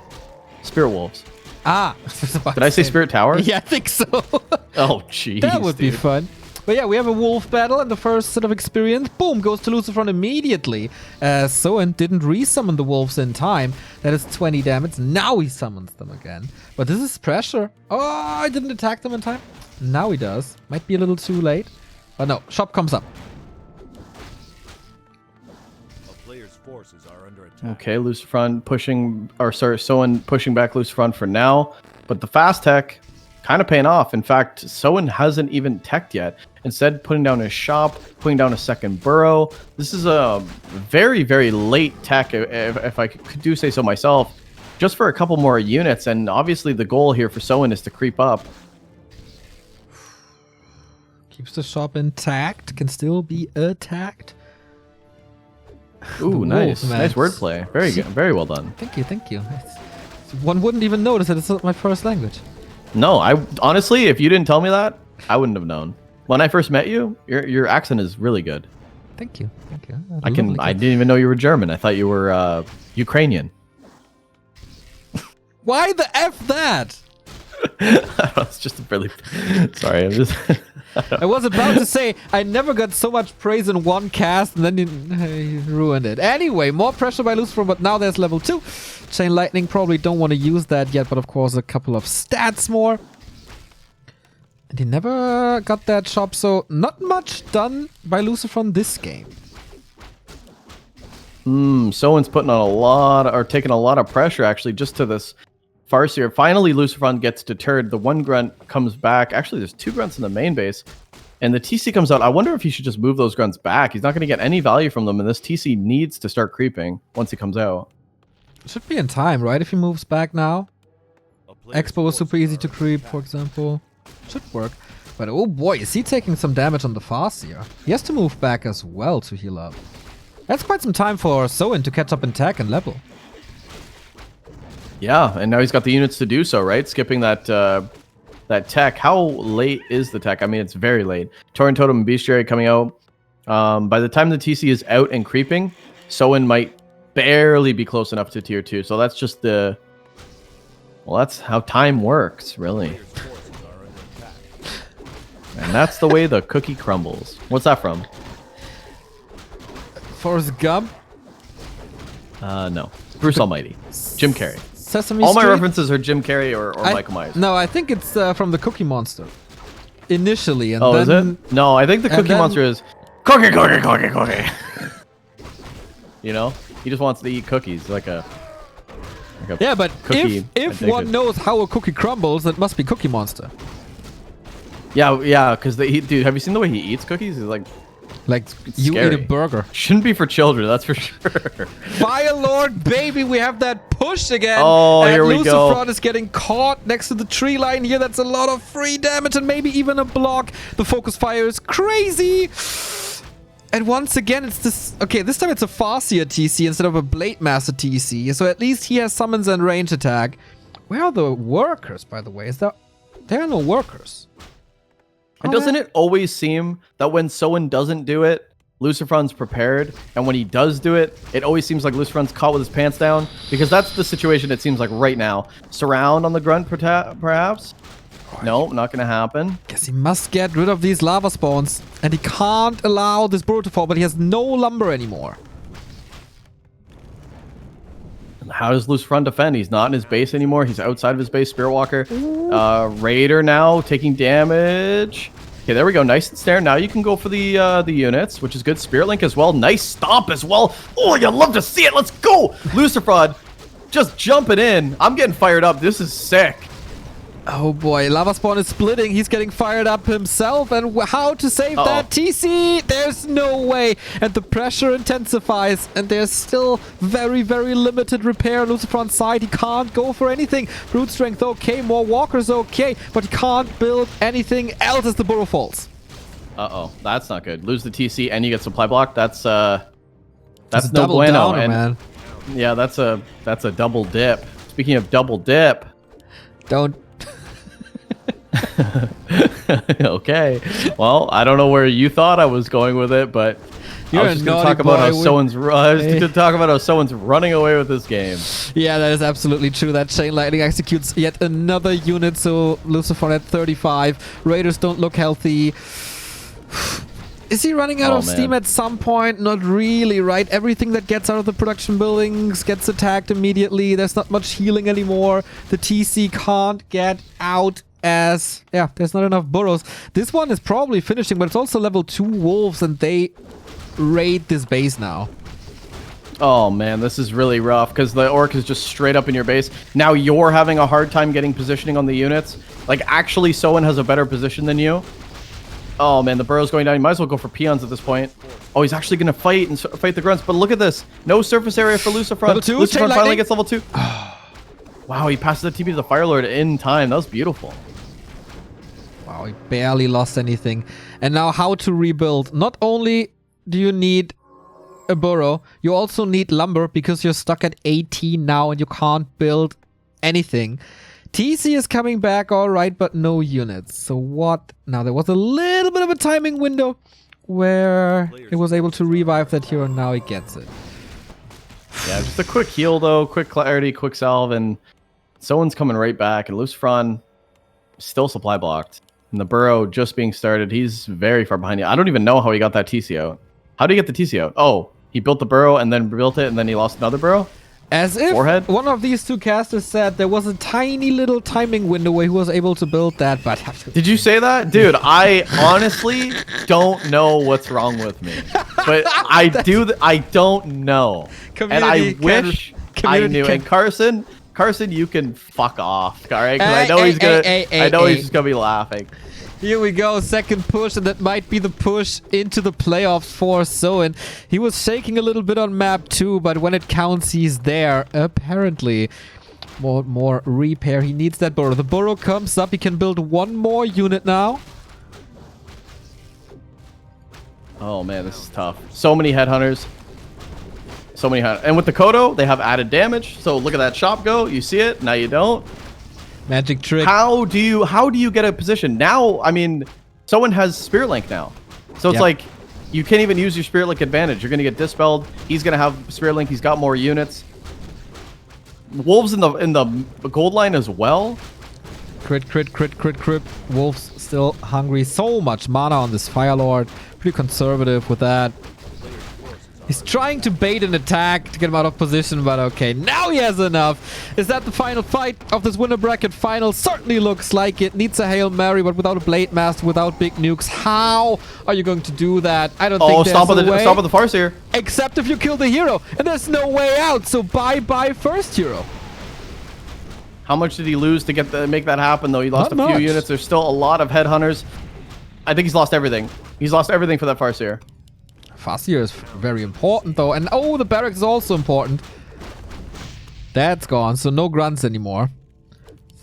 Spirit wolves. Ah. Did I say spirit towers? Yeah, I think so. Oh, jeez. That would be dude. fun. But yeah, we have a wolf battle, and the first sort of experience, boom, goes to Lucifron immediately. Soin didn't resummon the wolves in time. That is 20 damage. Now he summons them again. But this is pressure. Oh, I didn't attack them in time. Now he does. Might be a little too late. But no, shop comes up. A player's forces are under attack. Okay, Lucifron Soin pushing back Lucifron for now. But the fast tech kind of paying off. In fact, Soin hasn't even teched yet. Instead, putting down his shop, putting down a second burrow. This is a very, very late tech, if I do say so myself, just for a couple more units. And obviously the goal here for Soin is to creep up. Keeps the shop intact. Can still be attacked. Ooh, The nice. wolf, man. Nice wordplay. Very good. Very well done. Thank you. One wouldn't even notice that it's not my first language. No, I honestly, if you didn't tell me that, I wouldn't have known. When I first met you, your accent is really good. Thank you. I didn't even know you were German. I thought you were Ukrainian. Why the F that? It's just a really sorry. I'm just I was about to say, I never got so much praise in one cast, and then you ruined it. Anyway, more pressure by Lucifron, but now there's level 2. Chain Lightning, probably don't want to use that yet, but of course a couple of stats more. And he never got that shop, so not much done by Lucifron this game. Someone's putting on taking a lot of pressure actually just to this Farseer. Finally, Lucifron gets deterred. The one grunt comes back. Actually, there's 2 grunts in the main base. And the TC comes out. I wonder if he should just move those grunts back. He's not going to get any value from them. And this TC needs to start creeping once he comes out. Should be in time, right? If he moves back now. A player's Expo was super forces easy to are under creep, attack. for example. Should work. But oh boy, is he taking some damage on the Farseer. He has to move back as well to heal up. That's quite some time for Soin to catch up in tech and level. Yeah, and now he's got the units to do so, right? Skipping that that tech. How late is the tech? I mean, it's very late. Torrent Totem and Bestiary coming out. By the time the TC is out and creeping, Soin might barely be close enough to tier 2. So that's just the... Well, that's how time works, really. Player's forces are under attack. And that's the way the cookie crumbles. What's that from? Forrest Gump, No. Bruce Almighty. Jim Carrey. Sesame All my Street. references are Jim Carrey or I- Michael Myers. No, I think it's from the Cookie Monster. Initially, and Oh, then... is it? No, I think the and Cookie then- Monster is cookie, cookie, cookie, cookie. You know, he just wants to eat cookies like a Yeah, but cookie if addicted. one knows how a cookie crumbles, it must be Cookie Monster. Yeah, because dude, have you seen the way he eats cookies? He's like, Like, It's you scary. eat a burger. shouldn't be for children, that's for sure. Fire Lord, baby, we have that push again. Oh, and here we go. Lucifron is getting caught next to the tree line here. That's a lot of free damage and maybe even a block. The focus fire is crazy. And once again, it's this... Okay, this time it's a Farseer TC instead of a Blade Master TC. So at least he has summons and range attack. Where are the workers, by the way? There are no workers. And doesn't it always seem that when Soin doesn't do it, Lucifron's prepared, and when he does do it, it always seems like Lucifron's caught with his pants down? Because that's the situation it seems like right now. Surround on the grunt, perhaps? No, not gonna happen. Guess he must get rid of these lava spawns. And he can't allow this burrow to fall, but he has no lumber anymore. How does Lucifron defend? He's not in his base anymore. He's outside of his base. Spirit Walker. Raider now taking damage. Okay, there we go. Nice and snare. Now you can go for the units, which is good. Spirit Link as well. Nice stomp as well. Oh, you love to see it. Let's go. Lucifron just jumping in. I'm getting fired up. This is sick. Oh boy, Lava Spawn is splitting. He's getting fired up himself. And how to save that TC? There's no way. And the pressure intensifies. And there's still very, very limited repair on Lucifron's side. He can't go for anything. Brute strength okay, more walkers okay. But he can't build anything else as the burrow falls. Uh-oh, that's not good. Lose the TC and you get supply block. That's no double bueno. downer, And man. yeah, that's a double dip. Speaking of double dip. Don't. Okay. Well, I don't know where you thought I was going with it, but I was just going to talk about how someone's running away with this game. Yeah, that is absolutely true. That chain lightning executes yet another unit, so Lucifron at 35. Raiders don't look healthy. Is he running out of steam at some point? Not really, right? Everything that gets out of the production buildings gets attacked immediately. There's not much healing anymore. The TC can't get out as... yeah, there's not enough burrows. This one is probably finishing, but it's also level 2 wolves, and they raid this base now. Oh man, this is really rough because the orc is just straight up in your base. Now you're having a hard time getting positioning on the units. Like, actually, Soin has a better position than you. Oh man, the burrow's going down. You might as well go for peons at this point. Oh, he's actually going to fight and fight the grunts. But look at this. No surface area for Lucifron. Level 2, Lucifron finally gets level 2. Wow, he passes the TP to the Firelord in time. That was beautiful. Wow, he barely lost anything. And now how to rebuild. Not only do you need a burrow, you also need lumber because you're stuck at 18 now and you can't build anything. TC is coming back all right, but no units. So what? Now, there was a little bit of a timing window where it was able to revive that hero. Now he gets it. Yeah, just a quick heal, though. Quick clarity, quick salve, and someone's coming right back. And Lucifron still supply blocked. And the burrow just being started. He's very far behind you. I don't even know how he got that TC out. How did he get the TC out? Oh, he built the burrow and then rebuilt it, and then he lost another burrow? As if one of these two casters said there was a tiny little timing window where he was able to build that, but... Did you say that? Dude, I honestly don't know what's wrong with me. But I don't know. And I wish I knew. And Carson, you can fuck off, all right? Because I know he's just gonna be laughing. Here we go, second push, and that might be the push into the playoffs for Soin. He was shaking a little bit on map 2, but when it counts, he's there, apparently. More repair. He needs that burrow. The burrow comes up. He can build one more unit now. Oh, man, this is tough. So many headhunters. So many headhunters. And with the Kodo, they have added damage. So look at that shop go. You see it. Now you don't. Magic trick. How do you get a position? Now, I mean, someone has Spirit Link now. So it's like, you can't even use your Spirit Link advantage. You're going to get dispelled. He's going to have Spirit Link. He's got more units. Wolves in the gold line as well. Crit. Wolves still hungry. So much mana on this Firelord. Pretty conservative with that. He's trying to bait an attack to get him out of position, but okay, now he has enough. Is that the final fight of this winner bracket final? Certainly looks like it. Needs a Hail Mary, but without a Blade Master, without big nukes. How are you going to do that? I don't think there's a way. Stop at the Farseer. Except if you kill the hero, and there's no way out, so bye-bye first hero. How much did he lose to make that happen, though? He lost a few units. There's still a lot of headhunters. I think he's lost everything. He's lost everything for that Farseer. Farseer is very important, though. And oh, the barracks is also important. That's gone, so no grunts anymore.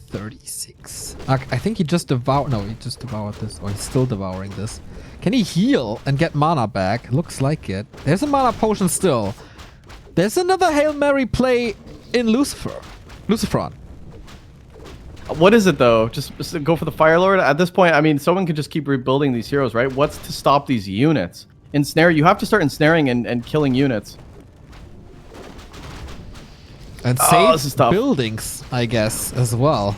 36. I think he just devoured... No, he just devoured this. Or he's still devouring this. Can he heal and get mana back? Looks like it. There's a mana potion still. There's another Hail Mary play in Lucifron. What is it, though? Just go for the Firelord? At this point, I mean, someone could just keep rebuilding these heroes, right? What's to stop these units? Ensnare, you have to start ensnaring and killing units. And save buildings, I guess, as well.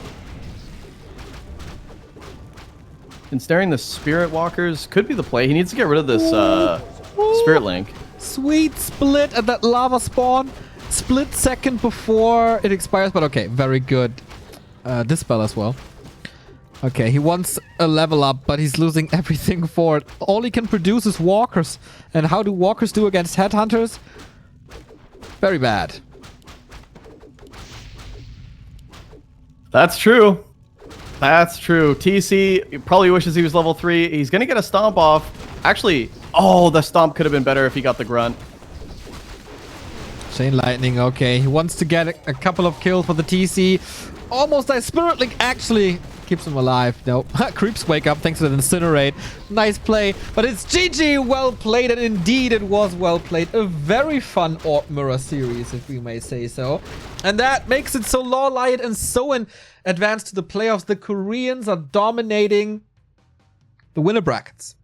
Ensnaring the Spirit Walkers could be the play. He needs to get rid of this Spirit Link. Sweet split at that lava spawn. Split second before it expires, but okay, very good. Dispel as well. Okay, he wants a level up, but he's losing everything for it. All he can produce is walkers. And how do walkers do against headhunters? Very bad. That's true. That's true. TC probably wishes he was level 3. He's going to get a stomp off. Actually, oh, the stomp could have been better if he got the grunt. Chain Lightning, okay. He wants to get a couple of kills for the TC. Almost dies. Spirit Link actually keeps him alive. Nope. Creeps wake up thanks to the Incinerate. Nice play. But it's GG. Well played. And indeed, it was well played. A very fun Orc Mirror series, if we may say so. And that makes it so Lawliet and Soin advance to the playoffs. The Koreans are dominating the winner brackets.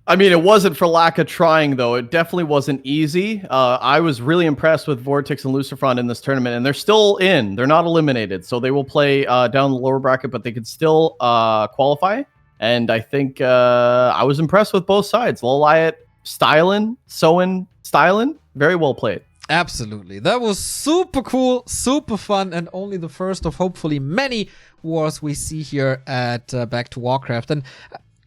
I mean, it wasn't for lack of trying, though. It definitely wasn't easy. I was really impressed with Vortix and Lucifron in this tournament, and they're still in. They're not eliminated, so they will play down the lower bracket, but they could still qualify. And I think I was impressed with both sides. Lawliet styling, Soin styling. Very well played. Absolutely. That was super cool, super fun, and only the first of hopefully many wars we see here at Back to Warcraft. And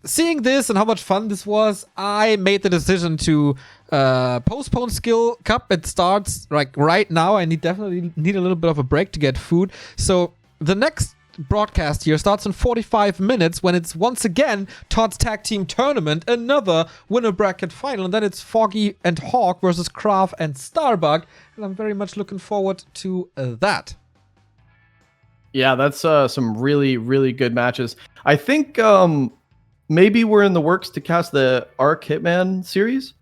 seeing this and how much fun this was, I made the decision to postpone Skill Cup. It starts like right now. I definitely need a little bit of a break to get food. So the next broadcast here starts in 45 minutes when it's once again ToD's Tag Team Tournament, another winner bracket final. And then it's Foggy and Hawk versus Kraft and Starbuck. And I'm very much looking forward to that. Yeah, that's some really, really good matches. I think maybe we're in the works to cast the Arc Hitman series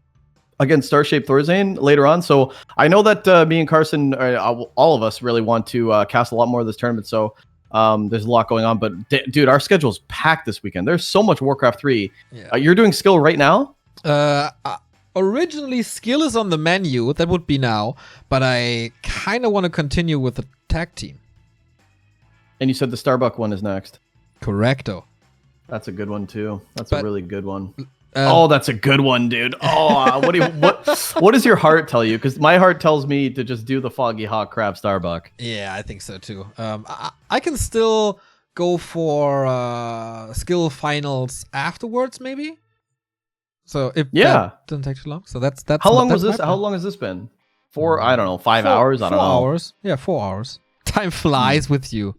against Starshape Thorzane later on. So I know that me and Carson, all of us really want to cast a lot more of this tournament. So there's a lot going on. But dude, our schedule's packed this weekend. There's so much Warcraft 3. Yeah. You're doing skill right now? Originally, skill is on the menu. That would be now. But I kind of want to continue with the tag team. And you said the Starbuck one is next. Correcto. That's a good one too. That's a really good one. Oh, that's a good one, dude. Oh, what does your heart tell you? Because my heart tells me to just do the Foggy Hawk Crab Starbuck. Yeah, I think so too. I can still go for skill finals afterwards, maybe. So if that doesn't take too long. So that's how long was this? How long has this been? I don't know, 5 hours. I don't know. 4 hours. Yeah, 4 hours. Time flies with you.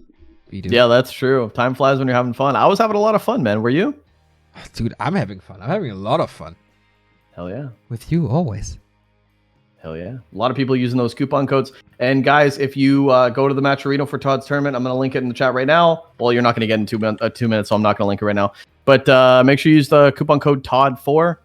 Bidoux. Yeah, that's true. Time flies when you're having fun. I was having a lot of fun, man. Were you? Dude, I'm having fun. I'm having a lot of fun. Hell yeah. With you, always. Hell yeah. A lot of people using those coupon codes. And guys, if you go to the Matcherino for ToD's tournament, I'm going to link it in the chat right now. Well, you're not going to get in 2 minutes, so I'm not going to link it right now. But make sure you use the coupon code TOD4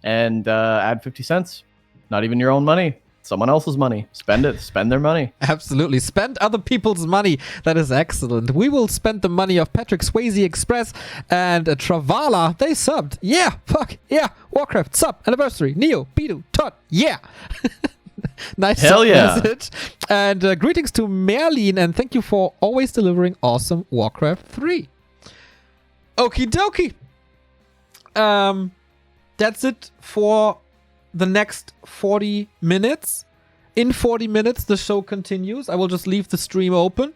and add 50 cents. Not even your own money. Someone else's money. Spend it. Spend their money. Absolutely. Spend other people's money. That is excellent. We will spend the money of Patrick Swayze Express and Travala. They subbed. Yeah. Fuck. Yeah. Warcraft. Sub. Anniversary. Neo. Bidoux. ToD. Yeah. Nice Hell yeah. message. And greetings to Merlin. And thank you for always delivering awesome Warcraft 3. Okie dokie. That's it for the next 40 minutes. In 40 minutes, the show continues. I will just leave the stream open,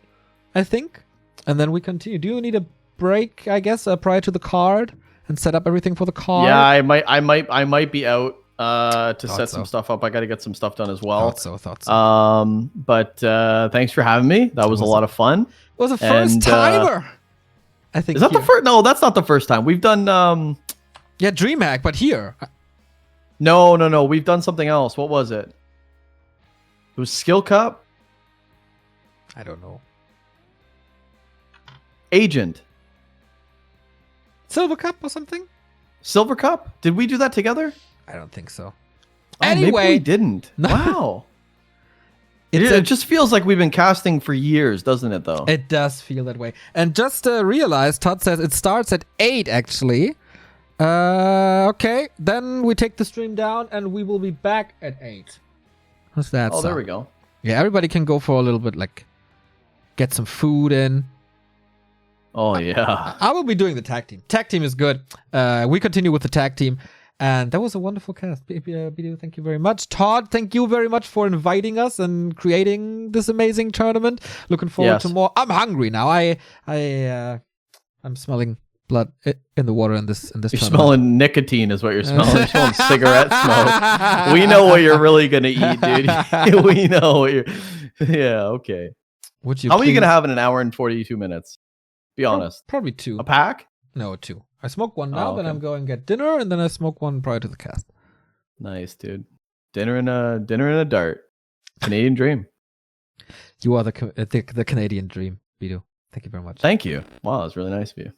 I think. And then we continue. Do you need a break, I guess, prior to the card and set up everything for the card? Yeah, I might be out to set some stuff up. I got to get some stuff done as well. Thought so. But thanks for having me. That was a lot of fun. It was a first timer. I think. Is that the first? No, that's not the first time. We've done yeah, DreamHack, but here. No. We've done something else. What was it? It was Skill Cup? I don't know. Agent. Silver Cup or something? Silver Cup? Did we do that together? I don't think so. Oh, anyway. Maybe we didn't. Wow. It just feels like we've been casting for years, doesn't it, though? It does feel that way. And just realized, ToD says it starts at 8, actually. Okay, then we take the stream down and we will be back at 8. How's that sound? There we go. Yeah, everybody can go for a little bit, like, get some food in. Oh, yeah. I will be doing the tag team. Tag team is good. We continue with the tag team. And that was a wonderful cast. Bidoux, thank you very much. ToD, thank you very much for inviting us and creating this amazing tournament. Looking forward to more. I'm hungry now. I'm smelling blood in the water in this You're smelling nicotine is what you're smelling. You're smelling cigarette smoke. We know what you're really going to eat, dude. We know what you're... Yeah, okay. How are you going to have in an hour and 42 minutes? Be honest. Probably 2. A pack? No, 2. I smoke one now, Oh, then okay. I'm going to get dinner, and then I smoke one prior to the cast. Nice, dude. Dinner and a dart. Canadian dream. You are the Canadian dream, Bidoux. Thank you very much. Thank you. Wow, that's really nice of you.